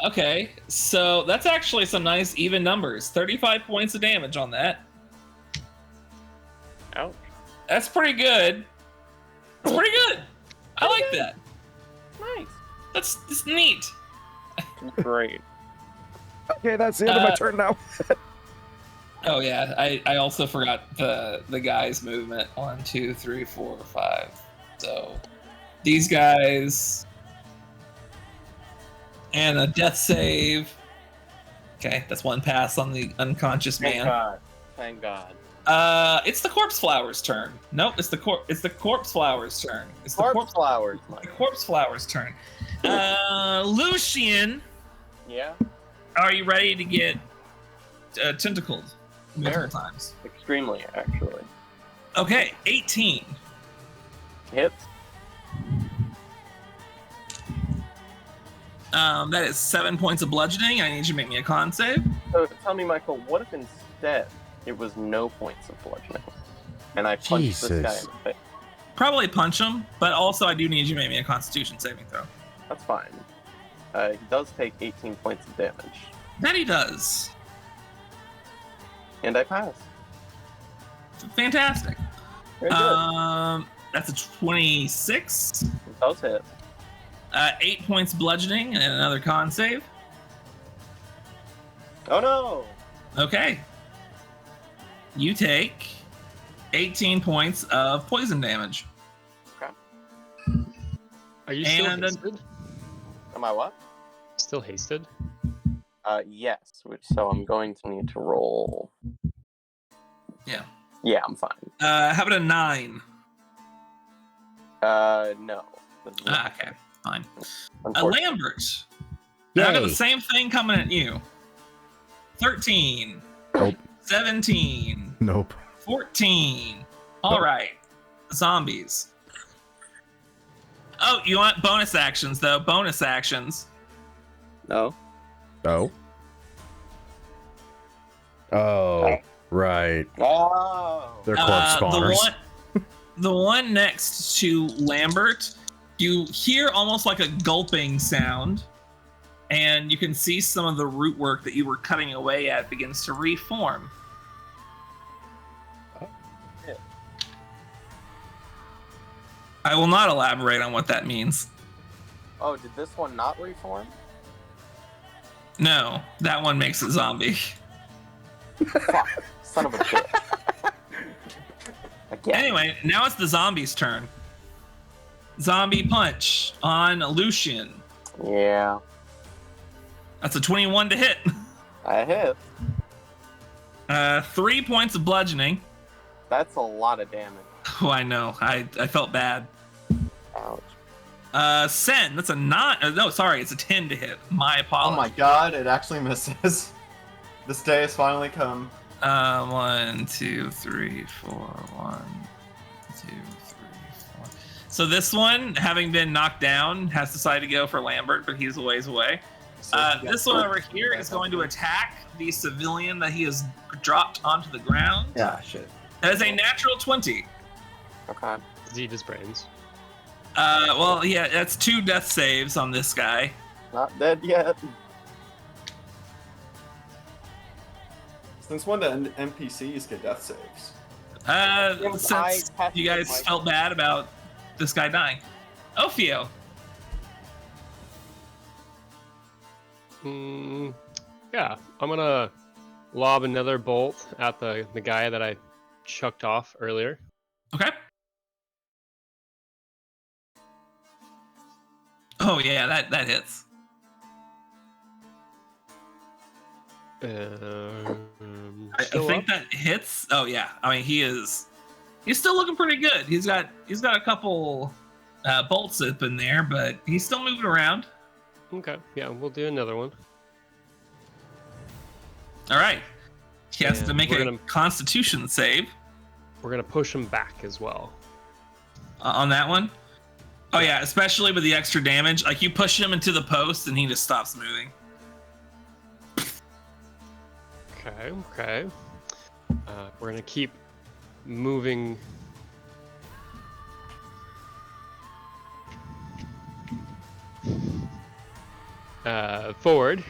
Okay, so that's actually some nice even numbers. 35 points of damage on that. Ouch. That's pretty good. That's pretty good. I like that. Nice. That's neat. Great. Okay, that's the end of my turn now. Oh yeah, I also forgot the guy's movement. 1, 2, 3, 4, 5. So these guys and a death save. Okay, that's one pass on the unconscious Thank man. God. Thank God. It's the corpse flower's turn. Nope, it's the corpse flower's turn. It's the Corpse flowers. the corpse flower's turn. Lucian, Yeah. are you ready to get tentacled multiple times? Extremely, actually. Okay, 18. Hits. That is 7 points of bludgeoning. I need you to make me a con save. So tell me, Michael, what if instead it was no points of bludgeoning, and I punched this guy in the face? Probably punch him, but also I do need you to make me a Constitution saving throw. That's fine. He does take 18 points of damage, That he does. and I pass. Fantastic. Very good. That's a 26. It does hit. 8 points bludgeoning and another con save. Oh no! Okay. You take 18 points of poison damage. Are you still And, hasted? Am I what? Still hasted? Yes. So I'm going to need to roll. Yeah. Yeah, I'm fine. How about a 9? No. Okay, fine. Unfortunately. Lambert. I got the Yay. same thing coming at you. 13. Nope. 17. Nope. 14. All right. Zombies. Oh, you want bonus actions, though. Bonus actions. No. Oh. Oh, right. Oh. They're corpse spawners. The one next to Lambert, you hear almost like a gulping sound, and you can see some of the root work that you were cutting away at begins to reform. Yeah. I will not elaborate on what that means. Oh, did this one not reform? No, that one makes a zombie. Fuck. Son of a bitch. Again. Anyway, now it's the zombie's turn. zombie punch on Lucian. Yeah, That's a 21 to hit. I hit. 3 points of bludgeoning. That's a lot of damage. Oh, I know. I felt bad. Ouch. Sen, that's a 9. No, sorry, it's a 10 to hit. My Oh apologies. my god, it actually misses. This day has finally come. 1, 2, 3, 4. 1, 2, 3, 4. So this one, having been knocked down, has decided to go for Lambert, but he's a ways away. This one over here is going to attack the civilian that he has dropped onto the ground. Yeah, shit. That is a natural 20. Okay. Does he eat his brains? Well, yeah, that's 2 death saves on this guy. Not dead yet. Since when do NPCs get death saves? Since you guys felt bad about this guy dying. Ophio. Yeah, I'm gonna lob another bolt at the guy that I chucked off earlier. Okay. Oh yeah, that hits. I think that hits. Oh yeah, I mean he's still looking pretty good. He's got a couple bolts up in there, but he's still moving around. Okay, yeah, we'll do another one. All right. He has And to make we're a gonna- Constitution save We're gonna push him back as well. on that one. Oh yeah, especially with the extra damage. Like you push him into the post and he just stops moving. Okay. We're gonna keep moving. Forward.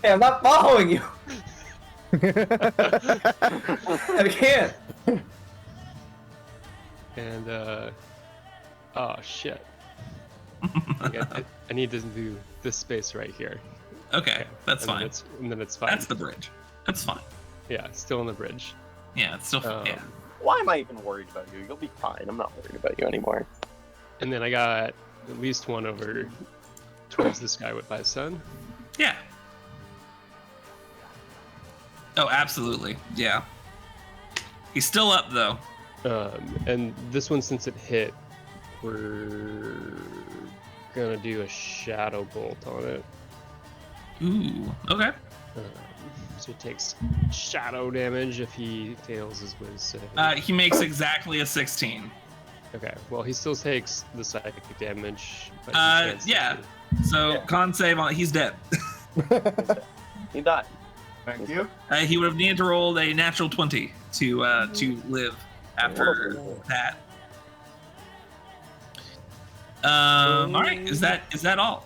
Hey, I'm not following you. I can't. And oh shit. I need to do this space right here. Okay, that's and fine. Then it's fine. That's the bridge. That's fine. Yeah, it's still on the bridge. Yeah, it's still yeah. Why am I even worried about you? You'll be fine. I'm not worried about you anymore. And then I got at least one over towards this guy with my son. Yeah. Oh, absolutely. Yeah. He's still up though. And this one, since it hit, we're gonna do a shadow bolt on it. Ooh. Okay. So it takes shadow damage if he fails his whiz save. He makes exactly a 16. Okay, well he still takes the psychic damage. But he can't Yeah. succeed. So con save on. He's dead. He died. Thank you. He would have needed to roll a natural 20 to live after that. All right. Is that all?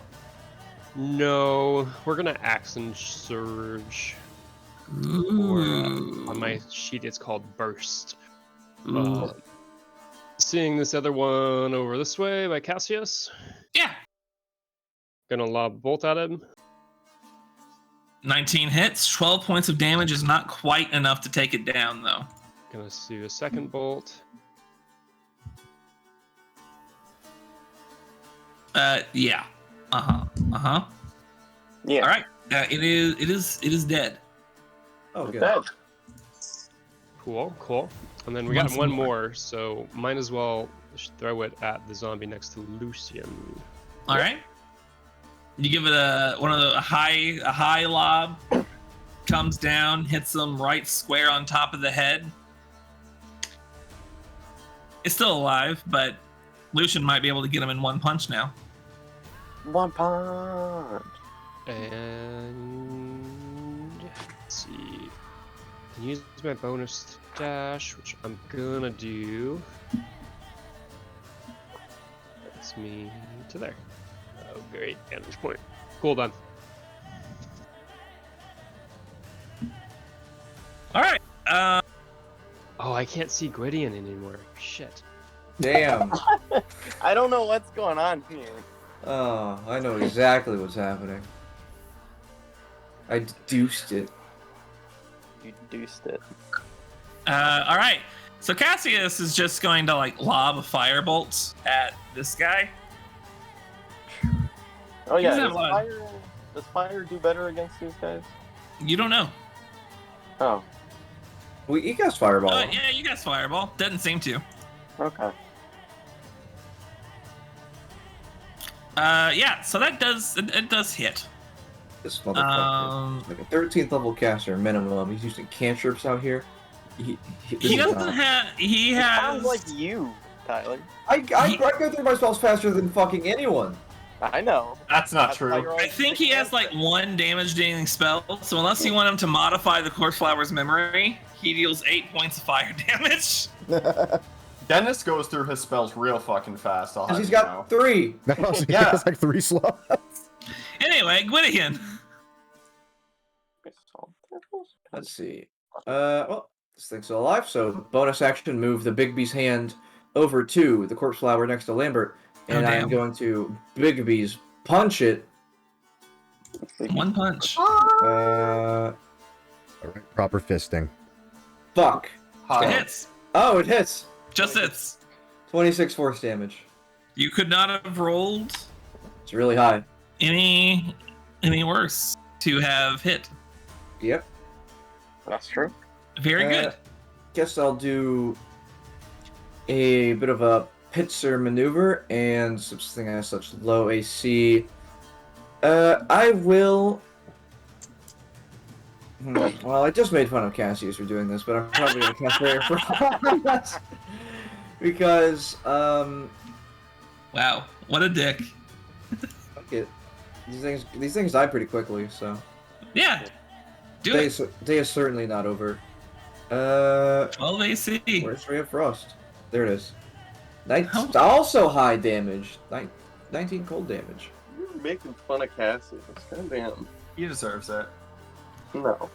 No, we're gonna action surge. Ooh. On my sheet, it's called burst. Ooh. Seeing this other one over this way by Cassius, Yeah. gonna lob a bolt at him. 19 hits. 12 points of damage is not quite enough to take it down, though. Gonna do a second bolt. Yeah. Yeah. Yeah. All right. It is dead. Oh, good. Dead. Cool. And then we One got one more. more, so might as well throw it at the zombie next to Lucian. All right. You give it a high lob, comes down, hits him right square on top of the head. It's still alive, but Lucian might be able to get him in one punch now. One punch. And let's see. I can use my bonus dash, which I'm gonna do. That's me to there. Oh, great damage point. Cool, done. All right. Oh, I can't see Gwydion anymore. Shit. Damn. I don't know what's going on here. Oh, I know exactly what's happening. I deduced it. You deuced it. All right. So Cassius is just going to like lob a firebolt at this guy. Oh yeah, Doesn't have a lot of- does fire do better against these guys? You don't know. Oh, You cast Fireball. Yeah, you guys fireball. Doesn't seem to. okay. Yeah. So that does it does hit. This motherfucker. Like a 13th level caster minimum. He's using cantrips out here. He doesn't have. He It has. sounds like you, Tyler. I go through my spells faster than fucking anyone. I know. That's not That's why true. you're I always think he has like 1 damage-dealing spell. So unless you want him to modify the Corpse Flower's memory, he deals 8 points of fire damage. Dennis goes through his spells real fucking fast. I'll have He's you got know. 3. Yeah. It's like 3 slots. Anyway, Gwydion. Let's see. Well, this thing's still alive, so bonus action, move the Bigby's hand over to the Corpse Flower next to Lambert, and I'm damn. going to Bigby's punch it. 1 punch. All right, proper fisting. Fuck. It Hi. hits. Oh, it hits. Just hits. 26 force damage. You could not have rolled It's really high. any worse to have hit. Yep. That's true. Very good. Guess I'll do a bit of a pincer maneuver and something has such low AC. I will. Well, I just made fun of Cassius for doing this, but I'm probably gonna cast Barrier Frost because Wow, what a dick. fuck it. These things die pretty quickly, so Yeah, do day it. day is certainly not over. 12 AC. Where's Ray of Frost? There it is. How- Also high damage. 19 cold damage. You're making fun of Cassius. God damn. He deserves it. No.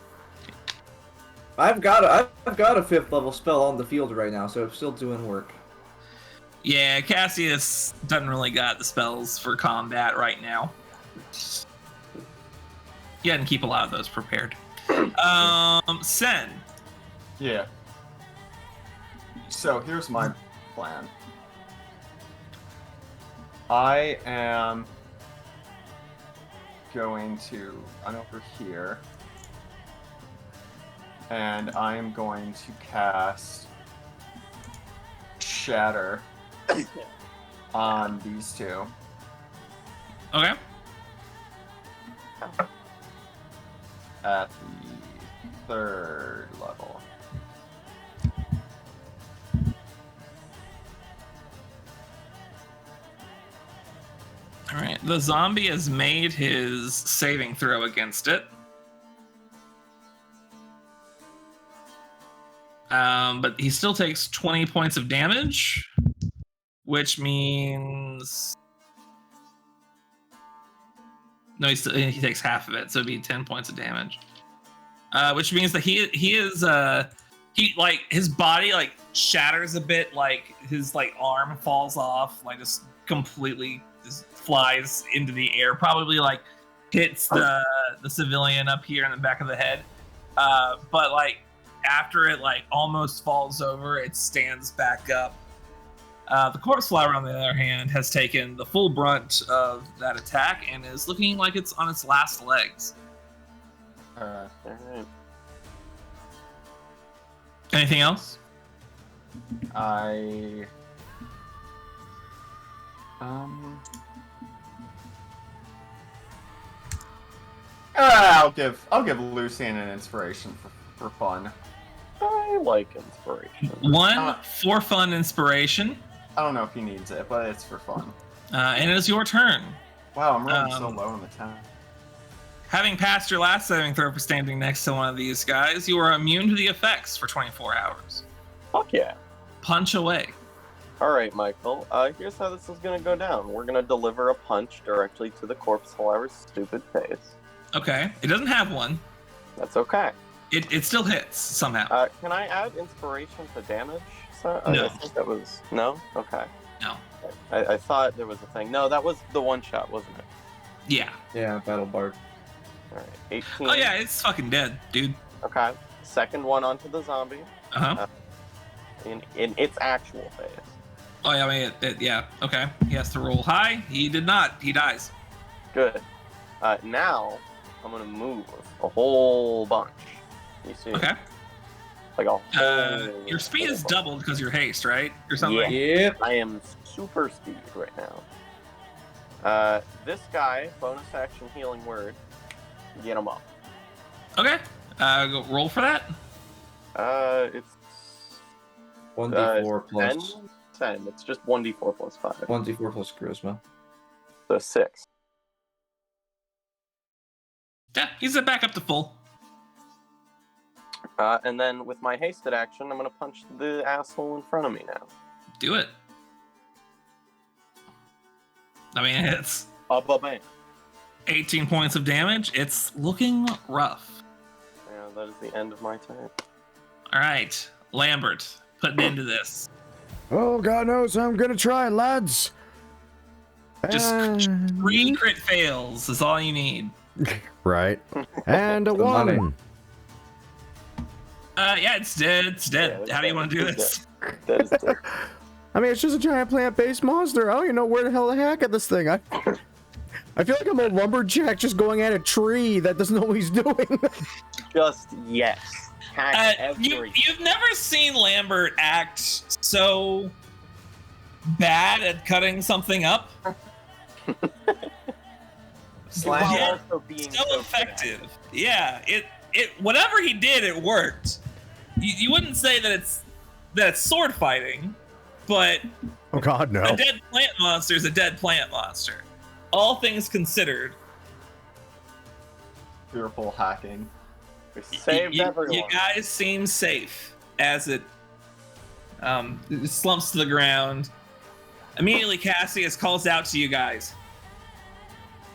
I've got a 5th level spell on the field right now, so it's still doing work. Yeah, Cassius doesn't really got the spells for combat right now. You had to keep a lot of those prepared. Sen. Yeah. So here's my plan. I am going to run over here, and I am going to cast Shatter on these two. Okay. At the 3rd level. All right. The zombie has made his saving throw against it. But he still takes 20 points of damage, which means no, he takes half of it, so it'd be 10 points of damage. Which means that he like his body like shatters a bit, like his like arm falls off, like just completely just flies into the air, probably like hits the civilian up here in the back of the head. But like after it like almost falls over, it stands back up. The Corpse Flower, on the other hand, has taken the full brunt of that attack and is looking like it's on its last legs. Alright. Anything else? I'll give Lucian an inspiration for fun. I like inspiration. One for fun inspiration, I don't know if he needs it, but it's for fun. and it is your turn. Wow, I'm rolling so low in the town. Having passed your last saving throw for standing next to one of these guys, you are immune to the effects for 24 hours. Fuck yeah. Punch away. Alright, Michael. Here's how this is gonna go down. We're gonna deliver a punch directly to the Corpse Flower's stupid face. Okay, it doesn't have one. That's okay. It still hits somehow. Can I add inspiration to damage? No. I think that was... No? Okay. No. I thought there was a thing. No, that was the one shot, wasn't it? Yeah. Yeah, Battle Bard. Alright, 18. Oh yeah, it's fucking dead, dude. Okay. Second one onto the zombie. Uh huh. in its actual phase. Oh yeah, I mean, yeah. Okay, he has to roll high. He did not. He dies. Good. Now I'm gonna move a whole bunch. You see? Okay. Like a whole. Your speed is bunch. doubled because you're haste, right? Or something. Yeah. Yep. I am super speed right now. This guy, bonus action healing word. Get him up. Okay. Go roll for that. It's 1d4 plus 10. It's just 1d4 plus 5. 1d4 plus charisma. So 6. Yeah, he's back up to full. And then with my hasted action, I'm gonna punch the asshole in front of me now. Do it. I mean, it's Bam. 18 points of damage. It's looking rough. Yeah, that is the end of my turn. All right, Lambert, putting into this. Oh, God knows I'm gonna try, lads. Just And- 3 crit fails is all you need. Right. And a The money. 1. Yeah, it's dead. It's dead. Yeah, How do you want to do it's this? That is dead. I mean, it's just a giant plant-based monster. I don't even know where the hell to hack at this thing. I feel like I'm a lumberjack just going at a tree that doesn't know what he's doing. Just yes. Hack You've never seen Lambert act so bad at cutting something up. Slam. While Yeah, also being So good at effective. Yeah, it whatever he did, it worked. You wouldn't say that it's sword fighting, but Oh, God, no. a dead plant monster is a dead plant monster. All things considered, Fearful hacking. We saved everyone. you guys seem safe as it slumps to the ground. Immediately, Cassius calls out to you guys.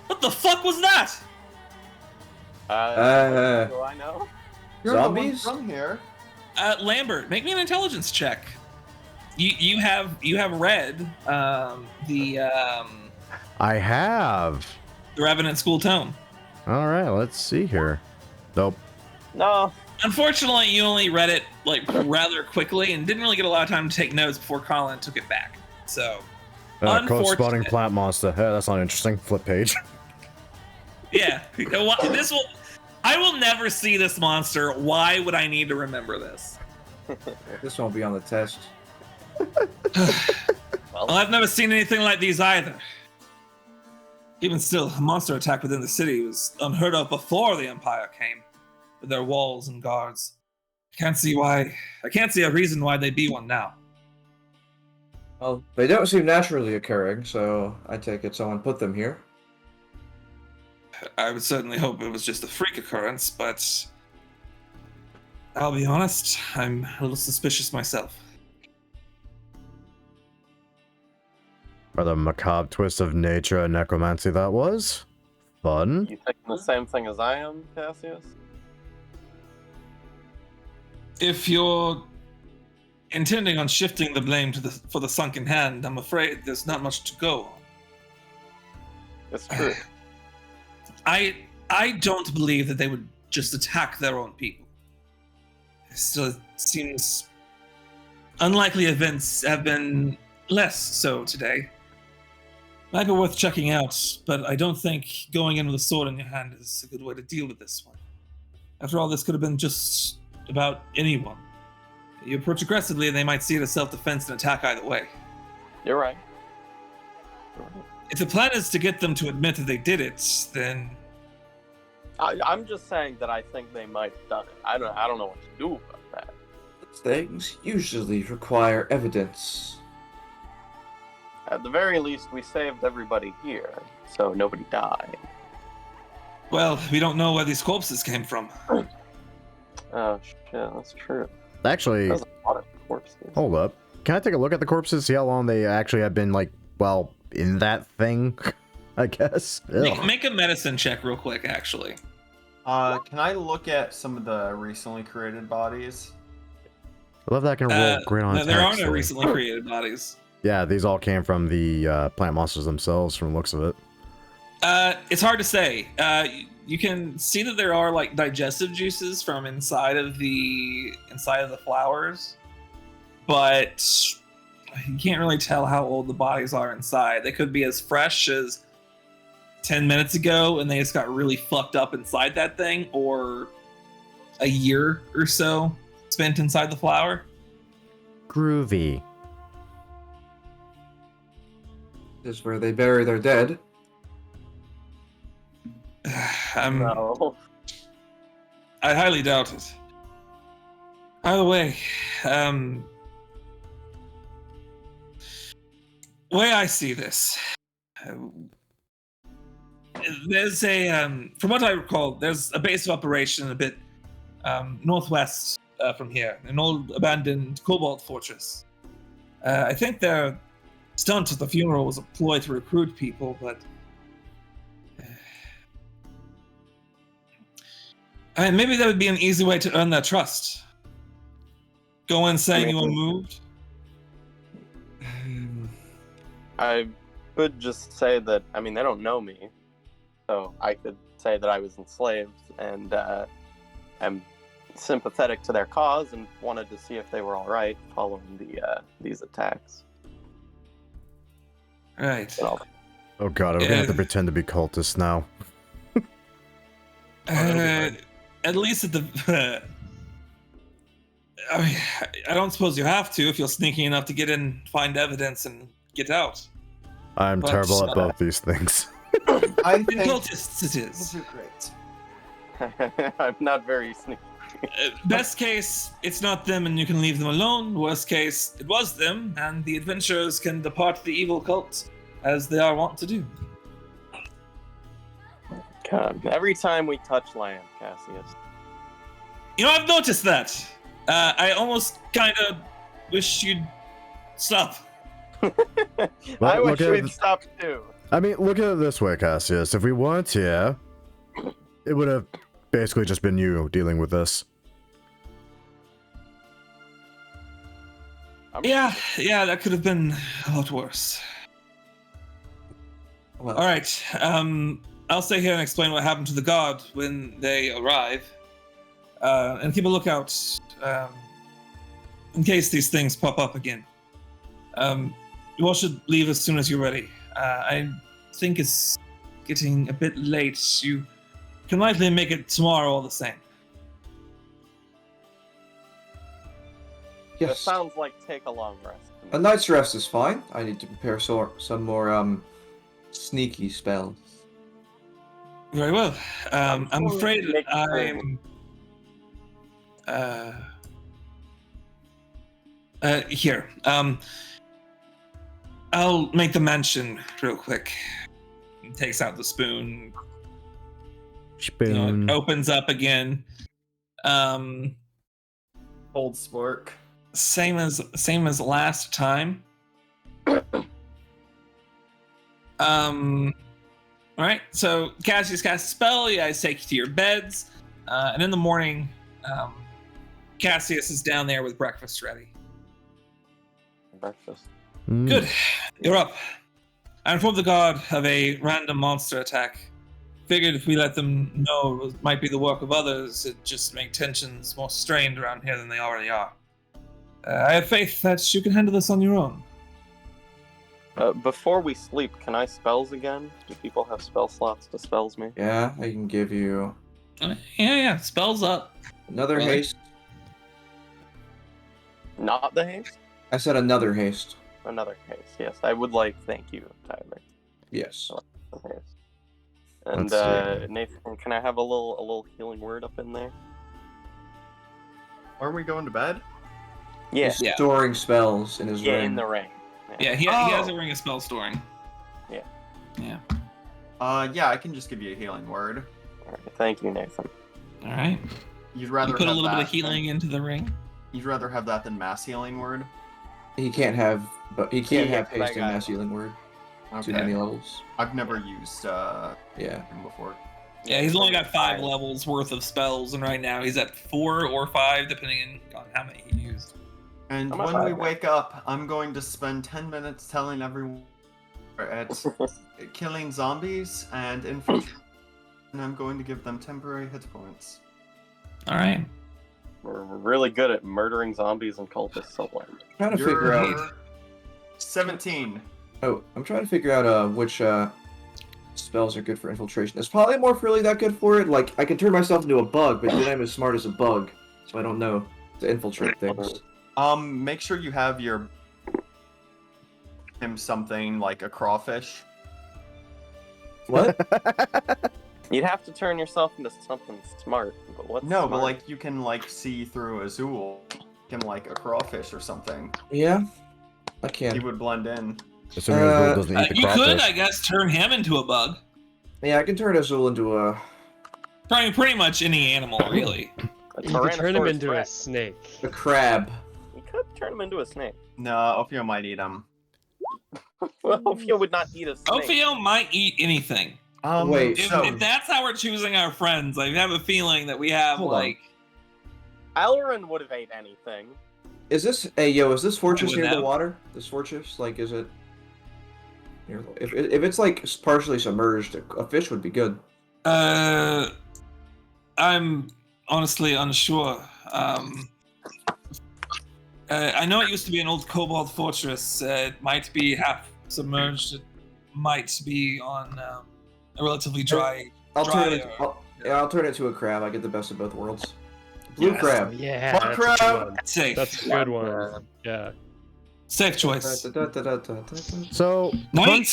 What the fuck was that? Do I know? You're the one Zombies? from here. Lambert, make me an intelligence check. You have read the I have. Revenant School Tome. All right, let's see here. Nope. No. Unfortunately, you only read it like rather quickly and didn't really get a lot of time to take notes before Colin took it back. So, Code spawning unfortunate. plant monster. Yeah, that's not interesting. Flip page. Yeah, I will never see this monster. Why would I need to remember this? This won't be on the test. Well, I've never seen anything like these either. Even still, a monster attack within the city was unheard of before the Empire came, with their walls and guards. I can't see a reason why they'd be one now. Well, they don't seem naturally occurring, so I take it someone put them here. I would certainly hope it was just a freak occurrence, but I'll be honest, I'm a little suspicious myself. Or the macabre twist of nature and necromancy that was. Fun. You thinking the same thing as I am, Cassius? If you're intending on shifting the blame for the sunken hand, I'm afraid there's not much to go on. It's true. I don't believe that they would just attack their own people. Still, it seems unlikely events have been less so today. Might be worth checking out, but I don't think going in with a sword in your hand is a good way to deal with this one. After all, this could have been just about anyone. You approach aggressively and they might see it as self-defense and attack either way. You're right. If the plan is to get them to admit that they did it, then I'm just saying that I think they might have done it. I don't know what to do about that. Things usually require evidence. At the very least, we saved everybody here, so nobody died. well, we don't know where these corpses came from. Oh shit, that's true. Actually, That's a lot of corpses. hold up. Can I take a look at the corpses? See how long they actually have been, like, well, in that thing? I guess. Ugh. Make a medicine check real quick, actually. Can I look at some of the recently created bodies? I love that I can roll great on there are attacks, no so- recently created bodies. Yeah, these all came from the plant monsters themselves, from the looks of it. It's hard to say. You can see that there are like digestive juices from inside of the flowers. but you can't really tell how old the bodies are inside. They could be as fresh as 10 minutes ago and they just got really fucked up inside that thing, or a year or so spent inside the flower. Groovy. This is where they bury their dead. No. I highly doubt it. By the way, way I see this, there's a, from what I recall, there's a base of operation a bit northwest from here, an old abandoned cobalt fortress. I think their stunt at the funeral was a ploy to recruit people, but I mean, maybe that would be an easy way to earn their trust. Go in saying you were moved. I could just say that, I mean, they don't know me. So I could say that I was enslaved and am sympathetic to their cause and wanted to see if they were all right following these attacks. Right. So, Oh god, are we gonna have to pretend to be cultists now? At least at the... I mean, I don't suppose you have to if you're sneaky enough to get in, find evidence, and get out. I'm But, terrible at both these things. I In think cultists it is. we'll do great. I'm not very sneaky. Best case, it's not them and you can leave them alone. Worst case, it was them, and the adventurers can depart the evil cult as they are wont to do. God, every time we touch land, Cassius. You know, I've noticed that. I almost kind of wish you'd stop. I look wish at we'd it- stop too. I mean, look at it this way, Cassius. If we weren't here, it would have basically just been you dealing with this. Yeah, that could have been a lot worse. Well, All right, I'll stay here and explain what happened to the guard when they arrive, and keep a lookout in case these things pop up again. You all should leave as soon as you're ready. I think it's getting a bit late. You can likely make it tomorrow all the same. It yes. sounds like take a long rest. A night's rest is fine. I need to prepare some more sneaky spells. Very well. I'm Before we afraid make the I'm. Here. I'll make the mention real quick. He takes out the spoon. You know, Spoon. it opens up again. Old spork. Same as last time. All right. So Cassius casts a spell. You guys take you to your beds, and in the morning, Cassius is down there with breakfast ready. Breakfast. Good. You're up. I informed the guard of a random monster attack. Figured if we let them know it might be the work of others, it'd just make tensions more strained around here than they already are. I have faith that you can handle this on your own. Before we sleep, can I spells again? Do people have spell slots to spells me? Yeah, I can give you Yeah. Spells up. another Really? haste. Not the haste? I said another haste. Another haste, yes. I would like thank you, Tyler. Yes. The haste. And Let's see. Nathan, can I have a little healing word up in there? Are we going to bed? Yeah. He's Yeah. storing spells in his Yeah, ring. in the ring. Yeah, he has a ring of spell storing. Yeah. Yeah. Yeah, I can just give you a healing word. Alright, thank you, Nathan. All right. You'd rather You put a have little that bit of healing into the ring. Than, you'd rather have that than mass healing word. He can't have, but he can't Yeah, have I haste and got mass it. healing word. Too Okay. many levels. I've never used Yeah. him before. Yeah, he's only got 5 levels worth of spells, and right now he's at 4 or 5, depending on how many he used. And I'm a when we five. wake up, I'm going to spend 10 minutes telling everyone at killing zombies and infantry. And I'm going to give them temporary hit points. All right. We're really good at murdering zombies and cultists so far. Trying to figure out. 17. Oh, I'm trying to figure out which spells are good for infiltration. Is polymorph really that good for it? Like, I can turn myself into a bug, but then I'm as smart as a bug, so I don't know to infiltrate things. Make sure you have him something like a crawfish. What? You'd have to turn yourself into something smart, but what's No, smart? but like you can like see through Azul, like a crawfish or something. Yeah, I He can. would blend in. Assuming Azul doesn't eat the You crawfish. could, I guess, turn him into a bug. Yeah, I can turn Azul into a. Pretty much any animal, really. A You could turn him Tyrannosaurus into a Rex. snake. a crab. You could turn him into a snake. No, Ophio might eat him. Well, Ophio would not eat a snake. Ophio might eat anything. Wait, If that's how we're choosing our friends, I have a feeling that we have, Hold on. like... Alarin would have ate anything. Is this is this fortress would near the have. water? This fortress, like, is it? If it's like partially submerged, a fish would be good. I'm honestly unsure. I know it used to be an old kobold fortress. It might be half submerged. It might be on a relatively dry. I'll turn it. drier- I'll turn it to a crab. I get the best of both worlds. Blue Yes. crab. Yeah, Fuck that's a good crab! one. Safe. That's a good one. Yeah. Safe choice. So, Night.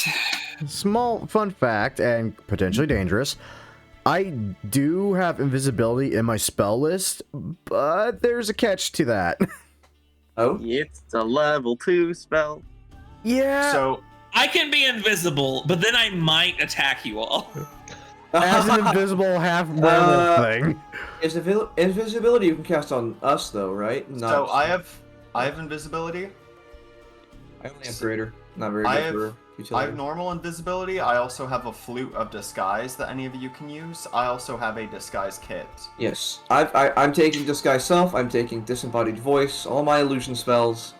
small fun fact, and potentially dangerous. I do have invisibility in my spell list, but there's a catch to that. Oh. It's a level 2 spell. Yeah. So I can be invisible, but then I might attack you all. as an invisible half werewolf thing. Is invisibility you can cast on us though, right? so I have invisibility. I only have greater. Not very I good have- for I utility. have normal invisibility. I also have a flute of disguise that any of you can use. I also have a disguise kit. Yes, I'm taking disguise self. I'm taking disembodied voice. All my illusion spells,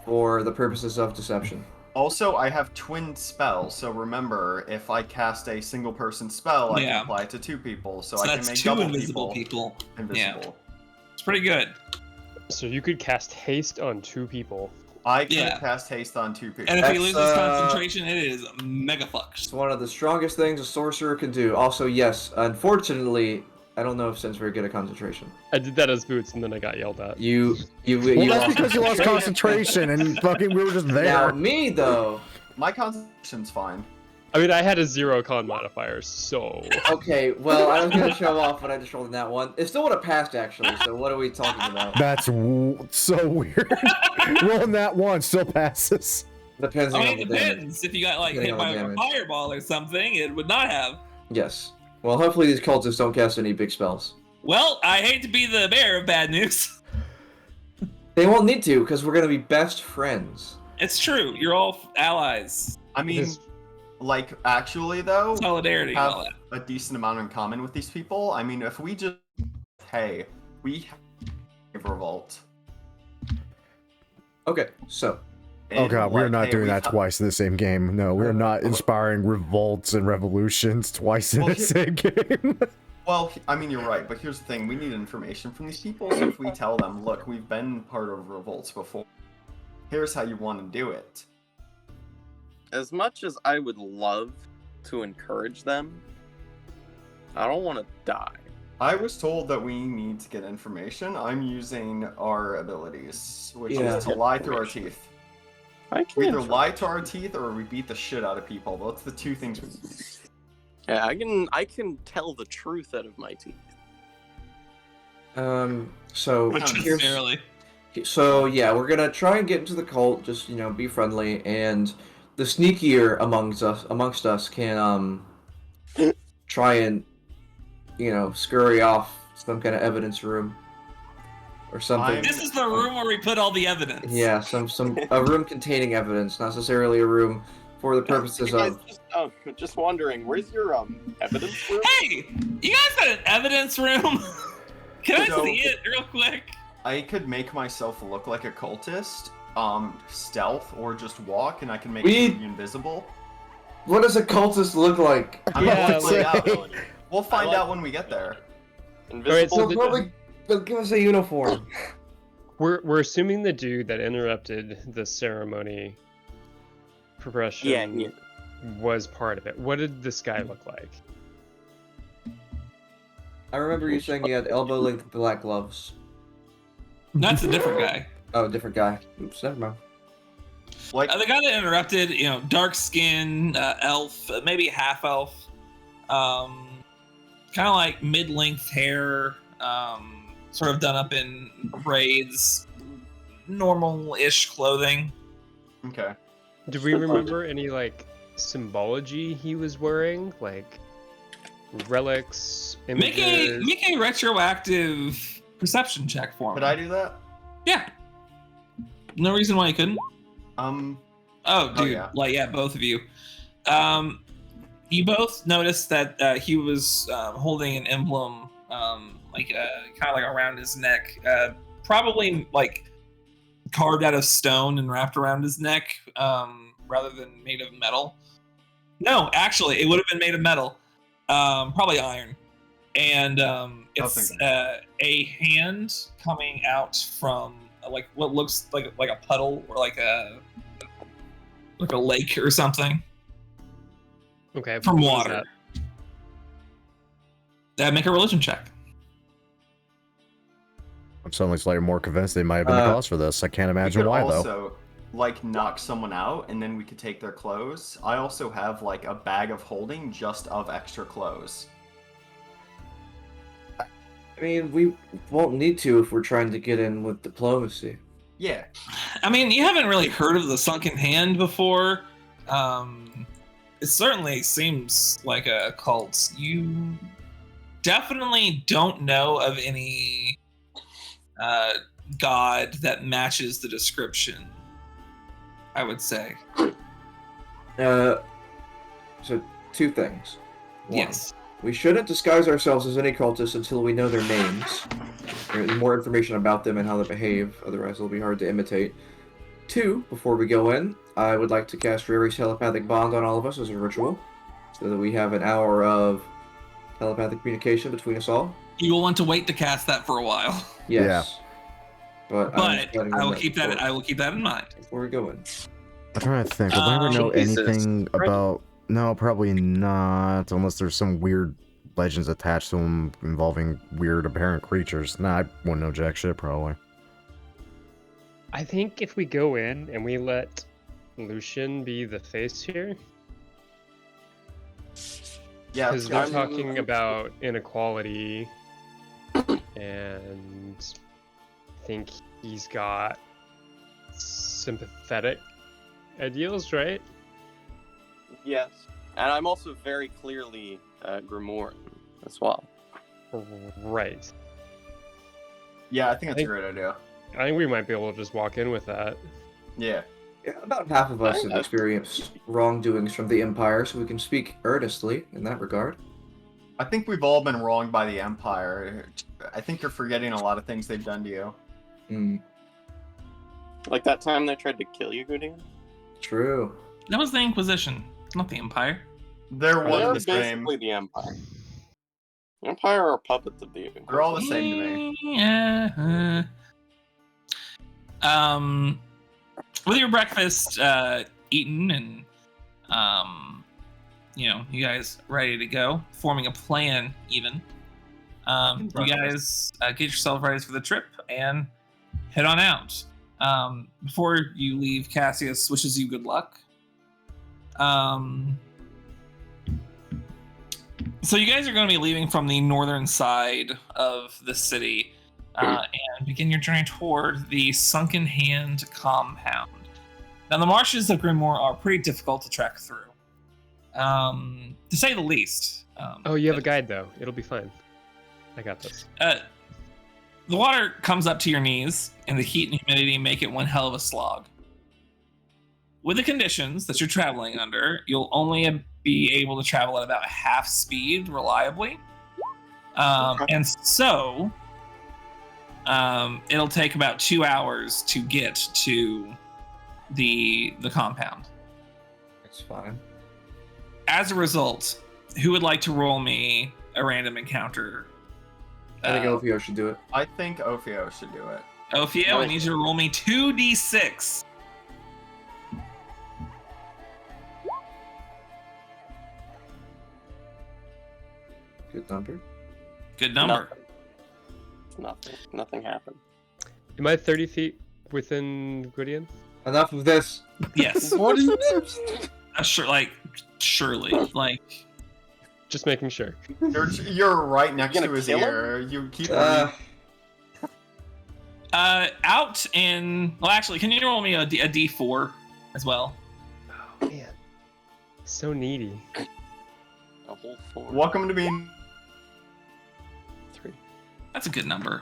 for the purposes of deception. Also, I have twin spells, so remember, if I cast a single person spell, I Yeah. can apply it to 2 people, so I can that's make two double invisible people people. invisible. It's pretty good. So you could cast haste on 2 people. I can Yeah. cast haste on 2 people. And if he That's, loses concentration, it is mega It's fucked. one of the strongest things a sorcerer can do. Also, yes, unfortunately, I don't know if Sin's very good at concentration. I did that as Boots, and then I got yelled at. You Well, that's lost because you lost concentration and fucking we were just Now there. me though. My constitution's fine. I mean, I had a 0 con modifier, so... Okay, well, I was gonna show off, but I just rolled in that one. It still would have passed actually. So what are we talking about? That's so weird. Rolling that one still passes. Depends I on mean, the it damage. depends. If you got like Depending hit on by the a damage. fireball or something, it would not have. Yes. Well, hopefully these cultists don't cast any big spells. Well, I hate to be the bearer of bad news. They won't need to, because we're gonna be best friends. It's true. You're all allies. I mean, Just- like, actually, though, Solidarity and all have that. a decent amount in common with these people. I mean, if we just... Hey, we have revolt. Okay, so Oh god, we're like, not hey, doing we that have- twice in the same game. No, we're not inspiring revolts and revolutions twice in Well, the same game. Well, I mean, you're right, but here's the thing. We need information from these people, so if we tell them, look, we've been part of revolts before, here's how you want to do it. As much as I would love to encourage them, I don't want to die. I was told that we need to get information. I'm using our abilities, which Yeah. is to lie through our teeth. I We can either lie to our teeth or we beat the shit out of people. That's the 2 things we do. Yeah, I can tell the truth out of my teeth. so Which is here's barely. so yeah, we're gonna try and get into the cult. Just be friendly, and the sneakier amongst us can try and scurry off some kind of evidence room or something. I'm- This is the room where we put all the evidence. Yeah, a room containing evidence, not necessarily a room for the purposes You guys of. just wondering, where's your evidence room? Hey, you guys got an evidence room? Can I So- see it real quick? I could make myself look like a cultist, stealth, or just walk, and I can make We- you invisible. What does a cultist look like? I'm Yeah, gonna find like- out. We'll find like- out when we get there. Invisible. so They'll the- probably But give us a uniform. We're assuming the dude that interrupted the ceremony progression Yeah. was part of it. What did this guy look like? I remember you saying he had elbow-length black gloves. That's a different guy. Oh, different guy. Oops, never mind. Like, The guy that interrupted, dark skin, elf, maybe half elf, kind of like mid-length hair, sort of done up in braids, normal-ish clothing. okay. Do we remember any like symbology he was wearing, like relics, Make images? a retroactive perception check for me. Could I do that? Yeah. No reason why you couldn't. Oh, dude. yeah. Both of you. You both noticed that he was holding an emblem, kind of like around his neck, probably like carved out of stone and wrapped around his neck, rather than made of metal. No, actually, it would have been made of metal, probably iron. And it's a hand coming out from like what looks like a puddle or like a lake or something. Okay. From what was water. Make a religion check. I'm suddenly slightly more convinced they might have been the cause for this. I can't imagine why, we could though. also, like, knock someone out, and then we could take their clothes. I also have, like, a bag of holding just of extra clothes. I mean, we won't need to if we're trying to get in with diplomacy. Yeah. I mean, you haven't really heard of the Sunken Hand before. It certainly seems like a cult. You definitely don't know of any god that matches the description, I would say. So, two things. One, Yes. we shouldn't disguise ourselves as any cultists until we know their names. Or more information about them and how they behave, otherwise it'll be hard to imitate. Two, before we go in, I would like to cast Rary's telepathic bond on all of us as a ritual, so that we have an hour of telepathic communication between us all. You will want to wait to cast that for a while. Yes. But I will keep that. I will keep that in mind. Before we go in. I'm trying to think. Would I ever know Jesus. anything about... No, probably not. Unless there's some weird legends attached to them involving weird apparent creatures. Nah, I wouldn't know jack shit, probably. I think if we go in and we let Lucian be the face here, Yeah, because they're talking about inequality, and I think he's got sympathetic ideals, right? Yes. And I'm also very clearly Grimoire as well. Right. Yeah, I think that's a great idea. I think we might be able to just walk in with that. Yeah. Yeah, about half of us have experienced wrongdoings from the Empire, so we can speak earnestly in that regard. I think we've all been wronged by the Empire. I think you're forgetting a lot of things they've done to you. Hmm. Like that time they tried to kill you, Gooding? True. That was the Inquisition, not the Empire. They're one They're and the same. basically the Empire. The Empire are puppets of the Inquisition. They're all the same to me. Yeah. With your breakfast eaten and you guys ready to go, forming a plan even. You guys get yourself ready for the trip and head on out. Before you leave, Cassius wishes you good luck. So you guys are going to be leaving from the northern side of the city and begin your journey toward the Sunken Hand compound. Now, the marshes of Grimoire are pretty difficult to trek through, to say the least. Oh, you have a guide, though. It'll be fine. I got this. The water comes up to your knees, and the heat and humidity make it one hell of a slog. With the conditions that you're traveling under, you'll only be able to travel at about half speed reliably. And so, it'll take about 2 hours to get to the compound. That's fine. As a result, who would like to roll me a random encounter I think Ophio should do it. I think Ophio should do it. Ophio, I need you to roll me 2d6. Good number. Good number. Nothing happened. Am I 30 feet within Gwydion? Enough of this. Yes. What is this? Surely. Like, Just making sure. You're right next Gonna to his kill him? ear. You keep. out in. Well, actually, can you roll me a d4 as well? Oh, man. So needy. A whole 4. Welcome to being. 3. That's a good number.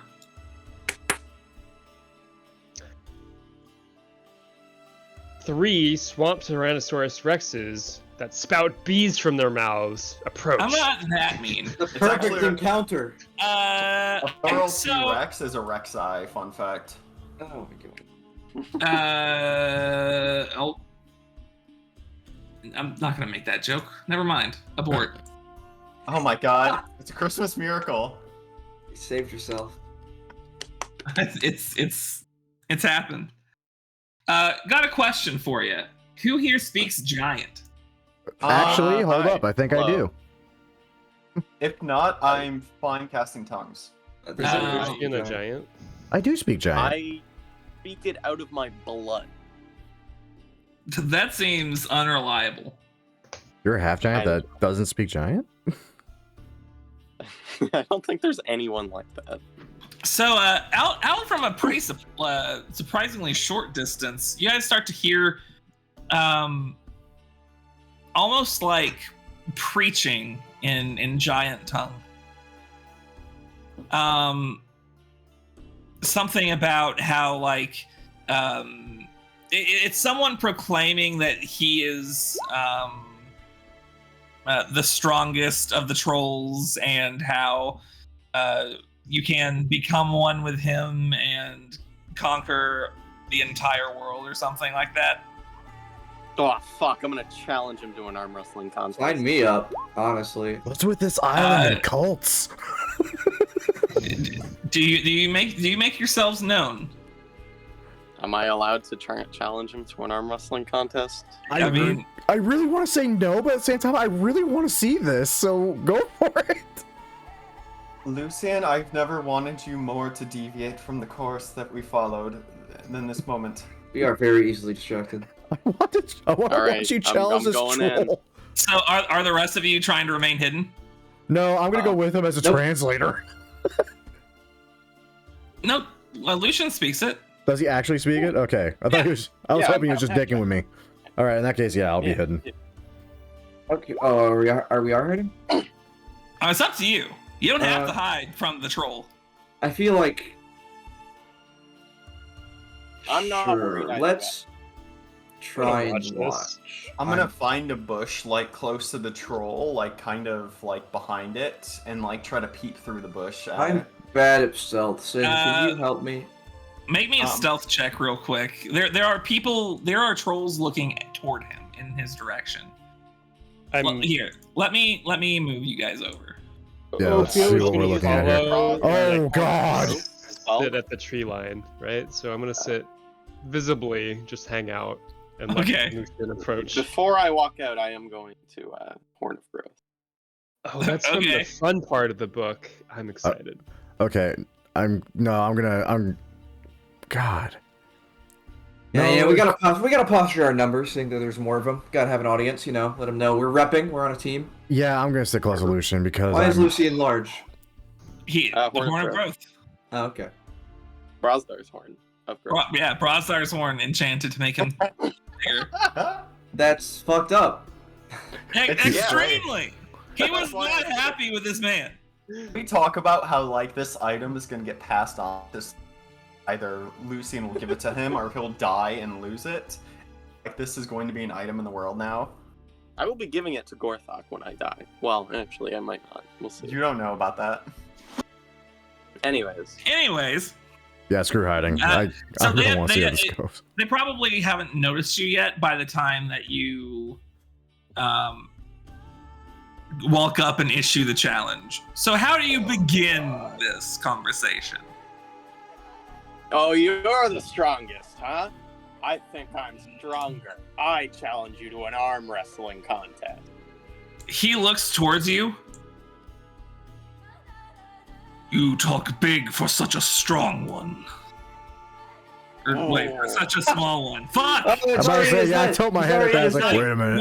Three swamp Tyrannosaurus Rexes that spout bees from their mouths approach. I'm not that mean. The perfect actually- encounter. A feral So, T-Rex is a Rexi. Fun fact. Oh my god. I'm not gonna make that joke. Never mind. Abort. Oh my god! It's a Christmas miracle. You saved yourself. it's happened. Got a question for you. Who here speaks giant? Actually, hold hi. up. I think I do. If not, I'm fine casting tongues. Is it in a giant? I do speak giant. I speak it out of my blood. That seems unreliable. You're a half giant I- that doesn't speak giant? I don't think there's anyone like that. So, out from a pretty surprisingly short distance, you guys start to hear, almost like preaching in giant tongue. Something about how it's someone proclaiming that he is the strongest of the trolls, and how you can become one with him and conquer the entire world, or something like that. Oh fuck! I'm gonna challenge him to an arm wrestling contest. Sign me up, honestly. What's with this island and cults? Do you make yourselves known? Am I allowed to challenge him to an arm wrestling contest? I mean, I really want to say no, but at the same time, I really want to see this, so go for it. Lucian, I've never wanted you more to deviate from the course that we followed than this moment. We are very easily distracted. I want to Alright, watch you I'm challenge this going in. troll. so are the rest of you trying to remain hidden? No, I'm gonna go with him as a Nope. translator. No, Lucian speaks it. Does he actually speak it? Okay, I thought he was. I was Yeah, hoping he was just dicking with me. All right, in that case, yeah, I'll be hidden. Okay. Oh, are we hiding? It's up to you. You don't have Uh, to hide from the troll. I feel like. I'm not worried Sure. either Let's try I'm and gonna watch watch. this. I'm gonna find a bush, like, close to the troll, like, kind of, like, behind it, and, like, try to peek through the bush. I'm bad at stealth, so can you help me? Make me a Um, stealth check real quick. There are trolls looking toward him in his direction. Here, let me move you guys over. Yeah, let's see what we're looking at here. Oh, God. Sit at the tree line, right? So I'm gonna sit visibly, just hang out, and let Okay. Lucian approach. Before I walk out, I am going to Horn of Growth. Oh, that's from Okay. the fun part of the book. I'm excited. Okay, God. Yeah, we gotta posture our numbers, seeing that there's more of them. Gotta have an audience, let them know we're repping, we're on a Team. Yeah, I'm gonna stick close to Lucian because Why is I'm- Lucian large? The Horn of Growth. Oh, okay. Brosdar's Horn of Growth. Brosdar's horn enchanted to make him bigger. That's fucked up. Extremely. He was That's why not I- happy with this man. We talk about how, like, this item is gonna get passed on. Either Lucian will give it to him, or he'll die and lose it. Like, this is going to be an item in the world now. I will be giving it to Gorthok when I die. Well, actually, I might not. We'll see. You don't know about that. Anyways, yeah, screw hiding. So I really they- want to see they- how this goes. they probably haven't noticed you yet by the time that you walk up and issue the challenge. So how do you begin this conversation? Oh, you're the strongest, huh? I think I'm stronger. I challenge you to an arm wrestling contest. He looks towards you. You talk big for such a strong one. Or wait, for such a small one. Fuck! I'm about to say, yeah, I told my head at that. I was like, wait a minute.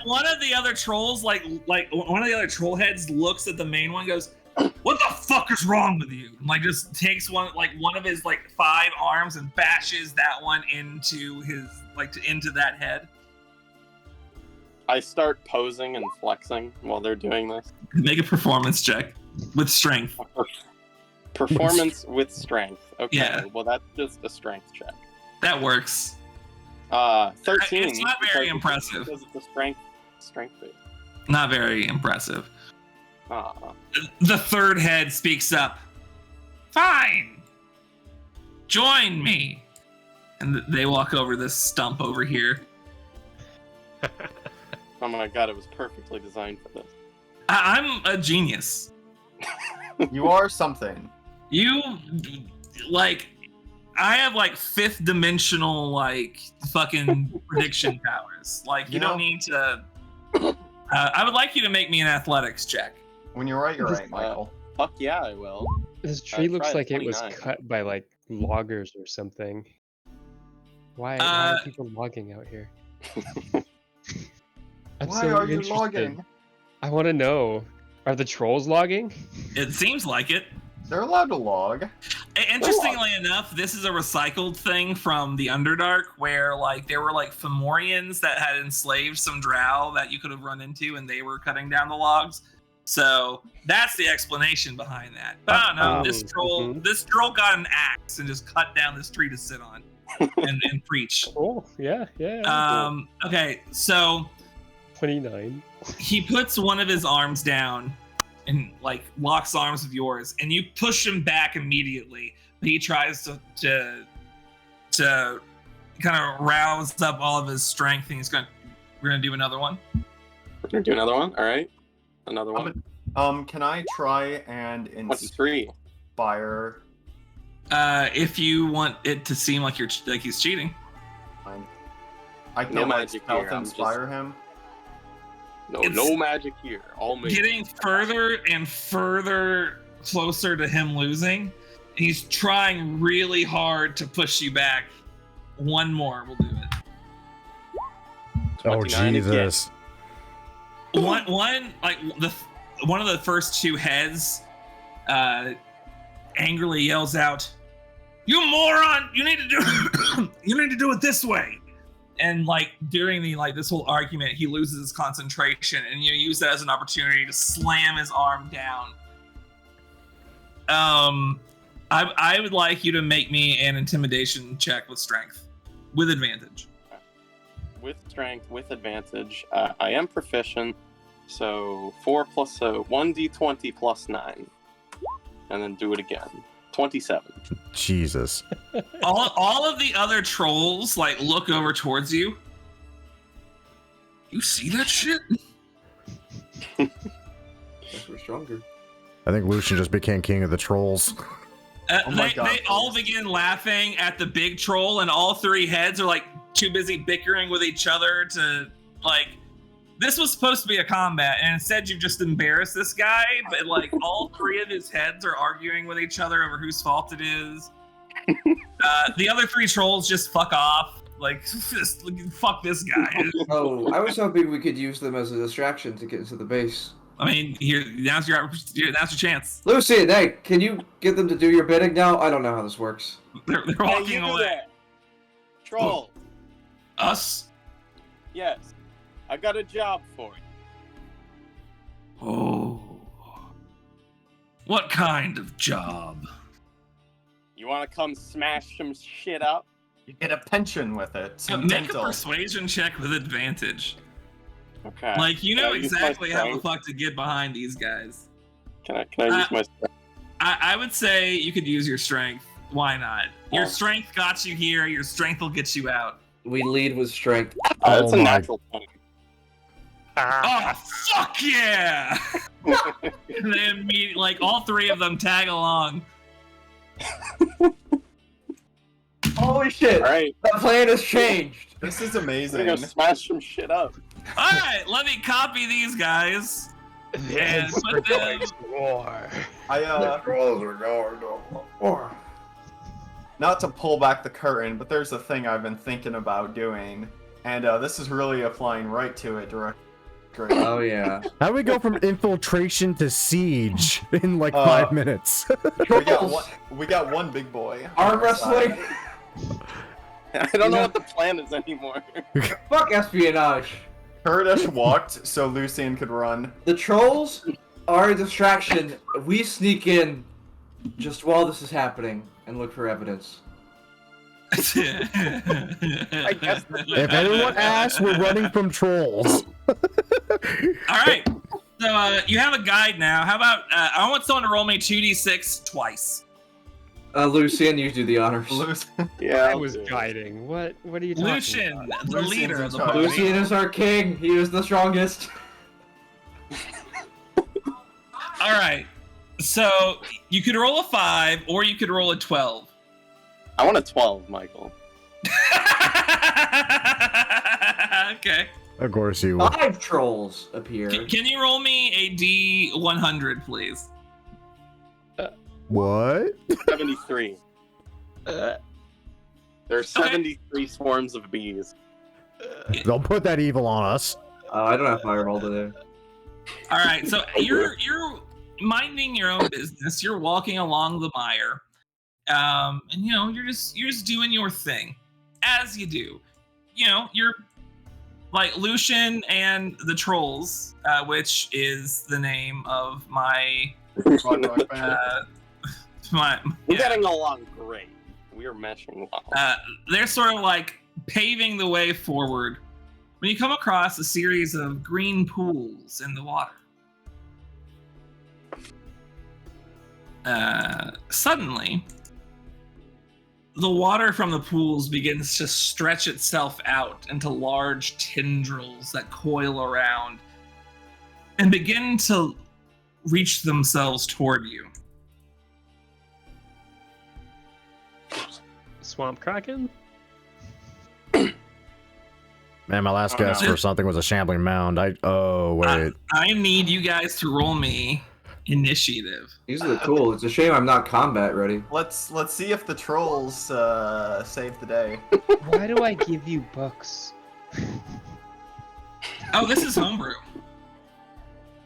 One of the other trolls, like one of the other troll heads, looks at the main one, and goes, "What the fuck is wrong with you?" And like just takes one of his like 5 arms and bashes that one into his into that head. I start posing and flexing while they're doing this. Make a performance check with strength. Performance with strength. Okay. Yeah. Well, that's just a strength check. That works. 13. It's not very impressive. Because it's a strength base. Not very impressive. Aw. The third head speaks up. Fine. Join me. And they walk over this stump over here. Oh my god, it was perfectly designed for this. I'm a genius. You are something. You, like, I have, like, 5th dimensional, like, fucking prediction powers. Like, you don't need to... I would like you to make me an athletics check. When you're right, you're right, Michael. Fuck yeah, I will. This tree looks try like it was 29. cut by like loggers or something. Why are people logging out here? Why are you logging? I want to know. Are the trolls logging? It seems like it. They're allowed to log. Interestingly enough, this is a recycled thing from the Underdark, where like there were like Fomorians that had enslaved some drow that you could have run into, and they were cutting down the logs. So that's the explanation behind that. But I don't know. This troll got an axe and just cut down this tree to sit on and preach. Cool. Yeah. Okay, so 29. he puts one of his arms down and like locks arms with yours, and you push him back immediately. He tries to kind of rouse up all of his strength, and we're gonna do another one. We're gonna do another one. All right, another one. Can I try and 23. inspire? If you want it to seem like he's cheating. I can No like magic stealth here, I'm inspire him. No magic here. All me. Getting further and further closer to him losing, and he's trying really hard to push you back. One more will do it. Oh 29 Jesus! One of the first 2 heads angrily yells out, "You moron! You need to do it this way!" And like during the this whole argument, he loses his concentration, and you use that as an opportunity to slam his arm down. I would like you to make me an intimidation check with strength, with advantage. With strength, with advantage. I am proficient, so 4 plus 1d20 plus 9, and then do it again. 27. Jesus. all of the other trolls look over towards you. You see that shit? Guess we're stronger. I think Lucian just became king of the trolls. Oh my God, they all begin laughing at the big troll, and all 3 heads are too busy bickering with each other to this was supposed to be a combat, and instead you've just embarrassed this guy, but all 3 of his heads are arguing with each other over whose fault it is. The other 3 trolls just fuck off. Fuck this guy. Oh, I was hoping we could use them as a distraction to get into the base. I mean, now's your chance. Lucian, hey, can you get them to do your bidding now? I don't know how this works. They're Hey, walking you away. there. Troll. Us? Yes. I got a job for you. Oh. What kind of job? You want to come smash some shit up? You get a pension with it. Some Make a dental. persuasion check with advantage. Okay. You know Can I use my exactly how the strength? fuck to get behind these guys. Can I use my strength? I would say you could use your strength. Why not? Your Oh. strength got you here. Your strength will get you out. We lead with strength. That's Oh a my- natural 20. Oh, fuck yeah! And then like all three of them tag along. Holy shit! All right, The plan has changed. This is we're amazing. gonna smash some shit up. All right, let me copy these guys and put them. I Trolls are going to war. not to pull back the curtain, but there's a thing I've been thinking about doing, and this is really applying right to it directly. Oh yeah. How do we go from infiltration to siege in like 5 minutes? We got one big boy. Arm wrestling. I don't know what the plan is anymore. Fuck espionage. Kurdish walked so Lucian could run. The trolls are a distraction. We sneak in just while this is happening and look for evidence. I guess If anyone asks, we're running from trolls. All right. So you have a guide now. How about I want someone to roll me 2d6 twice. Lucian, you do the honors. Yeah, I I'll was do it. guiding. What are you talking Lucian, about? the Lucian's leader in of the charge. party. Lucian is our king. He is the strongest. All right. So you could roll a 5 or you could roll a 12. I want a 12, Michael. Okay. Of course you will. 5 trolls appear. Can you roll me a D100, please? What? 73. There are 73 swarms of bees. Don't put that evil on us. I don't have fireball today. All right. So you're minding your own business. You're walking along the mire, and you're just doing your thing, as you do. You're like Lucian and the Trolls, which is the name of my We're getting along great. We're meshing well. they're sort of like paving the way forward when you come across a series of green pools in the water. Suddenly, the water from the pools begins to stretch itself out into large tendrils that coil around and begin to reach themselves toward you. Swamp Kraken? Man, my last guess for something was a shambling mound. Wait. I need you guys to roll me initiative. These are cool. It's a shame I'm not combat ready. Let's see if the trolls save the day. Why do I give you books? Oh, this is homebrew.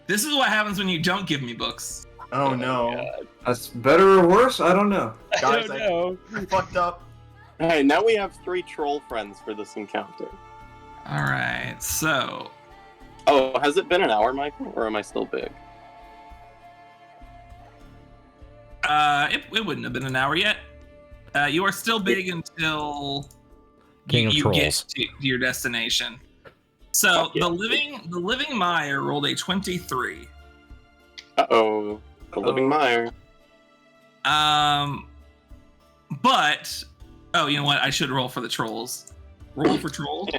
This is what happens when you don't give me books. Oh no, That's better or worse? I don't know. guys, I don't know. I fucked up. Hey, now we have 3 troll friends for this encounter. All right, so Oh, has it been an hour, Michael, or am I still big? it wouldn't have been an hour yet. You are still big until King of you Trolls. get to your destination. So Yeah. the living Mire rolled a 23. Uh-oh. The living mire. But you know what? I should roll for the trolls. Roll for troll.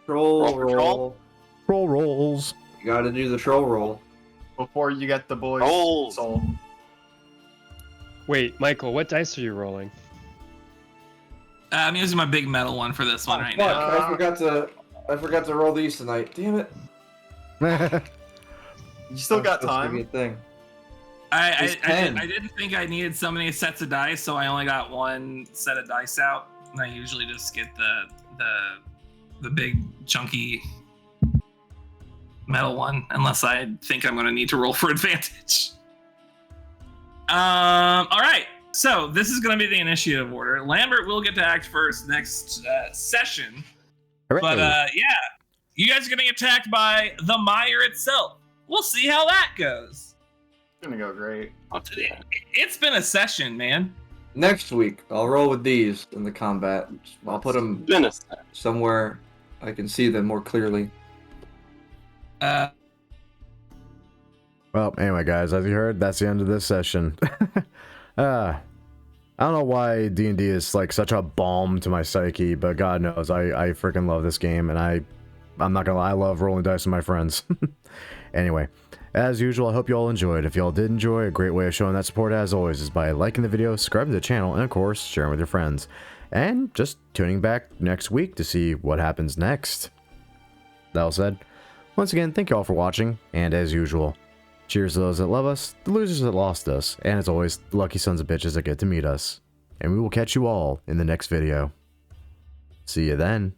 Troll Roll for troll? Troll rolls. You gotta do the troll roll. Before you get the boys' Trolls. soul. Wait, Michael, what dice are you rolling? I'm using my big metal one for this one right Fuck, now. I forgot to roll these tonight. Damn it. You still got That's gonna be a time. thing. I, It's 10. I didn't think I needed so many sets of dice, so I only got one set of dice out. And I usually just get the big chunky metal one, unless I think I'm going to need to roll for advantage. All right, so this is going to be the initiative order. Lambert will get to act first next session, but yeah, you guys are getting attacked by the mire itself. We'll see how that goes. It's gonna go great. It's been a session, man. Next week, I'll roll with these in the combat. I'll put them Been a sec. somewhere I can see them more clearly. Well, anyway, guys, as you heard, that's the end of this session. I don't know why D&D is like such a balm to my psyche, but God knows I freaking love this game, and I I'm not gonna lie, I love rolling dice with my friends. Anyway, as usual, I hope you all enjoyed. If you all did enjoy, a great way of showing that support, as always, is by liking the video, subscribing to the channel, and of course, sharing with your friends. And just tuning back next week to see what happens next. That all said, once again, thank you all for watching, and as usual, cheers to those that love us, the losers that lost us, and as always, the lucky sons of bitches that get to meet us. And we will catch you all in the next video. See you then.